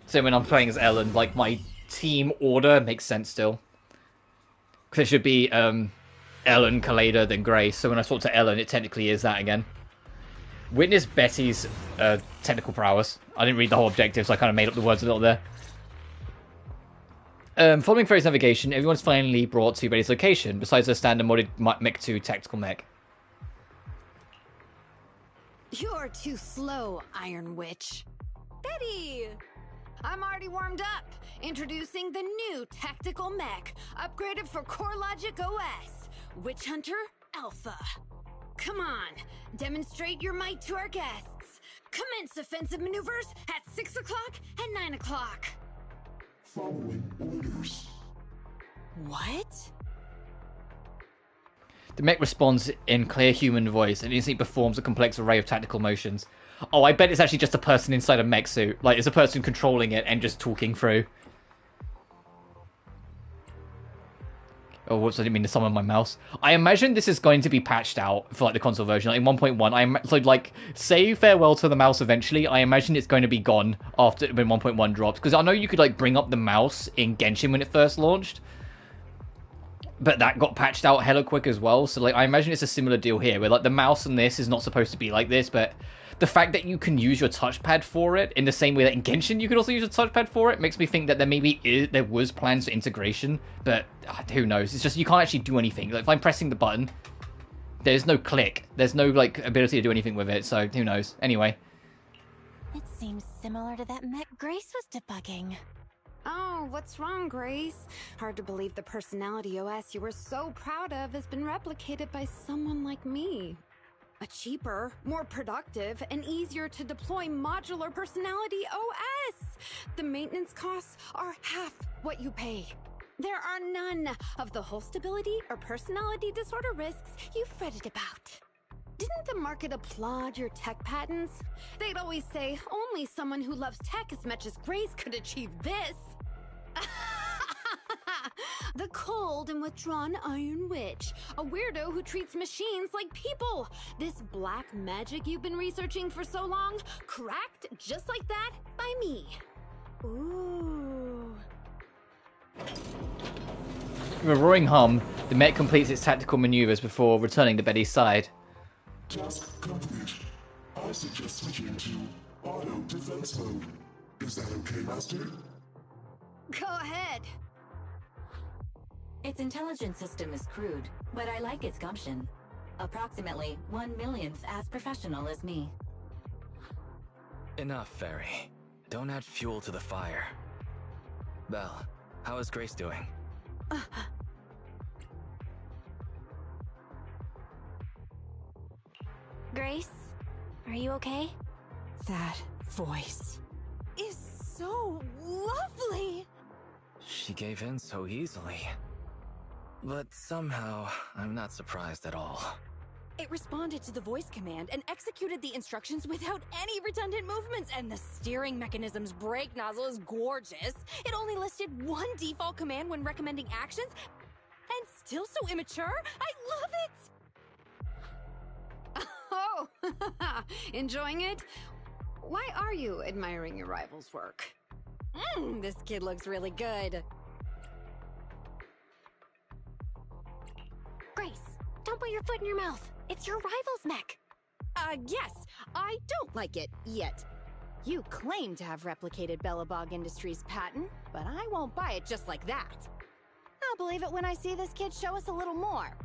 So when I'm playing as Ellen, like my team order makes sense still. Because it should be Ellen, Kaleda, then Grace. So when I talk to Ellen, it technically is that again. Witness Betty's technical prowess. I didn't read the whole objective, so I kind of made up the words a little there. Following Fairy's navigation, everyone's finally brought to Betty's location, besides her standard modded Mech 2 tactical mech. You're too slow, Iron Witch. Betty! I'm already warmed up. Introducing the new tactical mech, upgraded for Core Logic OS. Witch Hunter Alpha. Come on, demonstrate your might to our guests. Commence offensive maneuvers at 6 o'clock and 9 o'clock. Following orders. What? The mech responds in clear human voice and instantly performs a complex array of tactical motions. Oh, I bet it's actually just a person inside a mech suit. Like, it's a person controlling it and just talking through. Oh, whoops, I didn't mean to summon my mouse. I imagine this is going to be patched out for like the console version. Like, in 1.1, so like, say farewell to the mouse eventually. I imagine it's going to be gone after when 1.1 drops. Because I know you could like bring up the mouse in Genshin when it first launched. But that got patched out hella quick as well. So like, I imagine it's a similar deal here, where like the mouse on this is not supposed to be like this, but the fact that you can use your touchpad for it in the same way that in Genshin you could also use a touchpad for it makes me think that there was plans for integration, but who knows? It's just you can't actually do anything. Like if I'm pressing the button, there's no click. There's no like ability to do anything with it, so who knows? Anyway. It seems similar to that mech Grace was debugging. Oh, what's wrong, Grace? Hard to believe the personality OS you were so proud of has been replicated by someone like me. A cheaper, more productive, and easier to deploy modular personality OS! The maintenance costs are half what you pay. There are none of the whole stability or personality disorder risks you fretted about. Didn't the market applaud your tech patents? They'd always say only someone who loves tech as much as Grace could achieve this. The cold and withdrawn Iron Witch, a weirdo who treats machines like people. This black magic you've been researching for so long, cracked just like that by me. Ooh. With a roaring hum, the mech completes its tactical maneuvers before returning to Betty's side. Task complete. I suggest switching to auto defense mode. Is that okay, Master? Go ahead. Its intelligence system is crude, but I like its gumption. Approximately 1/1,000th as professional as me. Enough, Fairy. Don't add fuel to the fire. Belle, how is Grace doing? Grace, are you okay? That voice Is so lovely. She gave in so easily. But somehow, I'm not surprised at all. It responded to the voice command and executed the instructions without any redundant movements, and the steering mechanism's brake nozzle is gorgeous. It only listed one default command when recommending actions, and still so immature. I love it! Oh, enjoying it? Why are you admiring your rival's work? This kid looks really good. Grace, don't put your foot in your mouth. It's your rival's mech. Yes, I don't like it yet. You claim to have replicated Belobog Industries' patent, but I won't buy it just like that. I'll believe it when I see this kid show us a little more.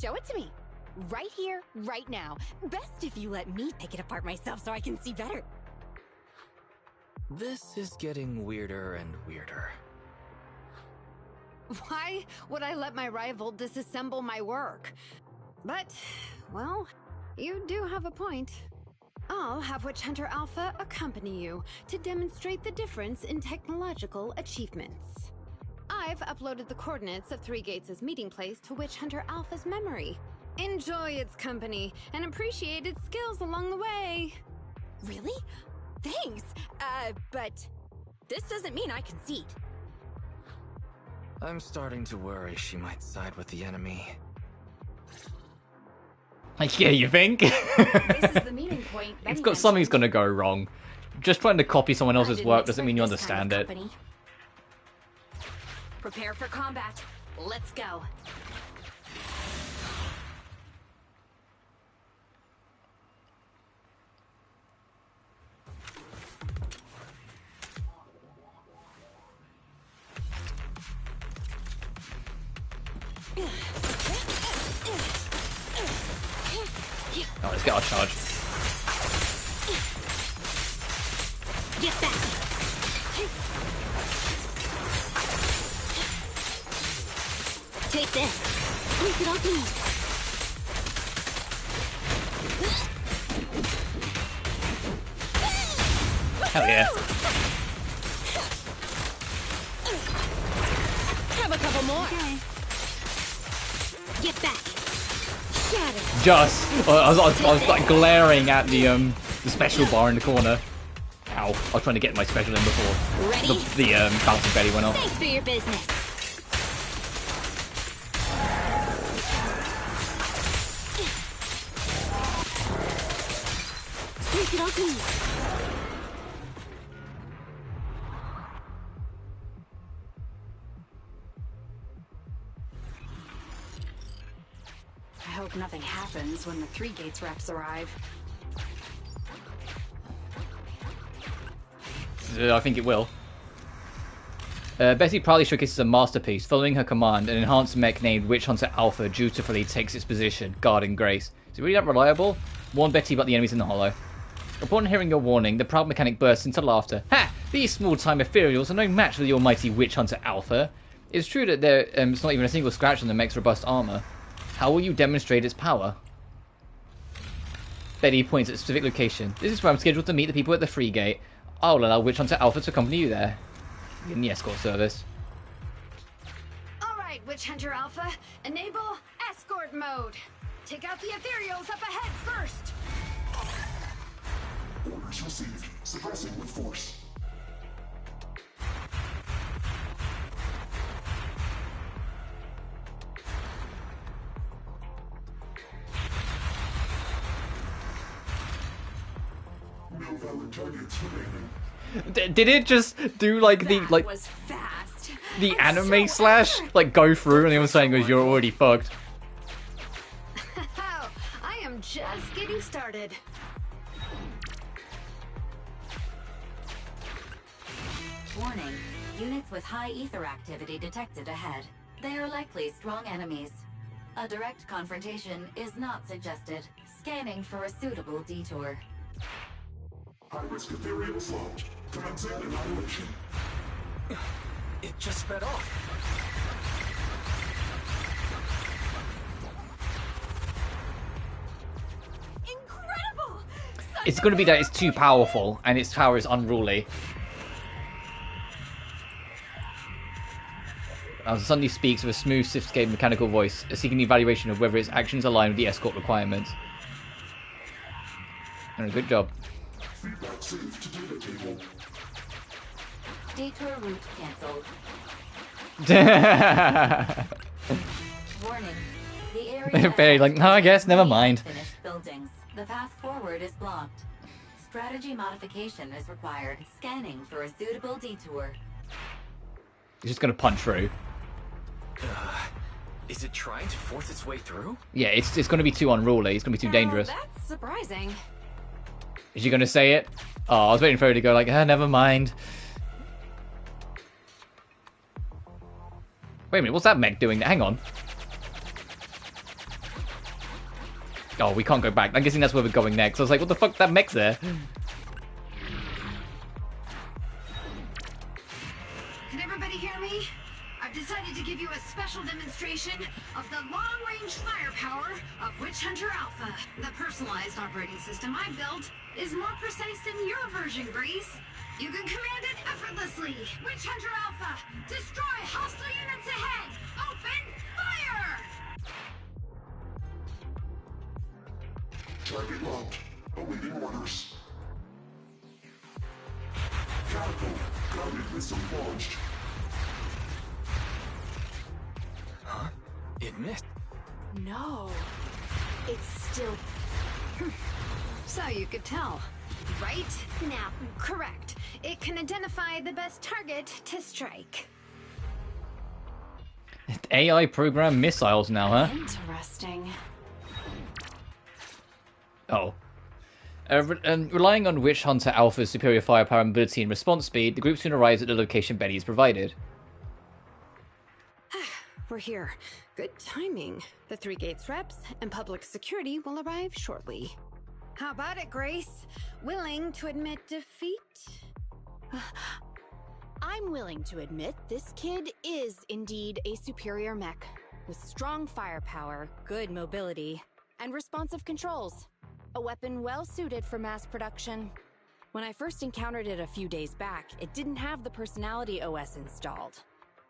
Show it to me. Right here, right now. Best if you let me pick it apart myself so I can see better. This is getting weirder and weirder. Why would I let my rival disassemble my work? But, well, you do have a point. I'll have Witch Hunter Alpha accompany you to demonstrate the difference in technological achievements. I've uploaded the coordinates of Three Gates' meeting place to Witch Hunter Alpha's memory. Enjoy its company and appreciate its skills along the way. Really? Thanks. But this doesn't mean I concede. I'm starting to worry she might side with the enemy. Yeah, you think? This is the meeting point. Something's gonna go wrong. Just trying to copy someone else's work doesn't mean you understand it. Prepare for combat. Let's go. Oh, let's get our charge. Get back! Take this. Sneak it off me. Hell yeah. Have a couple more. Okay. Get back. I was like glaring at the special bar in the corner. Ow! I was trying to get my special in before Ready? the bouncing Betty went off. Thanks for your business. I hope nothing happens when the 3 Gates reps arrive. I think it will. Betty proudly showcases a masterpiece. Following her command, an enhanced mech named Witch Hunter Alpha dutifully takes its position, guarding Grace. Is it really that reliable? Warn Betty about the enemies in the hollow. Upon hearing your warning, the proud mechanic bursts into laughter. Ha! These small-time ethereals are no match for the almighty Witch Hunter Alpha. It's true that there's not even a single scratch on the mech's robust armor. How will you demonstrate its power? Betty points at a specific location. This is where I'm scheduled to meet the people at the free gate. I'll allow Witch Hunter Alpha to accompany you there. In the escort service. Alright, Witch Hunter Alpha, enable escort mode. Take out the ethereals up ahead first. Orders received. Suppressing with force. No valid targets remaining. Did it just do like That was fast. the I'm anime so slash like go through and they were saying was you're already fucked? I am just getting started. Warning. Units with high ether activity detected ahead. They are likely strong enemies. A direct confrontation is not suggested. Scanning for a suitable detour. High-risk ethereal sludge. Commencing annihilation. It just sped off. Incredible! It's going to be that it's too powerful and its power is unruly. As suddenly speaks with a smooth, sophisticated mechanical voice, seeking the evaluation of whether its actions align with the escort requirements. And a good job. Feedback saved to data table. Detour route cancelled. Warning. The area Very like, no, I guess, never mind. Finished buildings. The path forward is blocked. Strategy modification is required. Scanning for a suitable detour. He's just going to punch through. Is it trying to force its way through? Yeah, it's going to be too unruly. It's going to be too dangerous. That's surprising. Is she going to say it? Oh, I was waiting for her to go like, never mind. Wait a minute, what's that mech doing? Hang on. Oh, we can't go back. I'm guessing that's where we're going next. I was like, what the fuck? That mech's there. Can everybody hear me? I've decided to give you a special demonstration of the long-range firepower of Witch Hunter Alpha. The personalized operating system I built is more precise than your version, Grace. You can command it effortlessly. Witch Hunter Alpha, destroy hostile units ahead. Open fire! Target locked. Awaiting orders. Catapult. Guided missile launched. Huh? It missed. No. It's still... So you could tell, right? Now, correct. It can identify the best target to strike. AI program missiles now, huh? Interesting. Oh. Relying on Witch Hunter Alpha's superior firepower, mobility, and response speed, the group soon arrives at the location Betty has provided. We're here. Good timing. The 3 Gates reps and public security will arrive shortly. How about it, Grace? Willing to admit defeat? I'm willing to admit this kid is indeed a superior mech, with strong firepower, good mobility, and responsive controls. A weapon well suited for mass production. When I first encountered it a few days back, it didn't have the personality OS installed.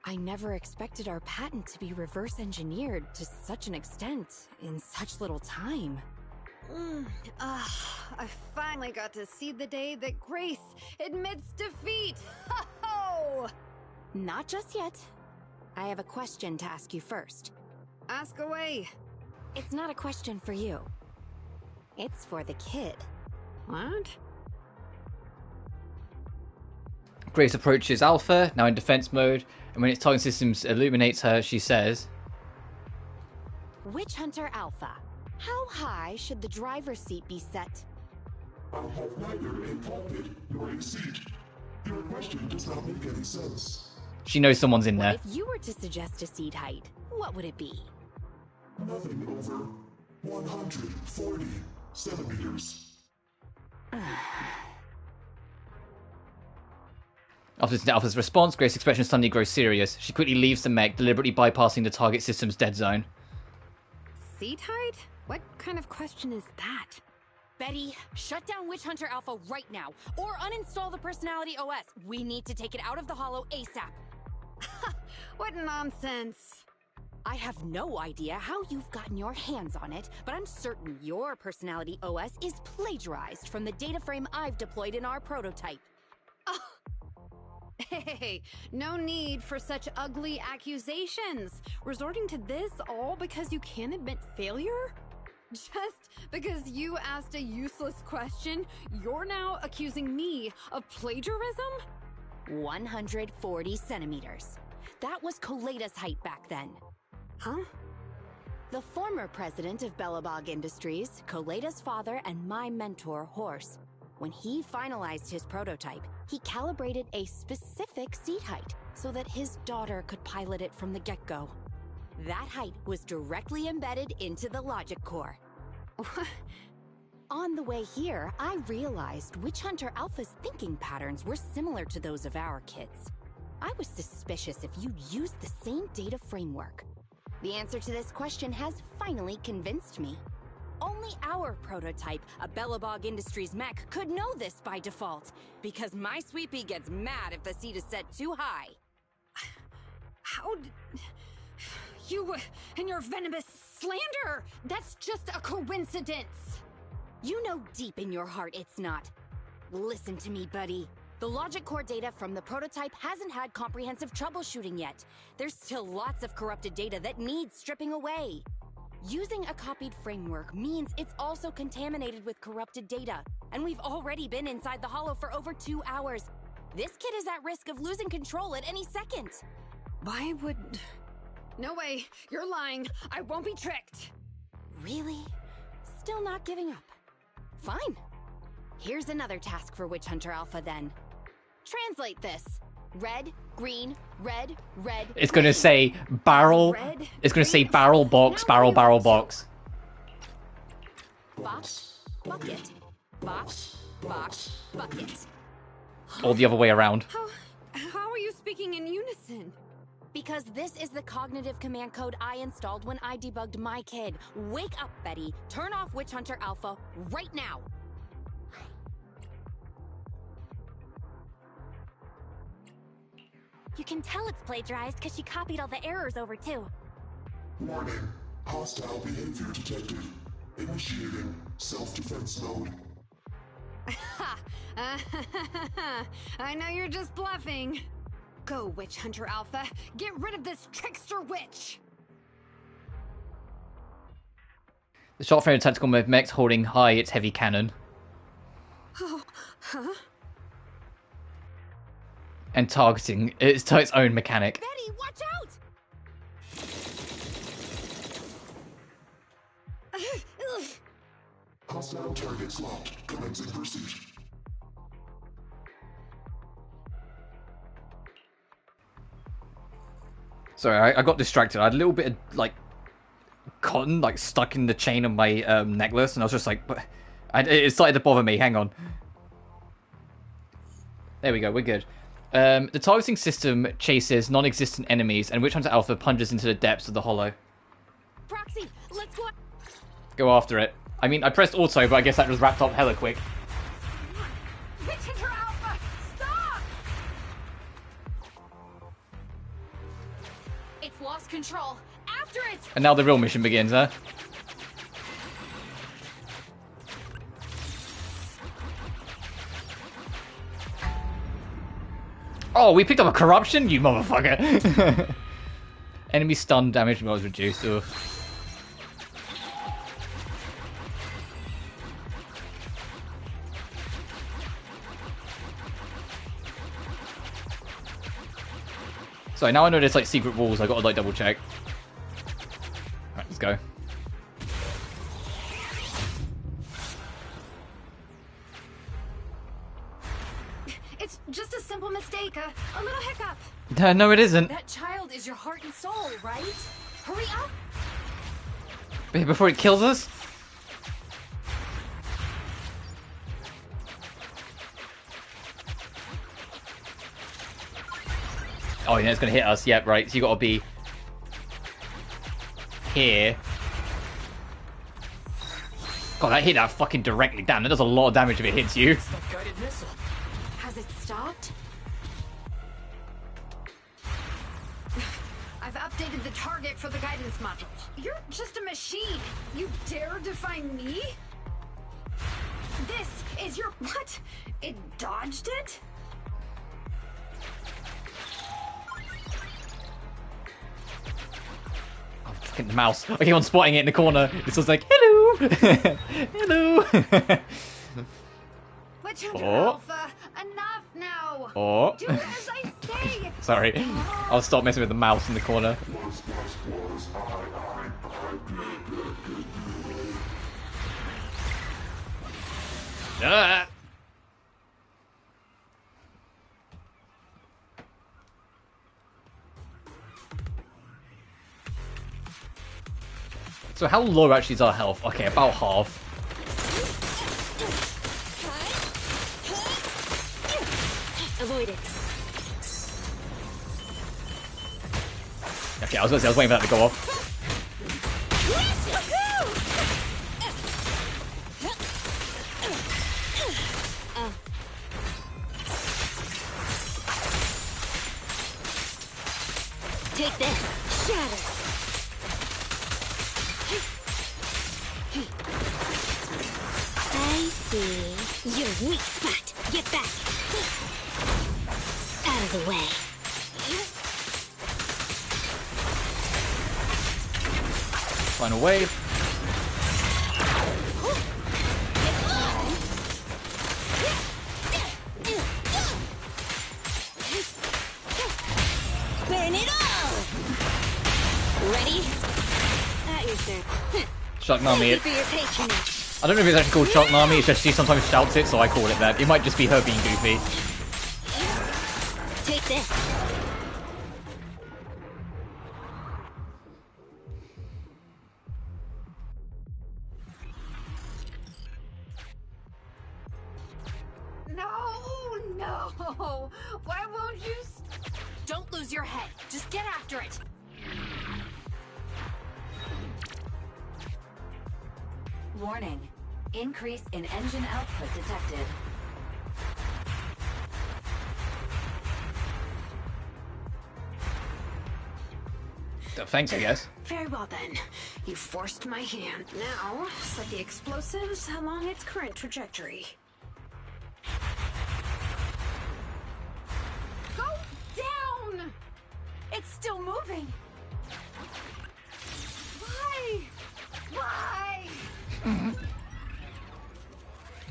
I never expected our patent to be reverse engineered to such an extent in such little time. I finally got to see the day that Grace admits defeat! Ho-ho! Not just yet. I have a question to ask you first. Ask away. It's not a question for you. It's for the kid. What? Grace approaches Alpha, now in defense mode, and when its target systems illuminates her, she says, Witch Hunter Alpha, how high should the driver's seat be set? I have neither a pulpit nor a seat. Your question does not make any sense. She knows someone's in there. If you were to suggest a seat height, what would it be? Nothing over 140 centimeters. After Alpha's response, Grace's expression suddenly grows serious. She quickly leaves the mech, deliberately bypassing the target system's dead zone. Seat height? What kind of question is that? Betty, shut down Witch Hunter Alpha right now, or uninstall the Personality OS. We need to take it out of the Hollow ASAP. What nonsense. I have no idea how you've gotten your hands on it, but I'm certain your Personality OS is plagiarized from the data frame I've deployed in our prototype. Oh. Hey, no need for such ugly accusations. Resorting to this all because you can't admit failure? Just because you asked a useless question, you're now accusing me of plagiarism? 140 centimeters. That was Koleda's height back then. Huh? The former president of Belobog Industries, Koleda's father, and my mentor, Horse. When he finalized his prototype, he calibrated a specific seat height so that his daughter could pilot it from the get-go. That height was directly embedded into the logic core. On the way here, I realized Witch Hunter Alpha's thinking patterns were similar to those of our kids. I was suspicious if you'd used the same data framework. The answer to this question has finally convinced me. Only our prototype, a Belobog Industries mech, could know this by default, because my sweepy gets mad if the seat is set too high. How you and your venomous slander! That's just a coincidence! You know deep in your heart it's not. Listen to me, buddy. The logic core data from the prototype hasn't had comprehensive troubleshooting yet. There's still lots of corrupted data that needs stripping away. Using a copied framework means it's also contaminated with corrupted data, and we've already been inside the Hollow for over 2 hours. This kid is at risk of losing control at any second. Why would... No way, you're lying. I won't be tricked. Really? Still not giving up. Fine. Here's another task for Witch Hunter Alpha then. Translate this. Red, green, red, red. It's going to say barrel. Red, it's going to say barrel box, barrel box. Box, bucket. Box, box, bucket. Or the other way around. How are you speaking in unison? Because this is the cognitive command code I installed when I debugged my kid. Wake up, Betty. Turn off Witch Hunter Alpha right now. You can tell it's plagiarized because she copied all the errors over too. Warning. Hostile behavior detected. Initiating self-defense mode. I know you're just bluffing. Go, Witch Hunter Alpha. Get rid of this trickster witch. The shot frame of tactical mech holding high its heavy cannon. Oh, huh? And targeting its own mechanic. Betty, watch out! Hostile targets locked. Commencing pursuit. Sorry, I got distracted. I had a little bit of, like, cotton, like, stuck in the chain of my necklace, and I was just like, it started to bother me. Hang on. There we go, we're good. The targeting system chases non-existent enemies, and Witch Hunter Alpha plunges into the depths of the Hollow. Proxy, let's go. Go after it. I mean, I pressed auto, but I guess that just wrapped up hella quick. Witch Hunter Alpha, stop! It's lost control. After it! And now the real mission begins, huh? Oh, we picked up a corruption? You motherfucker. Enemy stun damage was reduced. Ugh. So now I know there's like secret walls. I gotta like double check. Alright, let's go. It's just a simple mistake, a little hiccup. No, it isn't. That child is your heart and soul, right? Hurry up! Before it kills us? Oh, yeah, it's gonna hit us. Yep, right. So you gotta be here. God, that hit that fucking directly. Damn, that does a lot of damage if it hits you. It's that guided missile. Has it stopped? I've updated the target for the guidance module. You're just a machine. You dare defy me? This is your... What? It dodged it? Oh, fucking mouse. I keep on spotting it in the corner. It's just like, hello! Hello! But you Alpha, enough now! Oh. Do as I say! Sorry. I'll stop messing with the mouse in the corner. Ah. So how low actually is our health? Okay, about half. Avoid it. Okay, I was gonna say I was waiting for that to go off. Take this. Shatter. I see. Your weak spot. Get back. Out of the way. Final wave. Burn it all! Ready? At your service. Shock Nami it. For your patronage. I don't know if it's actually called Shock Nami, it's just she sometimes shouts it, so I call it that. It might just be her being goofy. Take this. No! Why won't you... Don't lose your head. Just get after it. Warning. Increase in engine output detected. Thanks, I guess. Very well then. You forced my hand. Now, set the explosives along its current trajectory. Go down! It's still moving. Why? Why?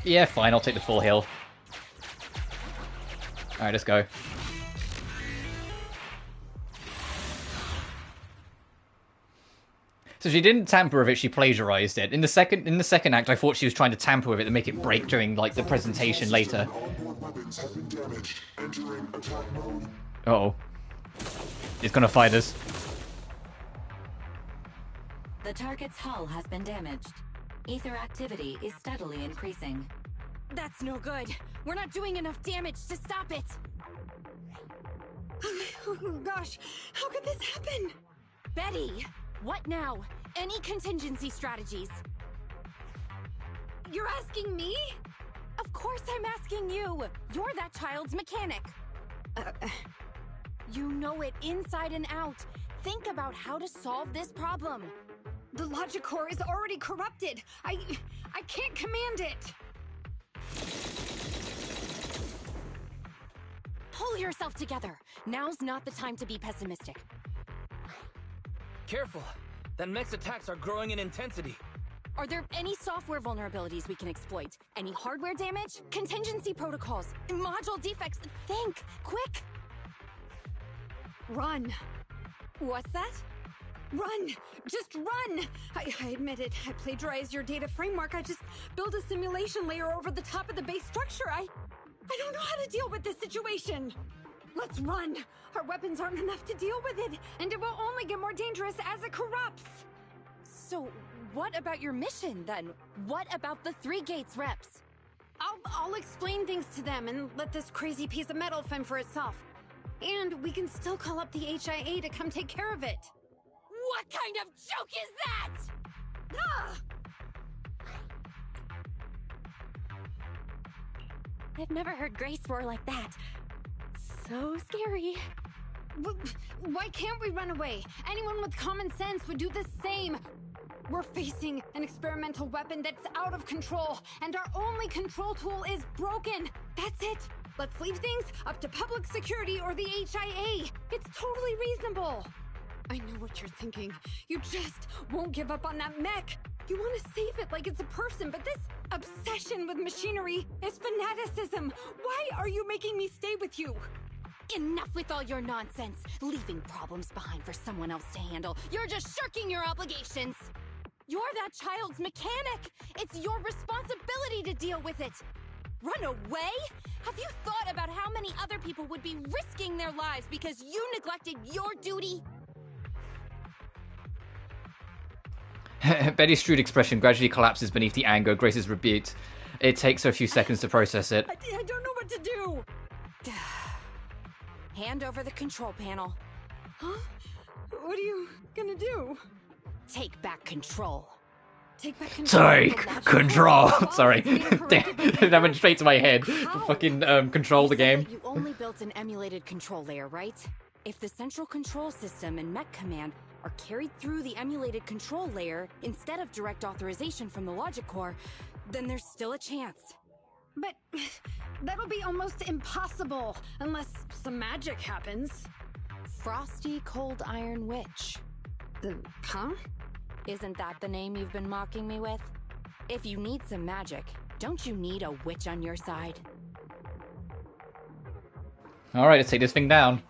Yeah, fine, I'll take the full heal. Alright, let's go. So she didn't tamper with it, she plagiarized it. In the second act, I thought she was trying to tamper with it to make it break during like the presentation later. Uh-oh. It's gonna fight us. The target's hull has been damaged. Ether activity is steadily increasing. That's no good. We're not doing enough damage to stop it. Oh gosh, how could this happen? Betty, what now? Any contingency strategies? You're asking me? Of course I'm asking you. You're that child's mechanic. You know it inside and out. Think about how to solve this problem. The logic core is already corrupted. I can't command it. Pull yourself together. Now's not the time to be pessimistic. Careful. That mech's attacks are growing in intensity. Are there any software vulnerabilities we can exploit? Any hardware damage? Contingency protocols? Module defects? Think! Quick! Run. What's that? Run! Just run! I admit it. I plagiarized your data framework. I just built a simulation layer over the top of the base structure. I don't know how to deal with this situation. Let's run. Our weapons aren't enough to deal with it, and it will only get more dangerous as it corrupts. So, what about your mission, then? What about the 3 gates reps? I'll explain things to them and let this crazy piece of metal fend for itself. And we can still call up the HIA to come take care of it. What kind of joke is that? Ah! I've never heard Grace roar like that. So scary. Why can't we run away? Anyone with common sense would do the same. We're facing an experimental weapon that's out of control, and our only control tool is broken. That's it. Let's leave things up to public security or the HIA. It's totally reasonable. I know what you're thinking. You just won't give up on that mech. You want to save it like it's a person, but this obsession with machinery is fanaticism. Why are you making me stay with you? Enough with all your nonsense. Leaving problems behind for someone else to handle. You're just shirking your obligations. You're that child's mechanic. It's your responsibility to deal with it. Run away? Have you thought about how many other people would be risking their lives because you neglected your duty? Betty's shrewd expression gradually collapses beneath the anger Grace is rebuked. It takes her a few seconds to process it. I don't know what to do. Hand over the control panel. Huh? What are you gonna do? Take back control. Take back control. Take control. Sorry. That went straight to my head. Fucking control the game. You only built an emulated control layer, right? If the central control system and mech command are carried through the emulated control layer instead of direct authorization from the logic core, then there's still a chance. But that'll be almost impossible unless some magic happens. Frosty Cold Iron Witch. Huh? Isn't that the name you've been mocking me with? If you need some magic, don't you need a witch on your side? Alright, let's take this thing down.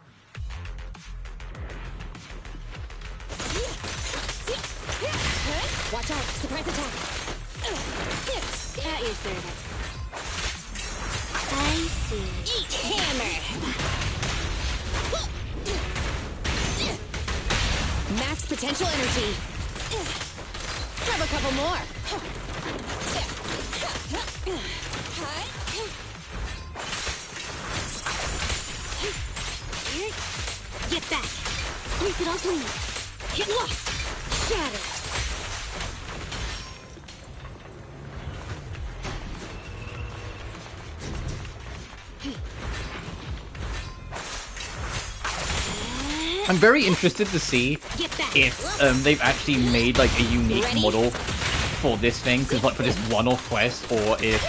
Watch out! Surprise attack! At your service. I see. Eat hammer! Max potential energy. Grab a couple more. Get back. Sweep it all clean. Get lost. Shatter. I'm very interested to see if they've actually made like a unique model for this thing, because like for this one-off quest, or if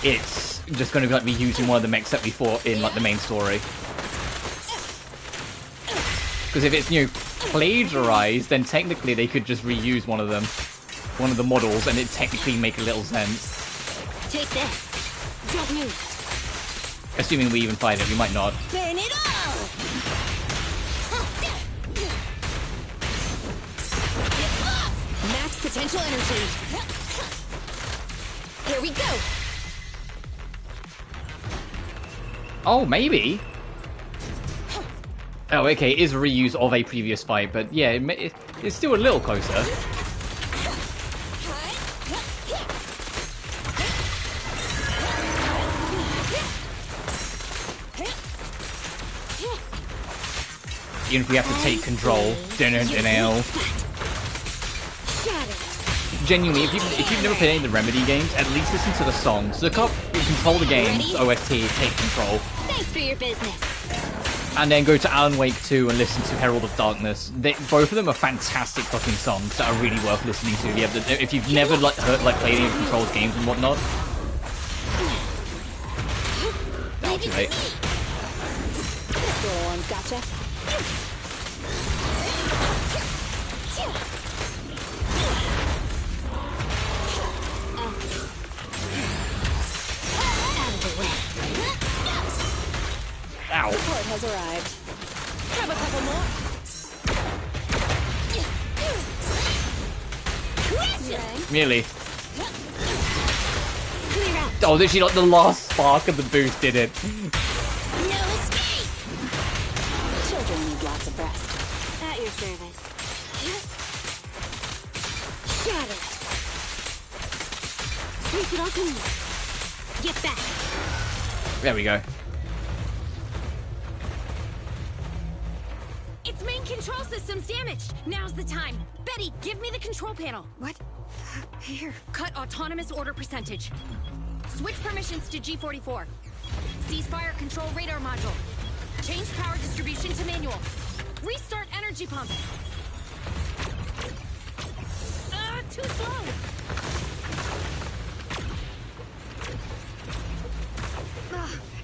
it's just going to be like reusing one of the mechs that we fought in like the main story. Because if it's plagiarized, then technically they could just reuse one of the models, and it technically make a little sense. Take this. Don't move. Assuming we even find it, we might not. Burn it all. Max potential energy. Here we go. Oh, maybe. Oh, okay, it is a reuse of a previous fight, but yeah, it's still a little closer. Even if we have to take control. Genuinely, if you've never played any of the Remedy games, at least listen to the songs. Look up Control the Games, OST, Take Control. Thanks for your business. And then go to Alan Wake 2 and listen to Herald of Darkness. Both of them are fantastic fucking songs that are really worth listening to. If you've never played any of Control's games and whatnot. That'll be right. This little one's gotcha. Ow. Support has arrived. Grab a couple more. Nearly. Oh, literally like the last spark of the boost did it. No escape! Children need lots of rest. At your service. Shatter! Take it all to me. Get back! There we go. Its main control system's damaged. Now's the time. Betty, give me the control panel. What? Here. Cut autonomous order percentage. Switch permissions to G44. Ceasefire control radar module. Change power distribution to manual. Restart energy pump. Too slow.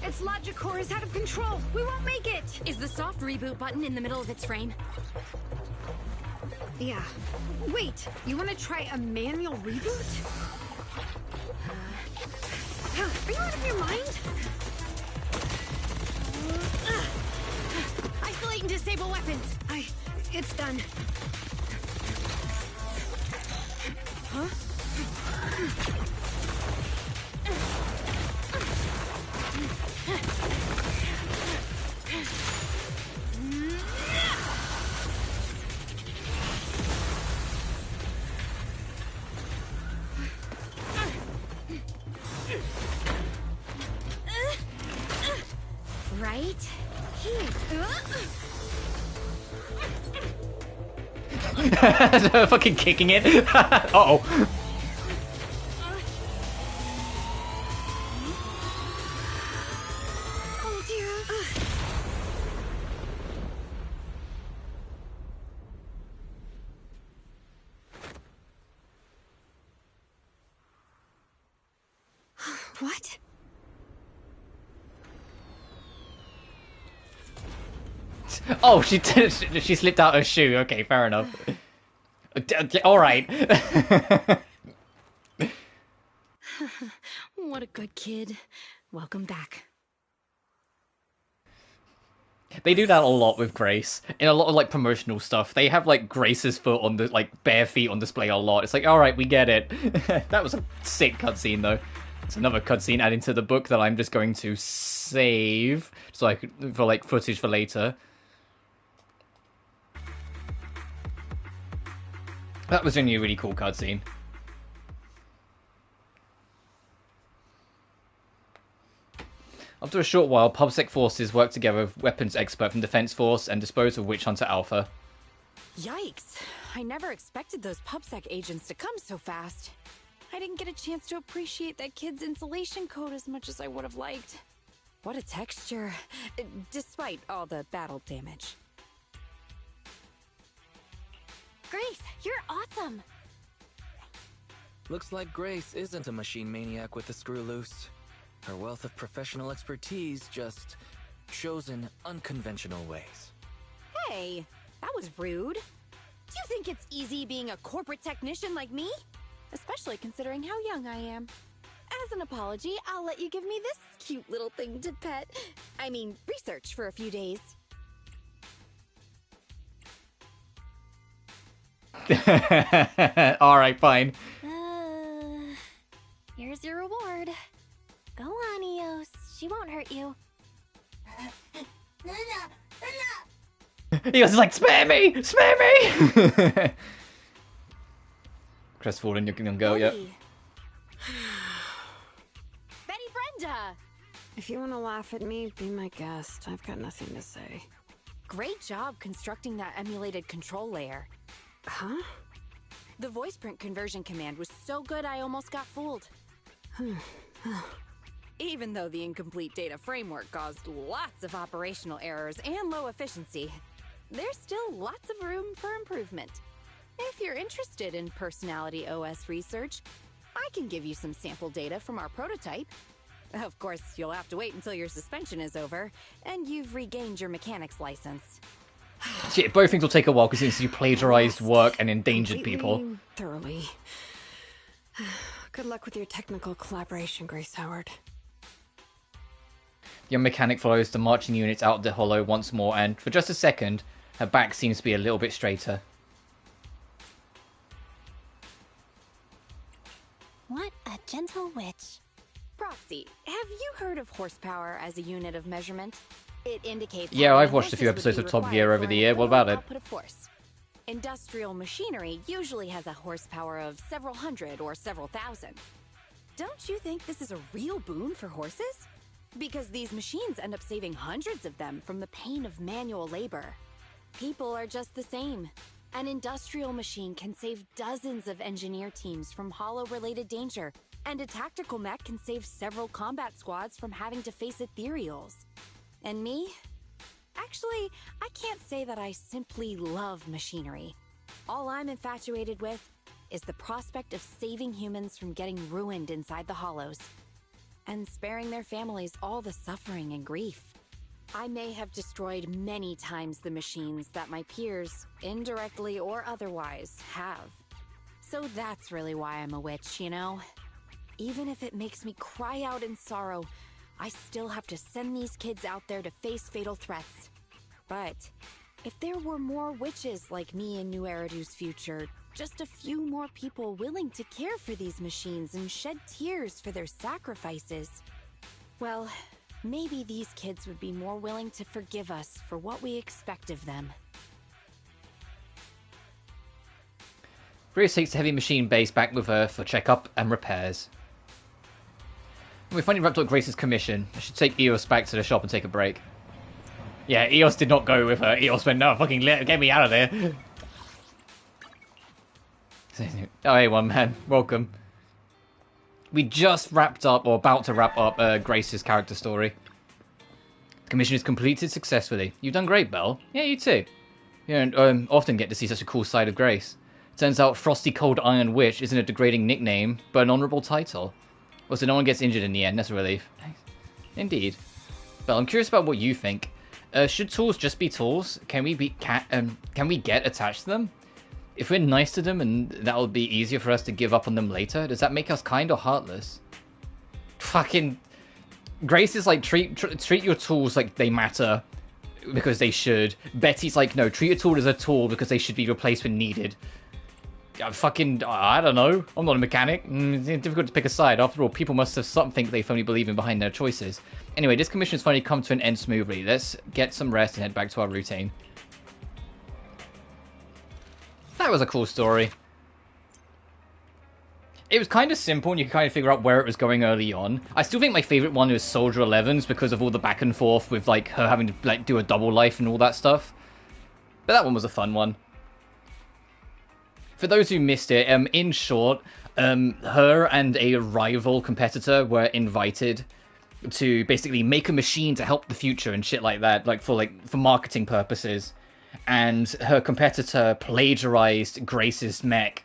Its logic core is out of control. We won't make it. Is the soft reboot button in the middle of its frame? Yeah. Wait, you want to try a manual reboot? Are you out of your mind? Isolate and disable weapons. It's done. Huh? Right here. Fucking kicking it. Uh-oh. Oh dear. What? Oh, she slipped out her shoe. Okay, fair enough. All right. What a good kid. Welcome back. They do that a lot with Grace. In a lot of like promotional stuff, they have like Grace's foot on the bare feet on display a lot. It's like, all right, we get it. That was a sick cutscene though. It's another cutscene added to the book that I'm just going to save so I could for like footage for later. That was only a really cool cutscene. After a short while, PubSec forces work together with weapons expert from Defense Force and dispose of Witch Hunter Alpha. Yikes. I never expected those PubSec agents to come so fast. I didn't get a chance to appreciate that kid's insulation coat as much as I would have liked. What a texture, despite all the battle damage. Grace, you're awesome! Looks like Grace isn't a machine maniac with the screw loose. Her wealth of professional expertise just shows in unconventional ways. Hey, that was rude. Do you think it's easy being a corporate technician like me? Especially considering how young I am. As an apology, I'll let you give me this cute little thing to pet. I mean, research for a few days. Alright, fine. Here's your reward. Go on, Eos. She won't hurt you. Eos is like, spare me! Spare me! Crestfallen, you can go, yep. Betty Brenda! If you want to laugh at me, be my guest. I've got nothing to say. Great job constructing that emulated control layer. Huh? The voice print conversion command was so good I almost got fooled. Even though the incomplete data framework caused lots of operational errors and low efficiency, there's still lots of room for improvement. If you're interested in Personality OS research, I can give you some sample data from our prototype. Of course, you'll have to wait until your suspension is over and you've regained your mechanics license. Shit, both things will take a while because since you plagiarized work and endangered people. Thoroughly. Good luck with your technical collaboration, Grace Howard. Your mechanic follows the marching units out of the hollow once more, and for just a second, her back seems to be a little bit straighter. What a gentle witch. Proxy, have you heard of horsepower as a unit of measurement? It indicates... Yeah, I've watched a few episodes of Top Gear over the year. What about it? Industrial machinery usually has a horsepower of several hundred or several thousand. Don't you think this is a real boon for horses? Because these machines end up saving hundreds of them from the pain of manual labor. People are just the same. An industrial machine can save dozens of engineer teams from hollow-related danger, and a tactical mech can save several combat squads from having to face ethereals. And me? Actually, I can't say that I simply love machinery. All I'm infatuated with is the prospect of saving humans from getting ruined inside the hollows, and sparing their families all the suffering and grief. I may have destroyed many times the machines that my peers, indirectly or otherwise, have. So that's really why I'm a witch, you know? Even if it makes me cry out in sorrow, I still have to send these kids out there to face fatal threats. But if there were more witches like me in New Eridu's future, just a few more people willing to care for these machines and shed tears for their sacrifices, well, maybe these kids would be more willing to forgive us for what we expect of them. Grace takes the heavy machine base back with her for checkup and repairs. We finally wrapped up Grace's commission. I should take Eos back to the shop and take a break. Yeah, Eos did not go with her. Eos went, no, fucking get me out of there. Oh, hey, one man. Welcome. We just wrapped up, or about to wrap up, Grace's character story. The commission is completed successfully. You've done great, Belle. Yeah, you too. You don't often get to see such a cool side of Grace. Turns out Frosty Cold Iron Witch isn't a degrading nickname, but an honourable title. Also, no one gets injured in the end. That's a relief. Indeed. Belle, I'm curious about what you think. Should tools just be tools? Can we get attached to them? If we're nice to them and that'll be easier for us to give up on them later, does that make us kind or heartless? Fucking... Grace is like, treat your tools like they matter because they should. Betty's like, no, treat a tool as a tool because they should be replaced when needed. I don't know. I'm not a mechanic. It's difficult to pick a side. After all, people must have something they firmly believe in behind their choices. Anyway, this commission's finally come to an end smoothly. Let's get some rest and head back to our routine. That was a cool story. It was kind of simple and you could kind of figure out where it was going early on. I still think my favourite one was Soldier 11's because of all the back and forth with like her having to like do a double life and all that stuff. But that one was a fun one. For those who missed it, in short, her and a rival competitor were invited to basically make a machine to help the future and shit like that, like for marketing purposes. And her competitor plagiarized Grace's mech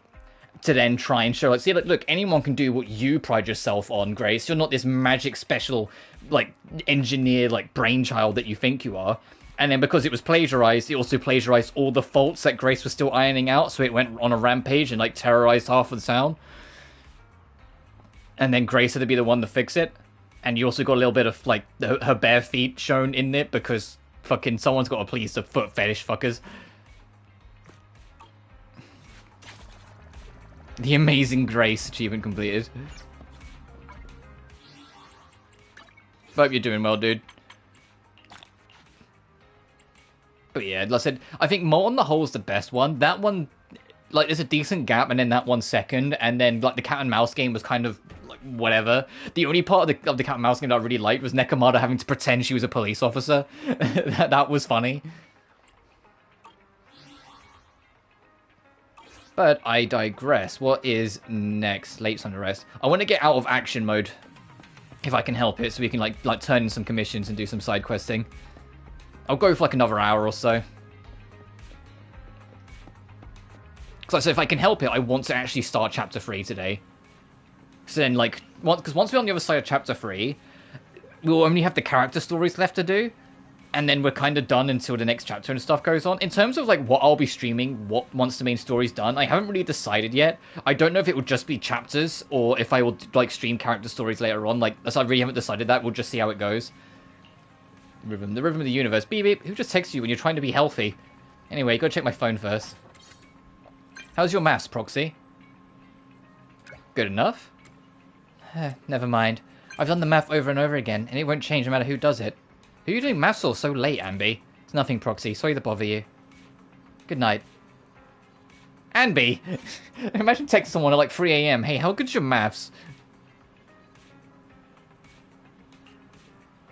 to then try and show, like, see, look, anyone can do what you pride yourself on, Grace. You're not this magic special, like, engineer, like, brainchild that you think you are. And then because it was plagiarized, it also plagiarized all the faults that Grace was still ironing out, so it went on a rampage and, like, terrorized half of the town. And then Grace had to be the one to fix it. And you also got a little bit of, like, her bare feet shown in it because fucking someone's got to please the foot fetish fuckers. The Amazing Grace achievement completed. Hope you're doing well, dude. But yeah, like I said, I think Mo on the Whole is the best one. That one, like, there's a decent gap, and then that one second, and then, like, the cat and mouse game was kind of, like, whatever. The only part of the cat and mouse game that I really liked was Nekomata having to pretend she was a police officer. that was funny. But I digress. What is next? Late Sunday rest. I want to get out of action mode, if I can help it, so we can like turn in some commissions and do some side questing. I'll go for like another hour or so. So if I can help it, I want to actually start Chapter 3 today. So then, like, once we're on the other side of Chapter 3, we'll only have the character stories left to do. And then we're kind of done until the next chapter and stuff goes on. In terms of, like, what I'll be streaming once the main story's done, I haven't really decided yet. I don't know if it will just be chapters, or if I will, like, stream character stories later on. Like, I really haven't decided that. We'll just see how it goes. Rhythm. The rhythm of the universe. Beep beep. Who just texts you when you're trying to be healthy? Anyway, go check my phone first. How's your maths, Proxy? Good enough? Never mind. I've done the math over and over again, and it won't change no matter who does it. Who are you doing maths for so late, Ambi? It's nothing, Proxy. Sorry to bother you. Good night. Ambi! Imagine texting someone at like 3 AM. Hey, how good's your maths?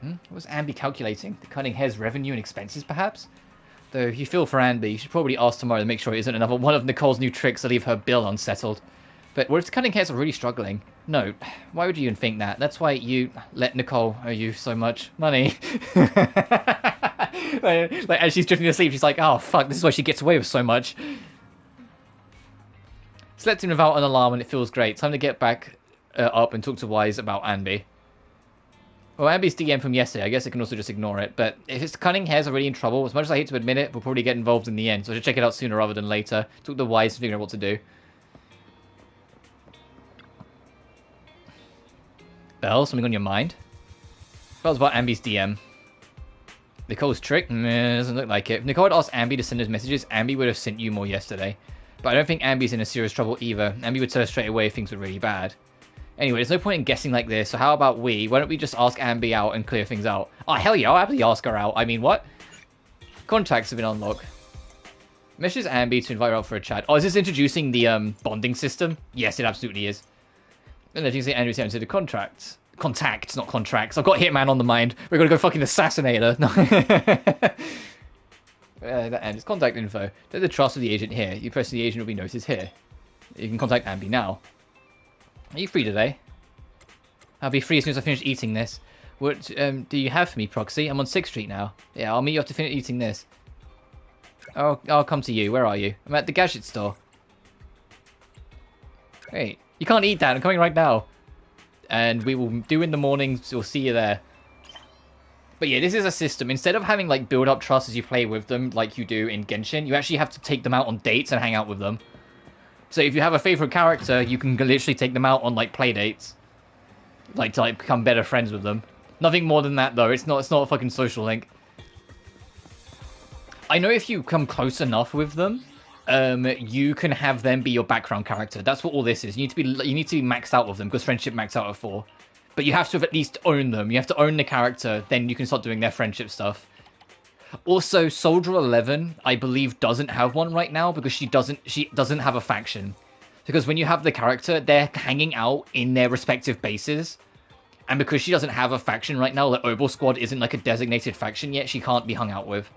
What was Ambi calculating? The cutting hair's revenue and expenses, perhaps? Though, if you feel for Ambi, you should probably ask tomorrow to make sure it isn't another one of Nicole's new tricks to leave her bill unsettled. But what if the cutting hairs are really struggling? No, why would you even think that? That's why you let Nicole owe you so much money. like, as she's drifting to sleep, she's like, oh fuck, this is why she gets away with so much. Slept in without an alarm and it feels great. Time to get back up and talk to Wise about Ambi. Well, Ambi's DM from yesterday, I guess I can also just ignore it. But if his cunning hairs are really in trouble, as much as I hate to admit it, we'll probably get involved in the end. So I should check it out sooner rather than later. Talk to Wise and figure out what to do. Belle, something on your mind? Belle's about Ambi's DM. Nicole's trick? Meh, doesn't look like it. If Nicole had asked Ambi to send us messages, Ambi would have sent you more yesterday. But I don't think Ambi's in a serious trouble either. Ambi would tell us straight away if things were really bad. Anyway, there's no point in guessing like this, so how about why don't we just ask Ambi out and clear things out? Oh, hell yeah, I'll happily ask her out. I mean, what? Contacts have been unlocked. Message Ambi to invite her out for a chat. Oh, is this introducing the bonding system? Yes, it absolutely is. And then you can say Andrew's entered the contracts. Contacts, not contracts. I've got Hitman on the mind. We're gonna go fucking assassinate her. No. That ends. Contact info. There's the trust of the agent here. You press the agent will be noticed here. You can contact Ambi now. Are you free today? I'll be free as soon as I finish eating this. What do you have for me, Proxy? I'm on 6th Street now. Yeah, I'll meet you after finish eating this. I'll come to you. Where are you? I'm at the gadget store. Hey, you can't eat that. I'm coming right now. And we will do in the morning. So we'll see you there. But yeah, this is a system. Instead of having like build up trust as you play with them, like you do in Genshin, you actually have to take them out on dates and hang out with them. So if you have a favorite character, you can literally take them out on like play dates, like to like become better friends with them. Nothing more than that though. It's not a fucking social link. I know if you come close enough with them, you can have them be your background character. That's what all this is. You need to be maxed out with them because friendship maxed out at 4. But you have to at least own them. You have to own the character. Then you can start doing their friendship stuff. Also, Soldier 11, I believe, doesn't have one right now because she doesn't have a faction. Because when you have the character, they're hanging out in their respective bases. And because she doesn't have a faction right now, the Obel Squad isn't like a designated faction yet, she can't be hung out with.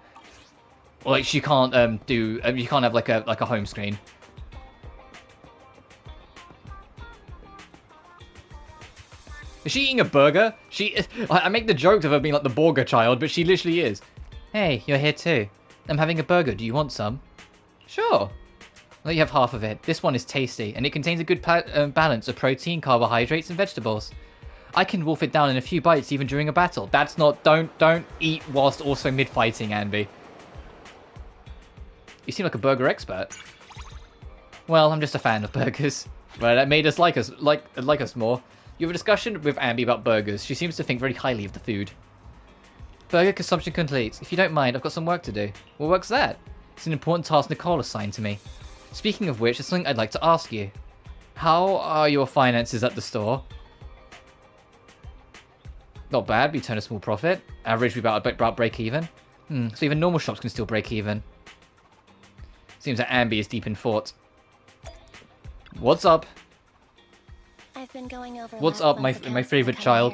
Or like she can't you can't have like a home screen. Is she eating a burger? I make the joke of her being like the burger child, but she literally is. Hey, you're here too. I'm having a burger. Do you want some? Sure. I'll let you have half of it. This one is tasty, and it contains a good balance of protein, carbohydrates, and vegetables. I can wolf it down in a few bites even during a battle. That's not... Don't eat whilst also mid-fighting, Ambi. You seem like a burger expert. Well, I'm just a fan of burgers. But that made us like us more. You have a discussion with Ambi about burgers. She seems to think very highly of the food. Burger consumption complete. If you don't mind, I've got some work to do. What work's that? It's an important task Nicole assigned to me. Speaking of which, there's something I'd like to ask you. How are your finances at the store? Not bad, we turn a small profit. Average, we about break even. So even normal shops can still break even. Seems that Ambi is deep in thought. What's up? I've been going over What's up, my favorite child?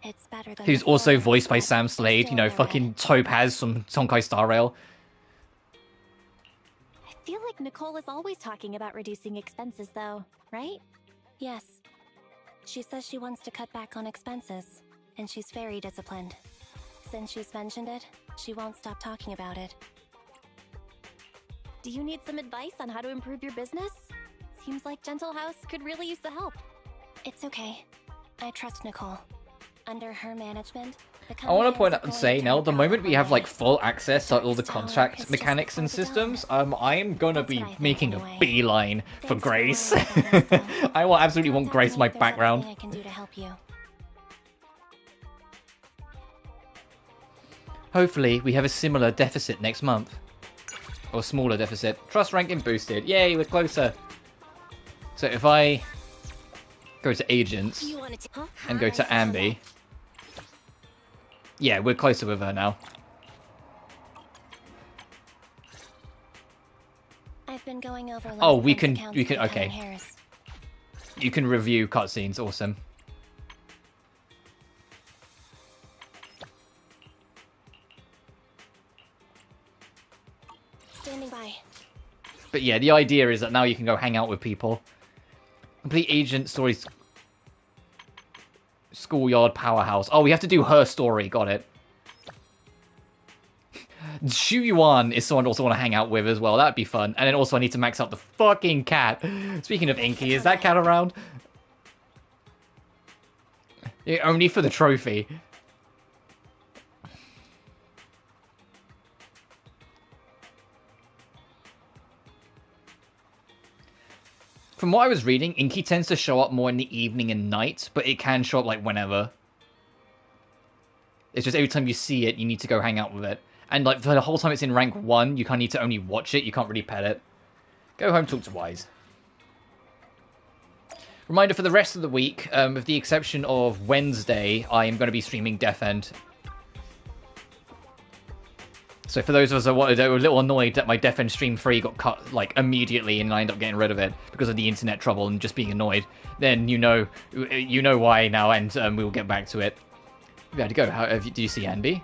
It's better than Who's before. also voiced by Sam Slade, you know, fucking Topaz from Honkai Star Rail. I feel like Nicole is always talking about reducing expenses, though, right? Yes. She says she wants to cut back on expenses, and she's very disciplined. Since she's mentioned it, she won't stop talking about it. Do you need some advice on how to improve your business? Seems like Gentle House could really use the help. It's okay. I trust Nicole. Under her management, I want to point out and say now, the moment we have like full access to all the contract mechanics and systems, I am gonna be making a beeline for Grace. I will absolutely want Grace in my background. Hopefully, we have a similar deficit next month. Or smaller deficit. Trust ranking boosted. Yay, we're closer. So if I go to agents and go to Ambi. Yeah, we're closer with her now. I've been going over Oh, we can, okay. You can review cutscenes, awesome. Standing by. But yeah, the idea is that now you can go hang out with people. Complete agent stories. Schoolyard powerhouse. Oh, we have to do her story. Got it. Shu Yuan is someone I also want to hang out with as well. That'd be fun. And then also I need to max out the fucking cat. Speaking of Inky, is that cat around? Yeah, only for the trophy. From what I was reading, Inky tends to show up more in the evening and night, but it can show up like whenever. It's just every time you see it, you need to go hang out with it. And like for the whole time it's in rank 1, you kind of need to only watch it, you can't really pet it. Go home, talk to Wise. Reminder for the rest of the week, with the exception of Wednesday, I am going to be streaming Death End. So for those of us that were a little annoyed that my Death End stream 3 got cut like immediately and I ended up getting rid of it because of the internet trouble and just being annoyed, then you know why now, and we will get back to it. We had to go. Do you see Andy?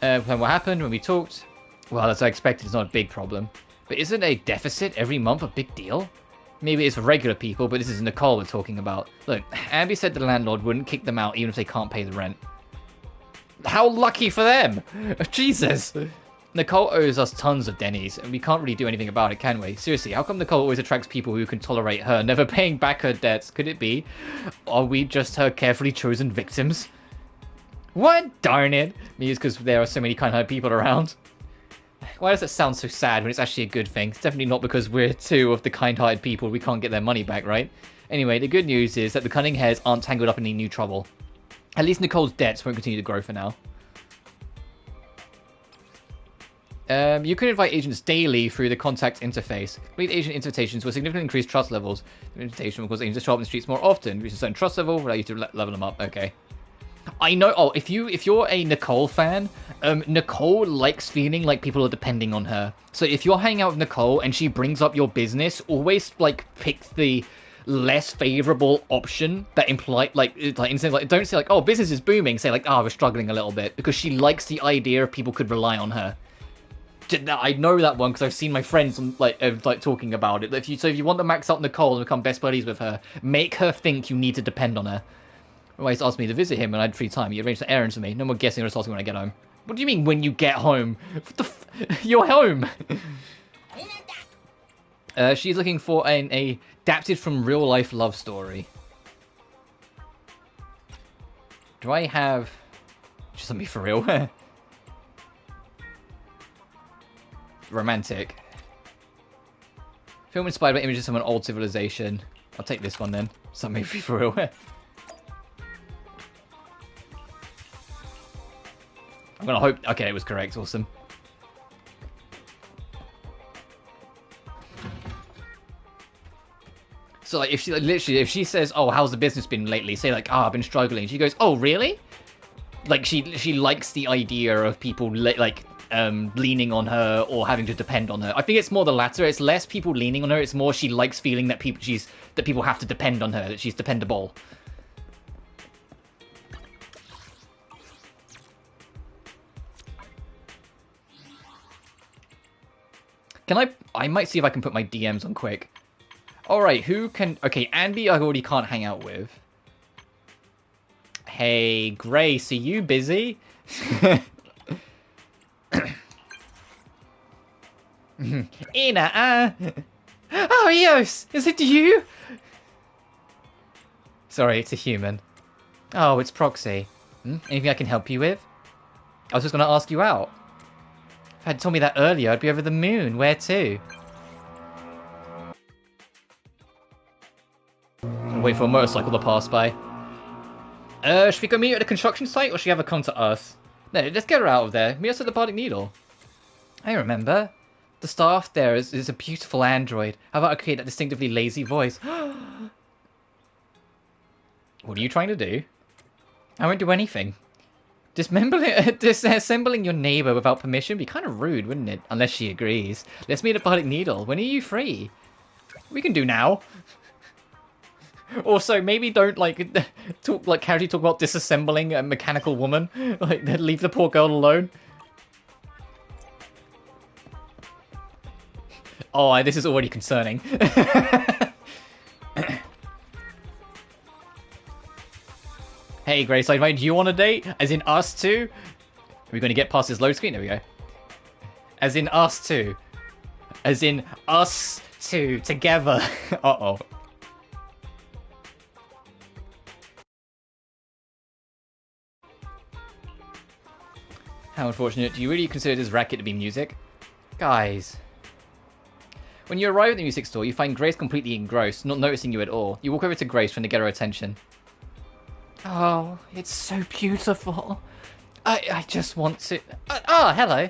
What happened when we talked? Well, as I expected, it's not a big problem. But isn't a deficit every month a big deal? Maybe it's for regular people, but this is Nicole we're talking about. Look, Abby said the landlord wouldn't kick them out even if they can't pay the rent. How lucky for them! Jesus! Nicole owes us tons of Denny's, and we can't really do anything about it, can we? Seriously, how come Nicole always attracts people who can tolerate her never paying back her debts? Could it be? Are we just her carefully chosen victims? What? Darn it! Maybe it's because there are so many kind-hearted people around. Why does it sound so sad when it's actually a good thing? It's definitely not because we're two of the kind-hearted people we can't get their money back, right? Anyway, the good news is that the cunning hairs aren't tangled up in any new trouble. At least Nicole's debts won't continue to grow for now. You can invite agents daily through the contact interface. Complete agent invitations will significantly increase trust levels. The invitation will cause agents to show up in the streets more often. Reach a certain trust level will allow you to level them up. Okay. I know. Oh, if you're a Nicole fan, Nicole likes feeling like people are depending on her. So if you're hanging out with Nicole and she brings up your business, always like pick the less favorable option that don't say like, oh, business is booming. Say like, oh, we're struggling a little bit, because she likes the idea of people could rely on her. I know that one because I've seen my friends like talking about it. If you want to max out Nicole and become best buddies with her, make her think you need to depend on her. Otherwise, asked me to visit him when I had free time. He arranged some errands for me. No more guessing or assaulting when I get home. What do you mean when you get home? What the You're home! She's looking for an adapted from real life love story. Do I have... Just let me for real. Romantic. Film inspired by images from an old civilization. I'll take this one then. Something for real. I'm gonna hope... Okay, it was correct. Awesome. So, like, if she says, oh, how's the business been lately? Say, like, I've been struggling. She goes, oh, really? Like, she likes the idea of people, leaning on her or having to depend on her. I think it's more the latter. It's less people leaning on her. It's more she likes feeling that people have to depend on her, that she's dependable. I might see if I can put my DMs on quick. Alright, who can... Okay, Andy I already can't hang out with. Hey, Grace, are you busy? Ina, Oh, yes! Is it you? Sorry, it's a human. Oh, it's Proxy. Anything I can help you with? I was just going to ask you out. If you had told me that earlier, I'd be over the moon. Where to? Wait for a motorcycle to pass by. Should we go meet her at the construction site, or should we have her come to us? No, let's get her out of there. Meet us at the Bardic Needle. I remember. The staff there is a beautiful android. How about I create that distinctively lazy voice? What are you trying to do? I won't do anything. Disassembling your neighbor without permission would be kind of rude, wouldn't it? Unless she agrees. Let's meet at Bardic Needle. When are you free? We can do now. Also, maybe don't casually talk about disassembling a mechanical woman. Like, leave the poor girl alone. Oh, this is already concerning. Hey, Grace, I invited you on a date? As in us two? Are we going to get past this load screen? There we go. As in us two. As in us two together. Uh-oh. How unfortunate. Do you really consider this racket to be music? Guys. When you arrive at the music store, you find Grace completely engrossed, not noticing you at all. You walk over to Grace, trying to get her attention. Oh, it's so beautiful. I just want to... hello.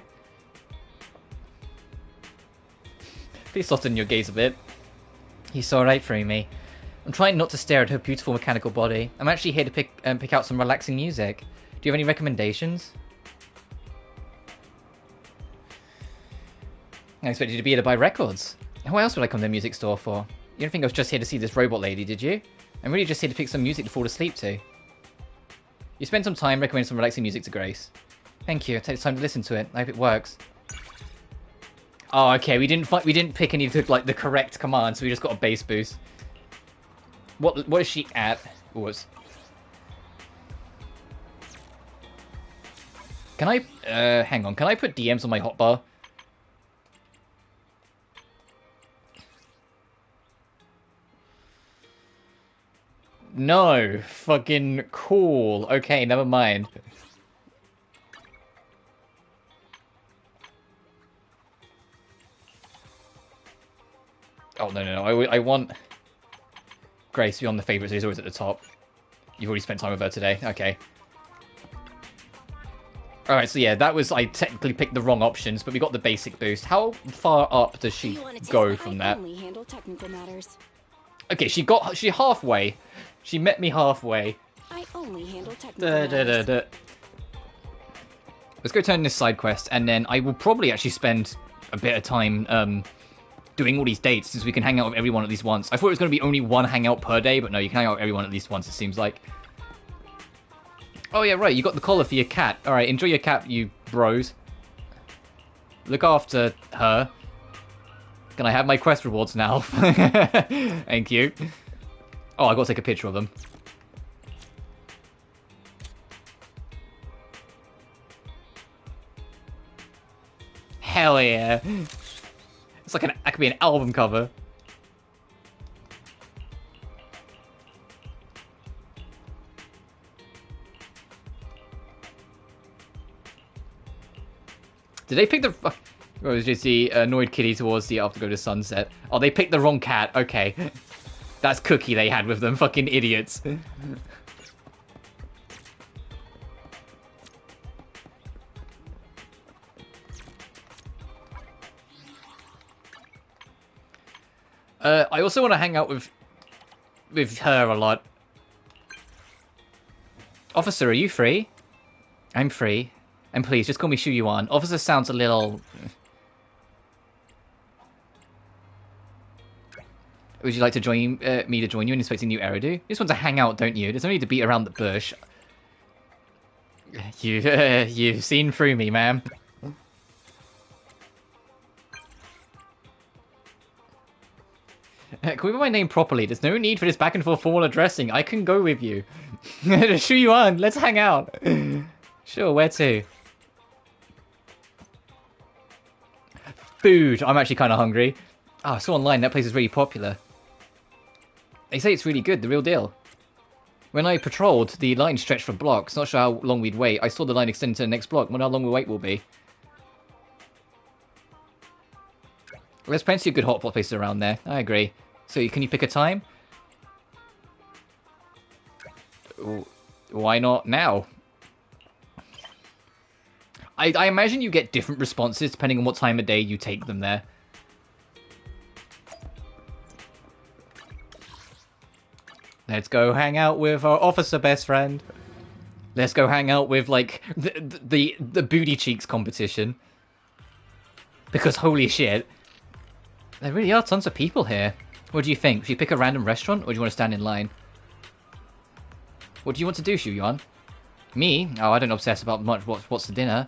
Please soften your gaze a bit. He's alright, Furumi. I'm trying not to stare at her beautiful mechanical body. I'm actually here to pick out some relaxing music. Do you have any recommendations? I expected you to be here to buy records. What else would I come to the music store for? You don't think I was just here to see this robot lady, did you? I'm really just here to pick some music to fall asleep to. You spend some time recommending some relaxing music to Grace. Thank you. It takes time to listen to it. I hope it works. Oh, okay. We didn't pick any of the correct commands, so we just got a bass boost. What is she at? Was. Can I hang on? Can I put DMs on my hotbar? No, fucking cool. Okay, never mind. Oh, no. I want Grace to be on the favorites. She's always at the top. You've already spent time with her today. Okay. Alright, so yeah, that was... I technically picked the wrong options, but we got the basic boost. How far up does she go from that? I only handle technical matters. Okay, she halfway. She met me halfway. I only handle technical matters. Let's go turn this side quest, and then I will probably actually spend a bit of time doing all these dates, since we can hang out with everyone at least once. I thought it was going to be only one hangout per day, but no, you can hang out with everyone at least once, it seems like. Oh yeah, right, you got the collar for your cat. Alright, enjoy your cat, you bros. Look after her. Can I have my quest rewards now? Thank you. Oh, I gotta take a picture of them. Hell yeah. It's like that could be an album cover. Did they pick the... Oh, it was just the annoyed kitty towards the after go to sunset. Oh, they picked the wrong cat. Okay. That's Cookie they had with them. Fucking idiots. I also want to hang out with her a lot. Officer, are you free? I'm free. And please, just call me Shu Yuan. Officer sounds a little... Would you like to join me to join you in inspecting new Eridu? You just want to hang out, don't you? There's no need to beat around the bush. You've seen through me, ma'am. Can we put my name properly? There's no need for this back and forth formal addressing. I can go with you. Shu Yuan, let's hang out. Sure, where to? Food. I'm actually kind of hungry. Oh, I saw online that place is really popular. They say it's really good, the real deal. When I patrolled, the line stretched for blocks. Not sure how long we'd wait. I saw the line extend to the next block. Wonder how long the wait will be. There's plenty of good hotpot places around there. I agree. So, can you pick a time? Why not now? I imagine you get different responses depending on what time of day you take them there. Let's go hang out with our officer best friend. Let's go hang out with, like, the booty cheeks competition. Because holy shit. There really are tons of people here. What do you think? Should you pick a random restaurant, or do you want to stand in line? What do you want to do, Shuyuan? Me? Oh, I don't obsess about much what's the dinner.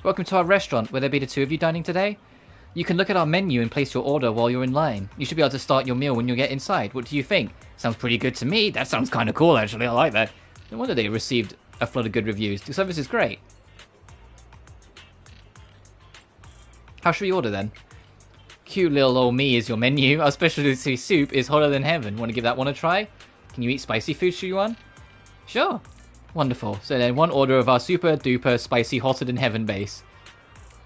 Welcome to our restaurant. Will there be the two of you dining today? You can look at our menu and place your order while you're in line. You should be able to start your meal when you get inside. What do you think? Sounds pretty good to me. That sounds kind of cool, actually. I like that. No wonder they received a flood of good reviews. The service is great. How should we order then? Cute little old me is your menu. Our specialty soup is hotter than heaven. Want to give that one a try? Can you eat spicy food, Shuyuan? Sure. Wonderful. So then one order of our super duper spicy hotter than heaven base.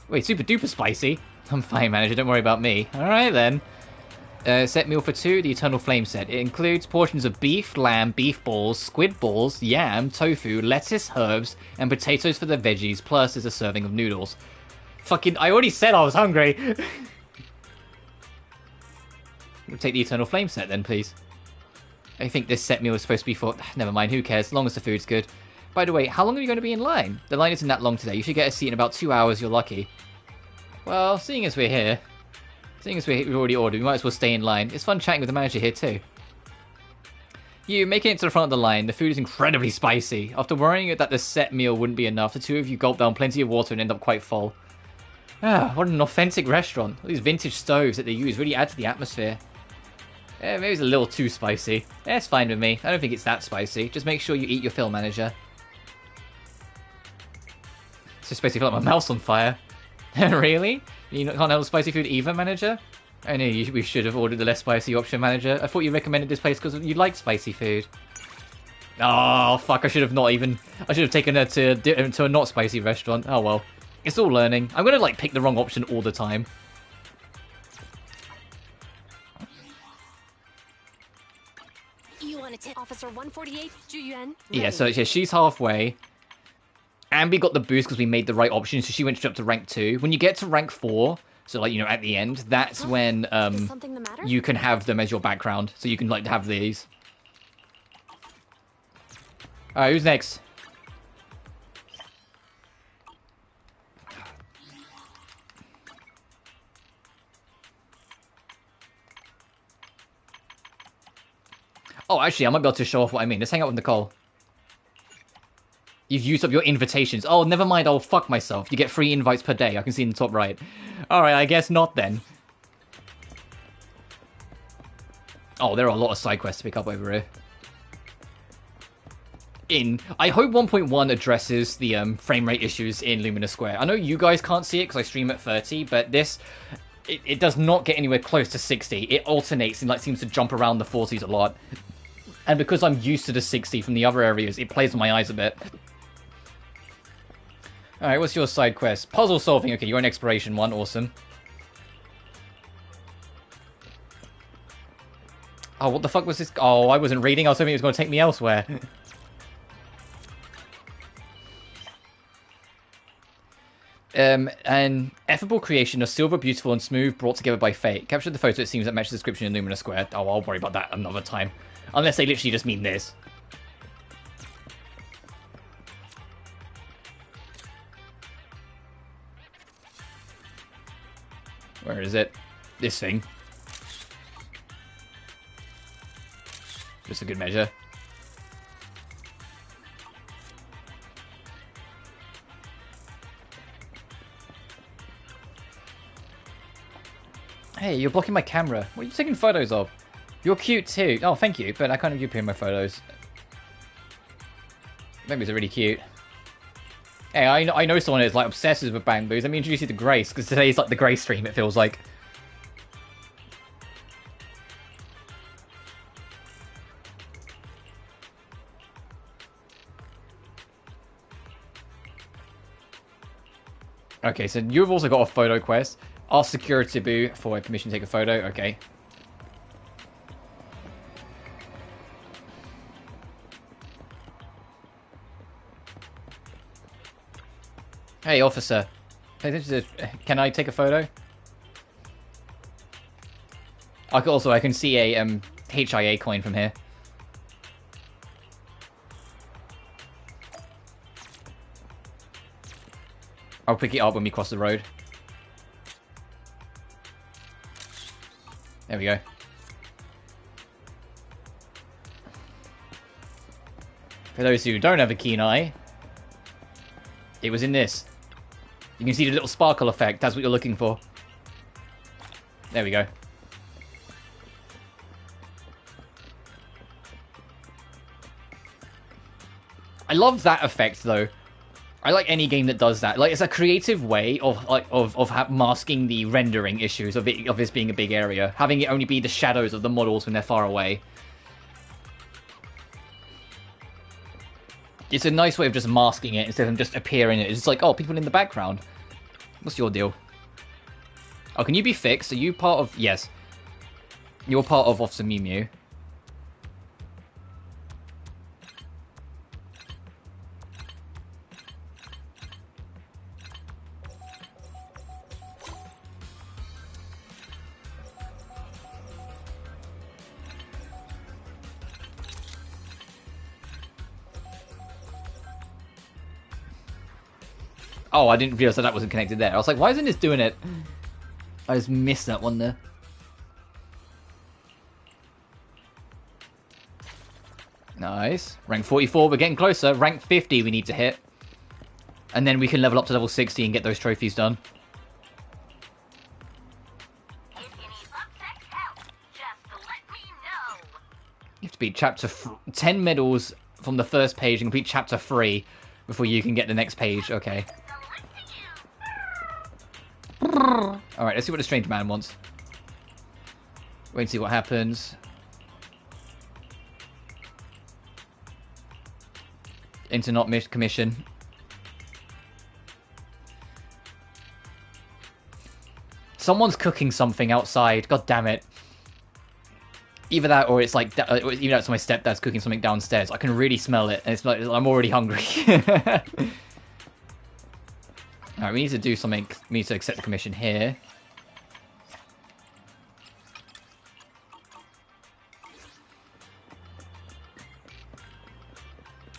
Wait, super duper spicy? I'm fine, manager. Don't worry about me. Alright then. Set meal for two, the Eternal Flame set. It includes portions of beef, lamb, beef balls, squid balls, yam, tofu, lettuce, herbs, and potatoes for the veggies, plus there's a serving of noodles. Fucking, I already said I was hungry! We'll take the Eternal Flame set then, please. I think this set meal is supposed to be for... Never mind, who cares, as long as the food's good. By the way, how long are you going to be in line? The line isn't that long today. You should get a seat in about 2 hours, you're lucky. Well, seeing as we're here... Seeing as we've already ordered, we might as well stay in line. It's fun chatting with the manager here too. You making it to the front of the line. The food is incredibly spicy. After worrying that the set meal wouldn't be enough, the two of you gulp down plenty of water and end up quite full. Ah, what an authentic restaurant. All these vintage stoves that they use really add to the atmosphere. Maybe it's a little too spicy. It's fine with me. I don't think it's that spicy. Just make sure you eat your fill, manager. It's just basically like my mouth's on fire. Really? You can't handle spicy food either, manager? I knew we should have ordered the less spicy option, manager. I thought you recommended this place because you like spicy food. Oh, fuck. I should have taken her to a not spicy restaurant. Oh, well. It's all learning. I'm going to, like, pick the wrong option all the time. You want to tip Officer 148, Zhu Yeah, so yeah, she's halfway. Ambi got the boost because we made the right option, so she went straight up to rank 2. When you get to rank 4, so like, you know, at the end, that's when you can have them as your background. So you can like have these. Alright, who's next? Oh, actually, I might be able to show off what I mean. Let's hang out with Nicole. You've used up your invitations. Oh, never mind. I'll fuck myself. You get 3 invites per day. I can see in the top right. Alright, I guess not then. Oh, there are a lot of side quests to pick up over here. I hope 1.1 addresses the frame rate issues in Lumina Square. I know you guys can't see it because I stream at 30, but this... It does not get anywhere close to 60. It alternates and like seems to jump around the 40s a lot. And because I'm used to the 60 from the other areas, it plays on my eyes a bit. Alright, what's your side quest? Puzzle solving. Okay, you're an exploration one. Awesome. Oh, what the fuck was this? Oh, I wasn't reading. I was hoping it was going to take me elsewhere. An effable creation of silver, beautiful and smooth, brought together by fate. Capture the photo, it seems, that matches the description in Lumina Square. Oh, I'll worry about that another time. Unless they literally just mean this. Where is it? This thing. Just a good measure. Hey, you're blocking my camera. What are you taking photos of? You're cute too. Oh, thank you, but I can't have you appear in my photos. Maybe it's really cute. Hey, I know someone who's like obsessed with bang boos. Let me introduce you to Grace, because today's like the Grace stream, it feels like. Okay, so you've also got a photo quest. Ask security boo for permission to take a photo. Okay. Hey, officer. Can I take a photo? I can see a HIA coin from here. I'll pick it up when we cross the road. There we go. For those who don't have a keen eye, it was in this. You can see the little sparkle effect. That's what you're looking for. There we go. I love that effect, though. I like any game that does that. Like, it's a creative way of masking the rendering issues of this being a big area, having it only be the shadows of the models when they're far away. It's a nice way of just masking it instead of them just appearing it. It's just like, oh, people in the background. What's your deal? Oh, can you be fixed? Are you part of... Yes. You're part of Officer Mew Mew. Oh, I didn't realize that wasn't connected there. I was like, why isn't this doing it? I just missed that one there. Nice. Rank 44, we're getting closer. Rank 50 we need to hit. And then we can level up to level 60 and get those trophies done. If you need uptech help, just let me know. You have to beat chapter 10 medals from the first page and complete chapter 3 before you can get the next page. Okay. Alright, let's see what the strange man wants. Wait and see what happens. Internet commission. Someone's cooking something outside. God damn it. Either that or it's like... even though it's my stepdad's cooking something downstairs. I can really smell it. And it's like I'm already hungry. Alright, we need to do something. We need to accept the commission here.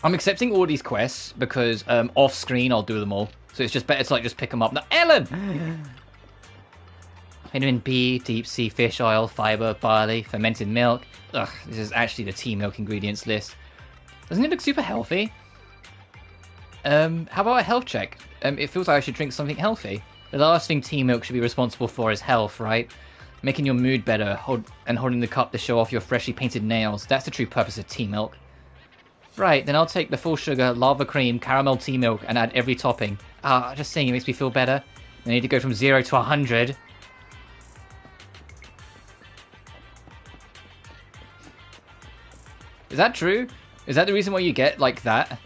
I'm accepting all these quests because off screen I'll do them all. So it's just better to like just pick them up. Now, Ellen! Vitamin B, deep sea fish oil, fiber, barley, fermented milk. Ugh, this is actually the tea milk ingredients list. Doesn't it look super healthy? How about a health check? It feels like I should drink something healthy. The last thing tea milk should be responsible for is health, right? Making your mood better and holding the cup to show off your freshly painted nails. That's the true purpose of tea milk. Right, then I'll take the full sugar, lava cream, caramel tea milk, and add every topping. Ah, just saying, it makes me feel better. I need to go from 0 to 100. Is that true? Is that the reason why you get like that?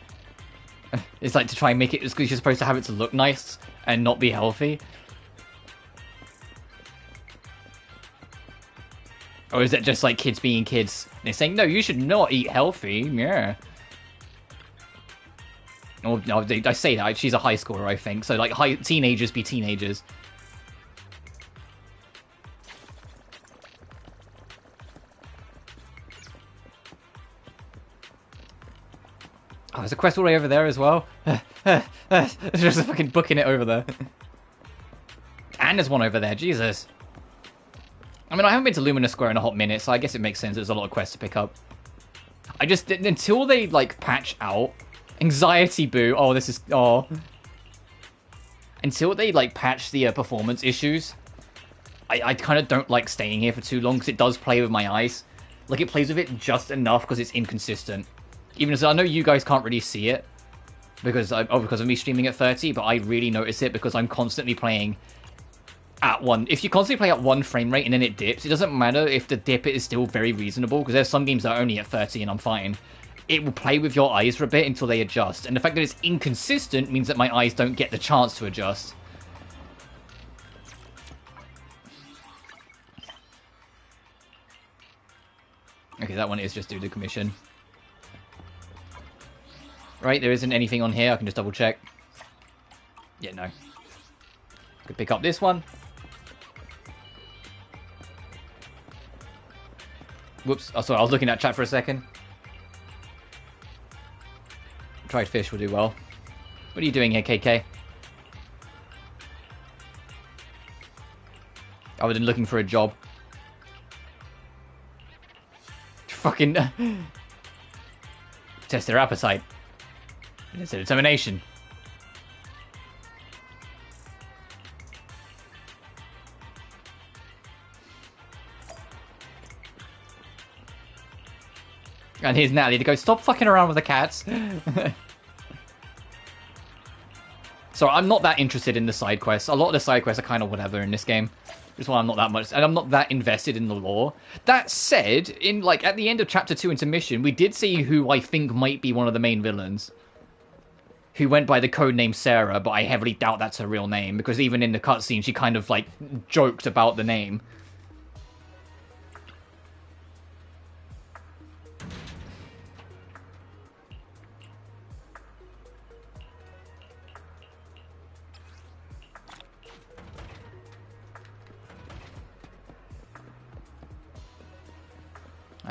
It's like to try and make it, it's because you're supposed to have it to look nice and not be healthy? Or is it just like kids being kids? They're saying, no, you should not eat healthy. Yeah. Or no, I say that. She's a high schooler, I think. So like teenagers be teenagers. Oh, there's a quest all the way over there as well. Just fucking booking it over there. And there's one over there. Jesus. I mean, I haven't been to Lumina Square in a hot minute, so I guess it makes sense. There's a lot of quests to pick up. I just... Until they, like, patch out... Anxiety boo. Oh, this is... Oh. Until they, like, patch the performance issues, I kind of don't like staying here for too long, because it does play with my eyes. Like, it plays with it just enough, because it's inconsistent. Even as I know you guys can't really see it, because of me streaming at 30, but I really notice it, because I'm constantly playing... at one. If you constantly play at 1 frame rate and then it dips, it doesn't matter if the dip is still very reasonable, because there's some games that are only at 30 and I'm fine. It will play with your eyes for a bit until they adjust, and the fact that it's inconsistent means that my eyes don't get the chance to adjust. Okay, that one is just due to commission. Right, there isn't anything on here, I can just double check. Yeah, no. Could pick up this one. Whoops. Oh, sorry, I was looking at chat for a second. Dried fish will do well. What are you doing here, KK? Other than looking for a job. Fucking... test their appetite. It's a determination. And here's Natalie to go, stop fucking around with the cats. So I'm not that interested in the side quests. A lot of the side quests are kind of whatever in this game. Just why I'm not that much, and I'm not that invested in the lore. That said, in like at the end of chapter 2 intermission, we did see who I think might be one of the main villains. Who went by the codename Sarah, but I heavily doubt that's her real name, because even in the cutscene she kind of like joked about the name.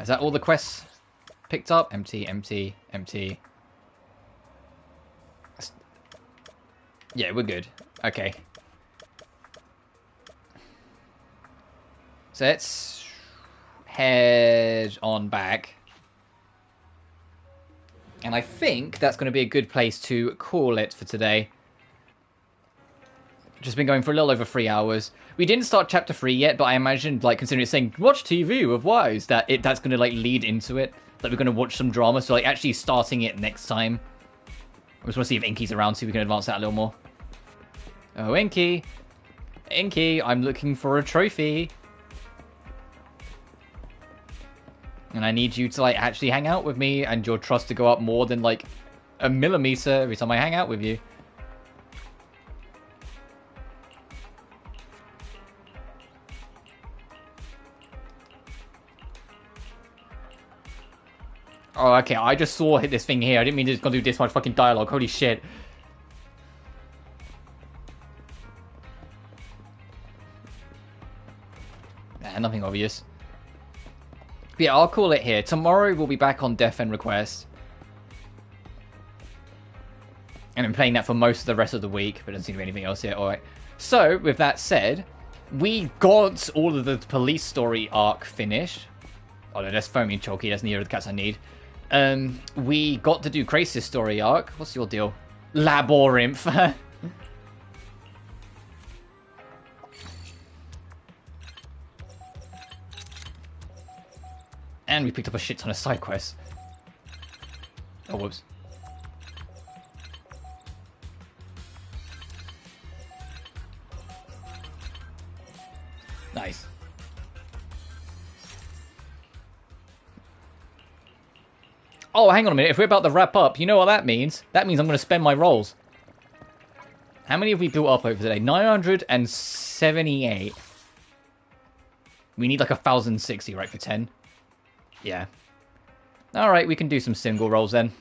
Is that all the quests picked up? Empty, empty, empty. Yeah, we're good. Okay. So let's head on back. And I think that's going to be a good place to call it for today. Just been going for a little over 3 hours. We didn't start chapter 3 yet, but I imagined, like, considering it's saying, watch TV with wives, that's going to, like, lead into it. That we're going to watch some drama, so, like, actually starting it next time. I just want to see if Inky's around so we can advance that a little more. Oh, Inky! Inky, I'm looking for a trophy. And I need you to, like, actually hang out with me, and your trust to go up more than, like, a millimeter every time I hang out with you. Oh, okay, I just saw this thing here. I didn't mean to go do this much fucking dialogue. Holy shit. Nah, nothing obvious. But yeah, I'll call it here. Tomorrow we'll be back on Death End Request. And I'm playing that for most of the rest of the week, but doesn't seem to be anything else yet. Alright. So, with that said, we got all of the police story arc finished. Oh no, that's foaming chalky. That's neither of the cats I need. We got to do Krasis story arc. What's your deal? Labyrinth. And we picked up a shit ton of side quests. Oh, whoops. Nice. Oh, hang on a minute. If we're about to wrap up, you know what that means? That means I'm going to spend my rolls. How many have we built up over today? 978. We need like 1,060, right, for 10? Yeah. Alright, we can do some single rolls then.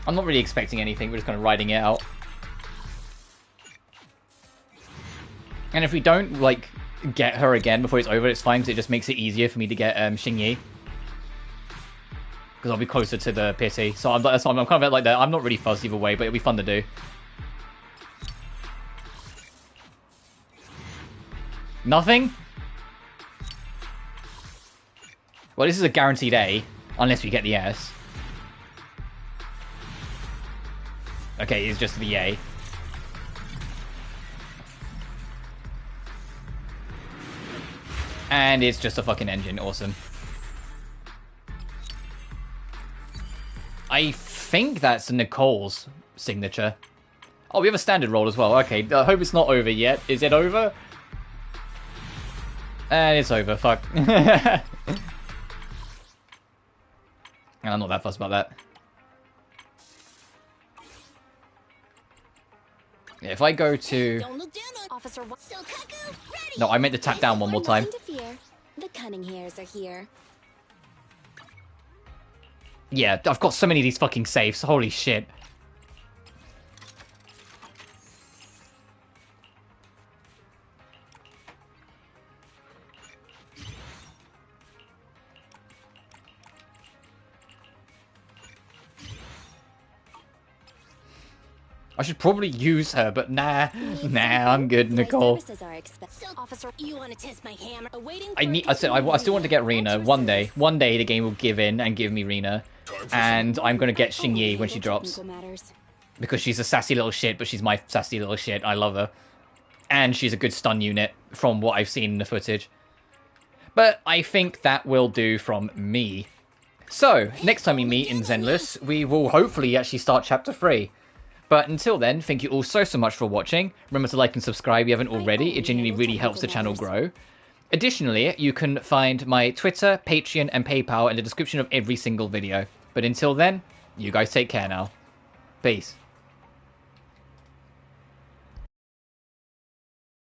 I'm not really expecting anything. We're just kind of riding it out. And if we don't, like, get her again before it's over, it's fine, because it just makes it easier for me to get Xingyi. Because I'll be closer to the pity. So I'm kind of like that. I'm not really fussed either way, but it'll be fun to do. Nothing? Well, this is a guaranteed A, unless we get the S. Okay, it's just the A. And it's just a fucking engine. Awesome. I think that's Nicole's signature. Oh, we have a standard roll as well. Okay, I hope it's not over yet. Is it over? And it's over. Fuck. And I'm not that fussed about that. Yeah, if I go to... No, I meant to tap down one more time. The cunning hairs are here. Yeah, I've got so many of these fucking safes. Holy shit. I should probably use her, but nah, I'm good, Nicole. Officer, you want to test my hammer? I still want to get Rena one day. One day the game will give in and give me Rena, and I'm gonna get Xingyi when she drops because she's a sassy little shit. But she's my sassy little shit. I love her, and she's a good stun unit from what I've seen in the footage. But I think that will do from me. So next time we meet in Zenless, we will hopefully actually start Chapter 3. But until then, thank you all so much for watching. Remember to like and subscribe if you haven't already. It genuinely really helps the channel grow. Additionally, you can find my Twitter, Patreon, and PayPal in the description of every single video. But until then, you guys take care now. Peace.